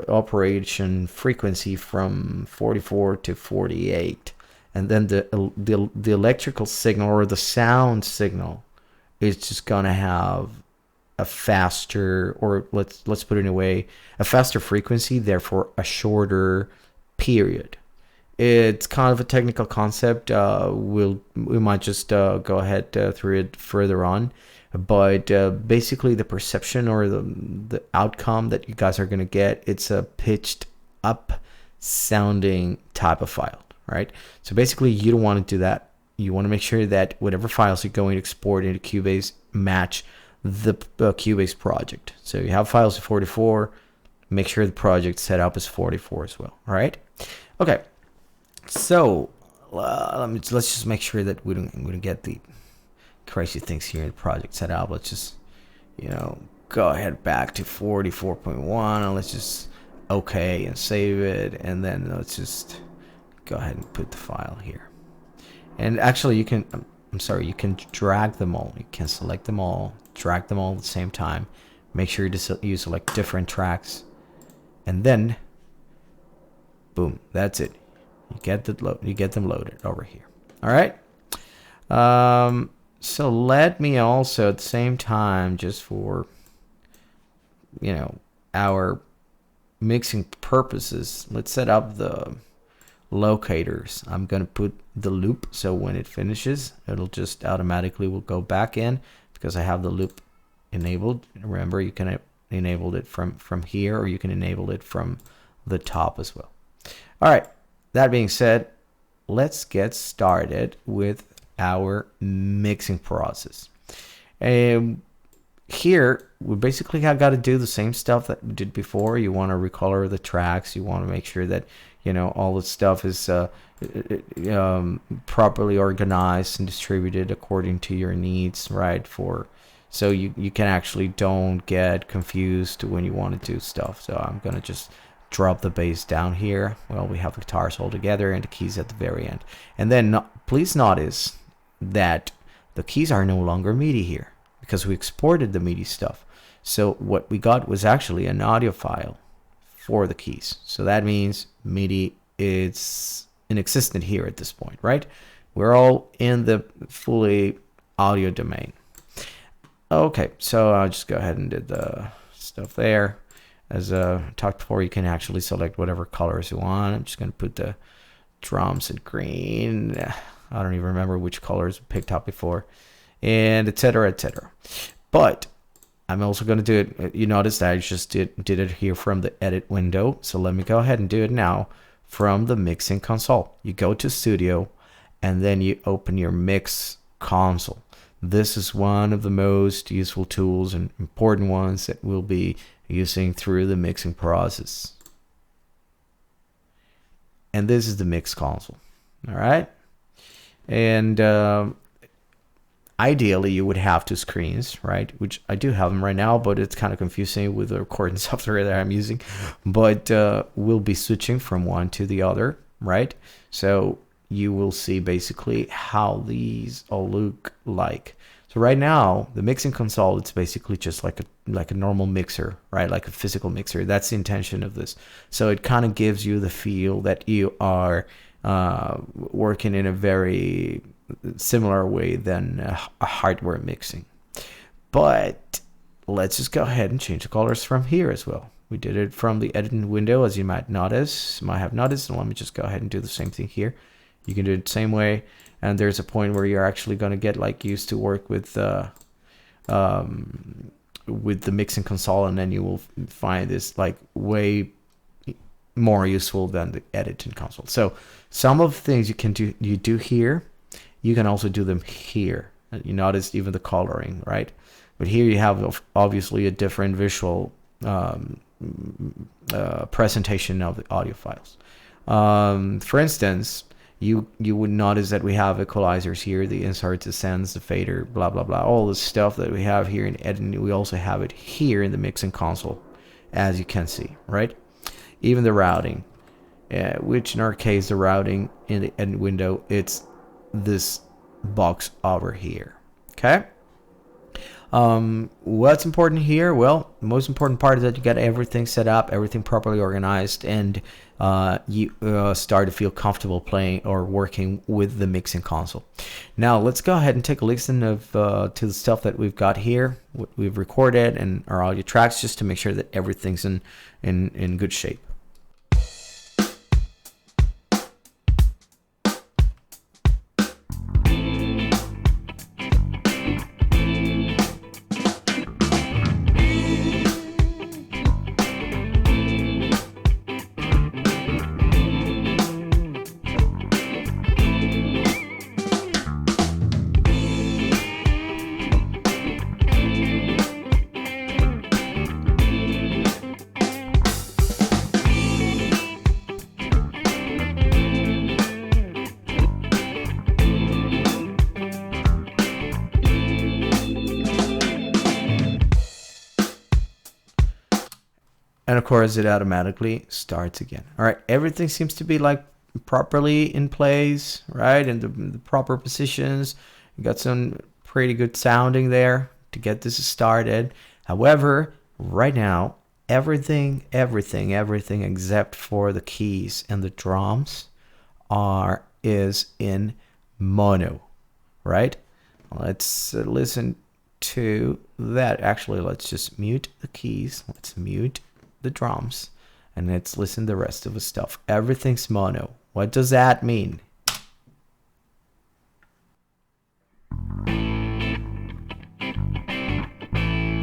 Speaker 2: operation frequency from 44 to 48, and then the electrical signal or the sound signal is just gonna have a faster, or let's put it in a way, a faster frequency, therefore a shorter period. It's kind of a technical concept. We might just go ahead through it further on, but basically the perception or the outcome that you guys are gonna get, it's a pitched up sounding type of file, right? So basically, you don't want to do that. You want to make sure that whatever files you're going to export into Cubase match the Cubase project. So you have files of 44, make sure the project setup is 44 as well. All right. Okay. So let's just make sure that we don't get the crazy things here in the project setup. Let's just, go ahead back to 44.1 and let's just okay and save it, and then let's just go ahead and put the file here. And actually, you can drag them all. You can select them all, drag them all at the same time. Make sure you select different tracks, and then boom, that's it. You get them loaded over here. All right. So let me also at the same time, just for our mixing purposes, let's set up the locators. I'm going to put the loop, so when it finishes, it'll just automatically will go back in because I have the loop enabled. Remember, you can enable it from here, or you can enable it from the top as well. All right, that being said, let's get started with our mixing process. Here we basically have got to do the same stuff that we did before. You want to recolor the tracks. You want to make sure that all the stuff is properly organized and distributed according to your needs, right? So you can actually don't get confused when you want to do stuff. So I'm gonna just drop the bass down here. Well, we have the guitars all together and the keys at the very end. And then please notice that the keys are no longer MIDI here because we exported the MIDI stuff. So what we got was actually an audio file for the keys. So that means MIDI is inexistent here at this point, right? We're all in the fully audio domain. Okay, so I'll just go ahead and do the stuff there. As talked before, you can actually select whatever colors you want. I'm just going to put the drums in green. I don't even remember which colors picked up before, and etc. etc. But I'm also going to do it. You notice that I just did it here from the edit window. So let me go ahead and do it now from the mixing console. You go to Studio, and then you open your mix console. This is one of the most useful tools and important ones that we'll be using through the mixing process. And this is the mix console. All right. And ideally, you would have two screens, right? Which I do have them right now, but it's kind of confusing with the recording software that I'm using. But we'll be switching from one to the other, right? So you will see basically how these all look like. So right now, the mixing console, it's basically just like a normal mixer, right? Like a physical mixer. That's the intention of this. So it kind of gives you the feel that you are working in a very similar way than a hardware mixing. But let's just go ahead and change the colors from here as well. We did it from the editing window, as you might have noticed. And let me just go ahead and do the same thing here. You can do it the same way, and there's a point where you're actually going to get used to work with the mixing console, and then you will find this way more useful than the editing console. So some of the things you do here, you can also do them here. You notice even the coloring, right? But here you have obviously a different visual presentation of the audio files. For instance, you would notice that we have equalizers here, the inserts, the sends, the fader, blah blah blah, all the stuff that we have here in editing. We also have it here in the mixing console, as you can see, right? Even the routing, which in our case, the routing in the edit window, it's this box over here. Okay. What's important here? Well, the most important part is that you got everything set up, everything properly organized, and you start to feel comfortable playing or working with the mixing console. Now let's go ahead and take a listen to the stuff that we've got here, what we've recorded, and our audio tracks, just to make sure that everything's in good shape. And of course, it automatically starts again. All right, everything seems to be like properly in place, right? In the proper positions. You got some pretty good sounding there to get this started. However, right now, everything except for the keys and the drums is in mono, right? Let's listen to that. Actually, let's just mute the keys. Let's mute the drums, and let's listen to the rest of the stuff. Everything's mono. What does that mean?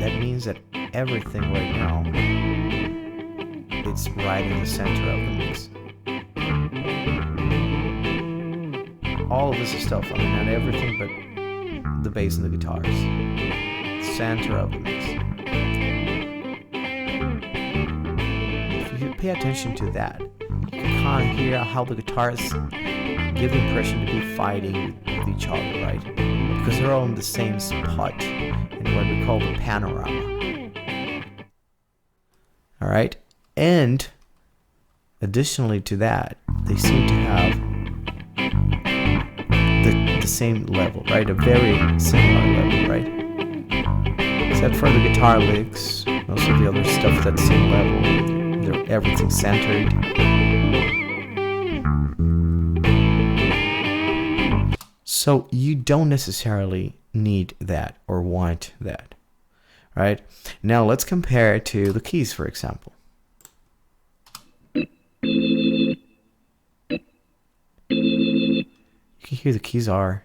Speaker 2: That means that everything right now, it's right in the center of the mix. All of this is stuff, I mean, not everything, but the bass and the guitars. Center of the mix. If you pay attention to that, you can kind of hear how the guitars give the impression to be fighting with each other, right? Because they're all in the same spot in what we call the panorama. All right, and additionally to that, they seem to have the same level, right? A very similar level, right? Except for the guitar licks, most of the other stuff that's same level. Everything's centered. So you don't necessarily need that or want that, right? Now let's compare it to the keys, for example. You can hear the keys are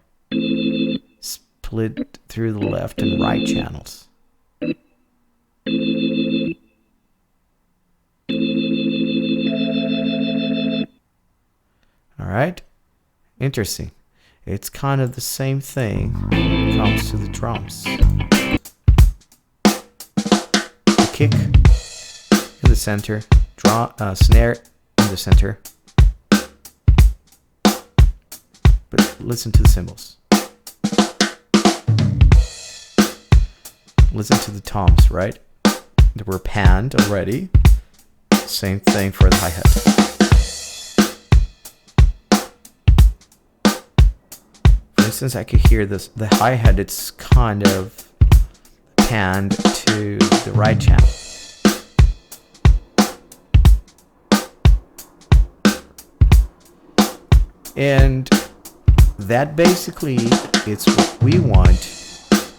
Speaker 2: split through the left and right channels. All right, interesting. It's kind of the same thing when it comes to the drums. The kick in the center, snare in the center. But listen to the cymbals. Listen to the toms, right? They were panned already. Same thing for the hi-hat. For instance, I could hear this. The hi-hat, it's kind of panned to the right channel. And that basically is what we want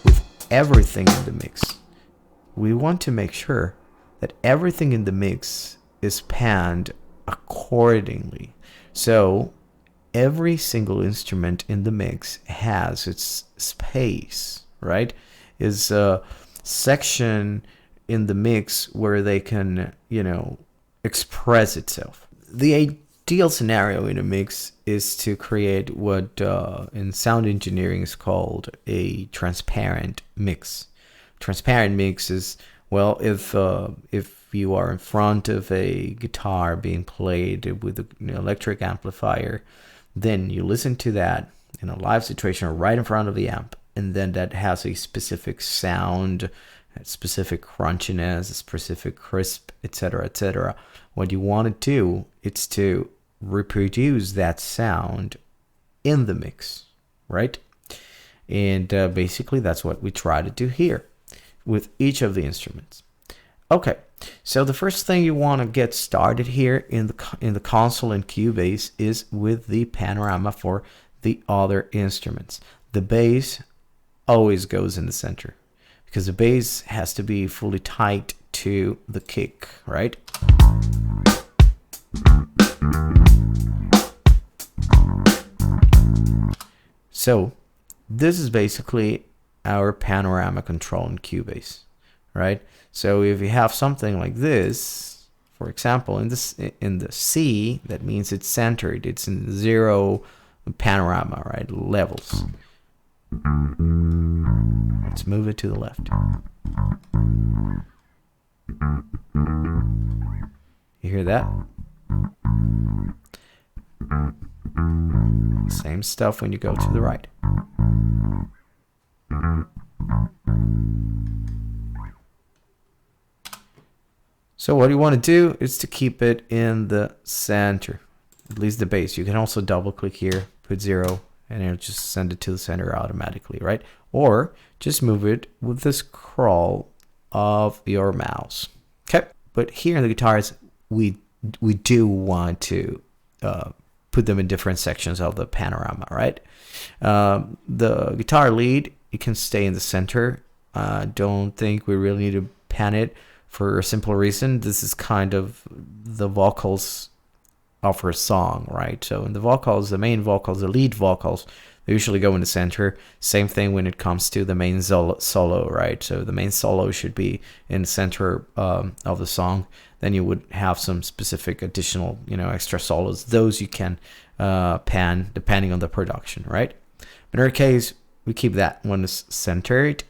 Speaker 2: with everything in the mix. We want to make sure that everything in the mix is panned accordingly. So every single instrument in the mix has its space, right? Is a section in the mix where they can, express itself. The ideal scenario in a mix is to create what in sound engineering is called a transparent mix. Transparent mix is, well, if you are in front of a guitar being played with an electric amplifier, then you listen to that in a live situation or right in front of the amp, and then that has a specific sound, a specific crunchiness, a specific crisp, etc., etc. What you want to do is to reproduce that sound in the mix, right? And basically that's what we try to do here with each of the instruments. Okay, so the first thing you want to get started here in the console in Cubase is with the panorama for the other instruments. The bass always goes in the center because the bass has to be fully tight to the kick, right? So this is basically our panorama control in Cubase, right? So if you have something like this, for example, in the C, that means it's centered. It's in 0 panorama, right? Levels. Let's move it to the left. You hear that? Same stuff when you go to the right. So what you want to do is to keep it in the center, at least the base. You can also double click here, put 0, and it'll just send it to the center automatically, right? Or just move it with the scroll of your mouse. Okay, but here in the guitars, we do want to put them in different sections of the panorama, right? The guitar lead, it can stay in the center. Don't think we really need to pan it for a simple reason. This is kind of the vocals of a song, right? So in the vocals, the main vocals, the lead vocals, they usually go in the center. Same thing when it comes to the main solo, right? So the main solo should be in the center of the song. Then you would have some specific additional, extra solos. Those you can pan depending on the production, right? But in our case, we keep that one centered.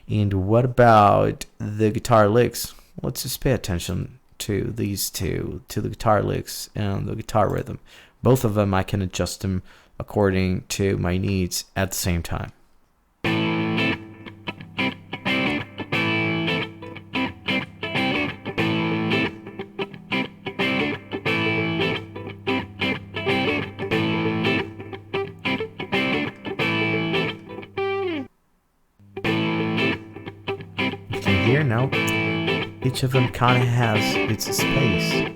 Speaker 2: And what about the guitar licks? Let's just pay attention to these two, to the guitar licks and the guitar rhythm. Both of them, I can adjust them according to my needs at the same time. Here now, each of them kind of has its space.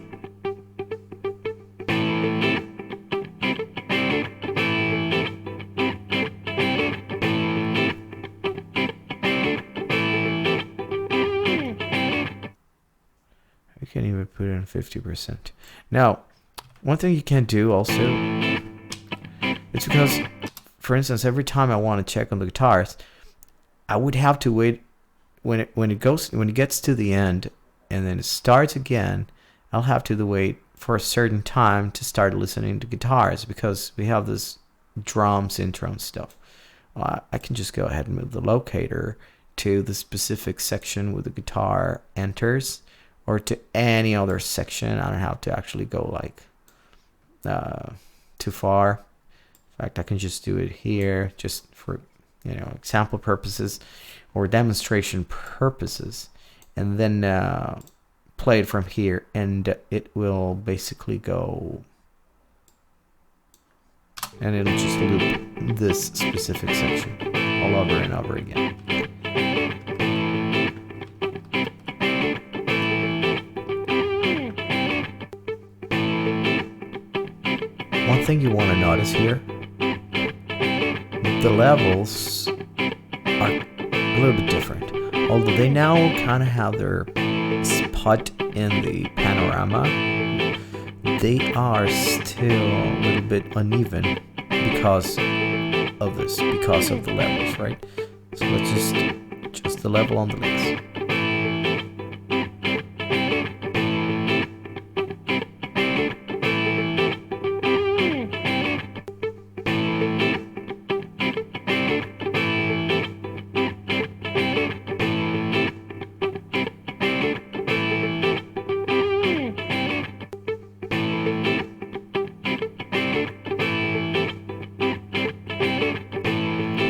Speaker 2: I can even put it in 50%. Now, one thing you can do also, it's because, for instance, every time I want to check on the guitars, I would have to wait. When it gets to the end and then it starts again, I'll have to wait for a certain time to start listening to guitars because we have this drums intro and stuff. I can just go ahead and move the locator to the specific section where the guitar enters, or to any other section. I don't have to actually go like too far. In fact, I can just do it here just for example purposes or demonstration purposes, and then play it from here, and it will basically go, and it'll just loop this specific section all over and over again. One thing you want to notice here, the levels are a little bit different, although they now kind of have their spot in the panorama. They are still a little bit uneven because of this, because of the levels, right? So let's just adjust the level on the licks.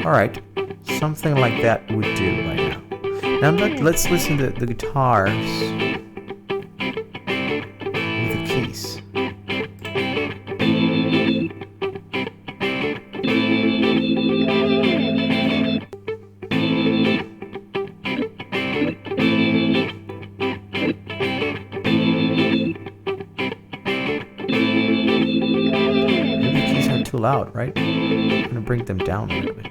Speaker 2: Alright, something like that would do right now. Now let's listen to the guitars with the keys. Maybe the keys are too loud, right? I'm going to bring them down a little bit.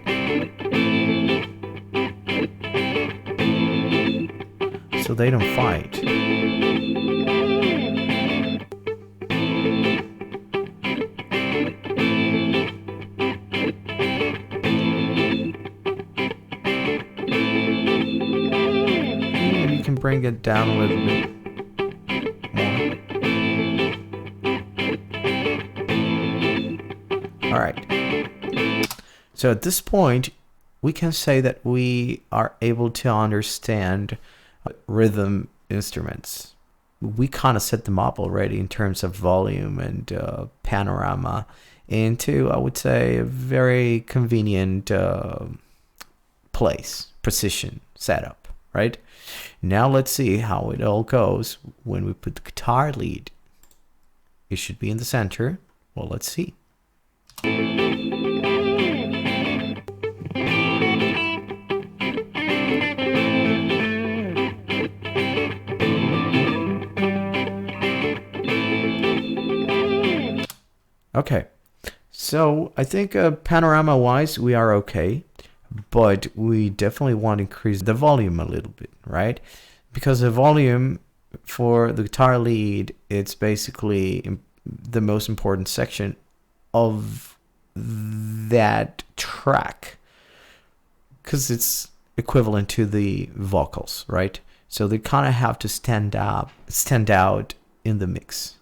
Speaker 2: So they don't fight. Maybe you can bring it down a little bit more. All right. So at this point, we can say that we are able to understand rhythm instruments. We kind of set them up already in terms of volume and panorama into, I would say, a very convenient place, precision setup, right? Now let's see how it all goes when we put the guitar lead. It should be in the center. Well, let's see. Okay, so I think panorama wise we are okay, but we definitely want to increase the volume a little bit, right? Because the volume for the guitar lead, it's basically the most important section of that track, because it's equivalent to the vocals, right? So they kind of have to stand out in the mix.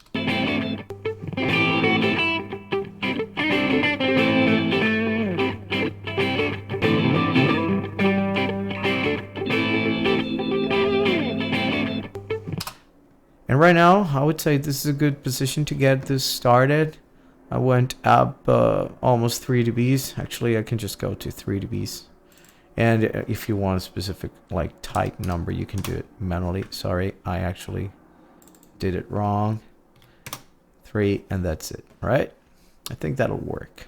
Speaker 2: And right now, I would say this is a good position to get this started. I went up almost 3 dBs. Actually, I can just go to 3 dBs. And if you want a specific like type number, you can do it manually. Sorry, I actually did it wrong. 3, and that's it, right? I think that'll work.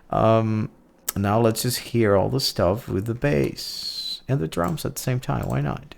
Speaker 2: Now let's just hear all the stuff with the bass and the drums at the same time. Why not?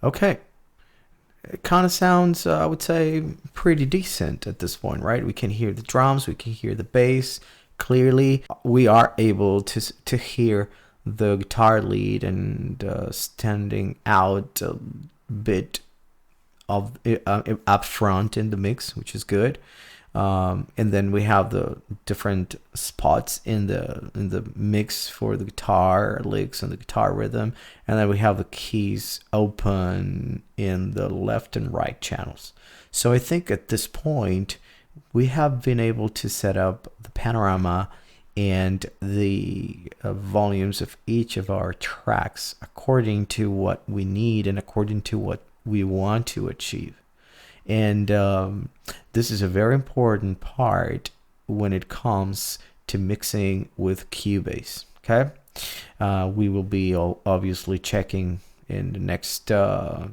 Speaker 2: Okay, it kind of sounds, I would say, pretty decent at this point, right? We can hear the drums, we can hear the bass clearly. We are able to hear the guitar lead and standing out a bit of up front in the mix, which is good. And then we have the different spots in the mix for the guitar licks and the guitar rhythm, and then we have the keys open in the left and right channels. So I think at this point we have been able to set up the panorama and the volumes of each of our tracks according to what we need and according to what we want to achieve. And this is a very important part when it comes to mixing with Cubase. Okay, we will be obviously checking in the next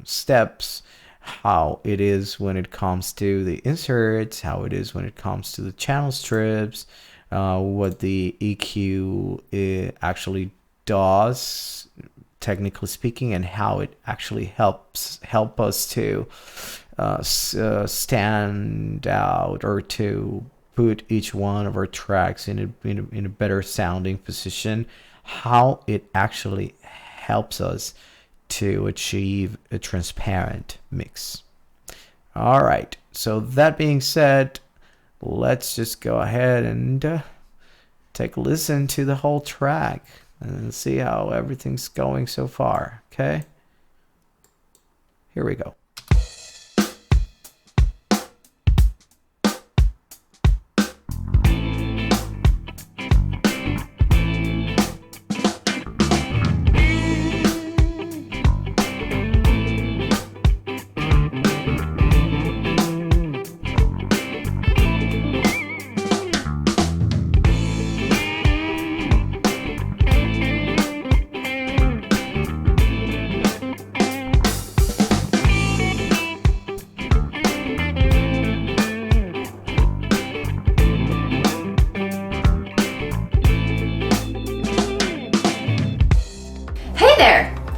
Speaker 2: steps how it is when it comes to the inserts, how it is when it comes to the channel strips, what the EQ actually does, technically speaking, and how it actually help us to stand out or to put each one of our tracks in a better sounding position, how it actually helps us to achieve a transparent mix. All right, so that being said, let's just go ahead and take a listen to the whole track and see how everything's going so far. Okay, here we go.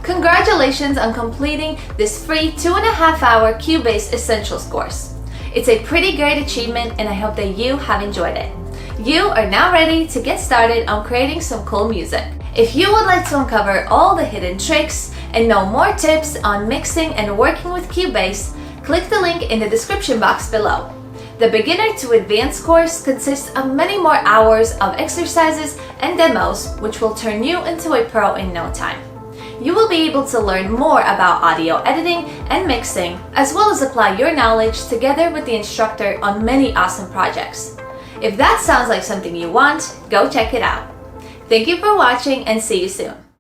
Speaker 1: Congratulations on completing this free 2.5-hour Cubase Essentials course. It's a pretty great achievement and I hope that you have enjoyed it. You are now ready to get started on creating some cool music. If you would like to uncover all the hidden tricks and know more tips on mixing and working with Cubase, click the link in the description box below. The Beginner to Advanced course consists of many more hours of exercises and demos which will turn you into a pro in no time. You will be able to learn more about audio editing and mixing, as well as apply your knowledge together with the instructor on many awesome projects. If that sounds like something you want, go check it out. Thank you for watching and see you soon.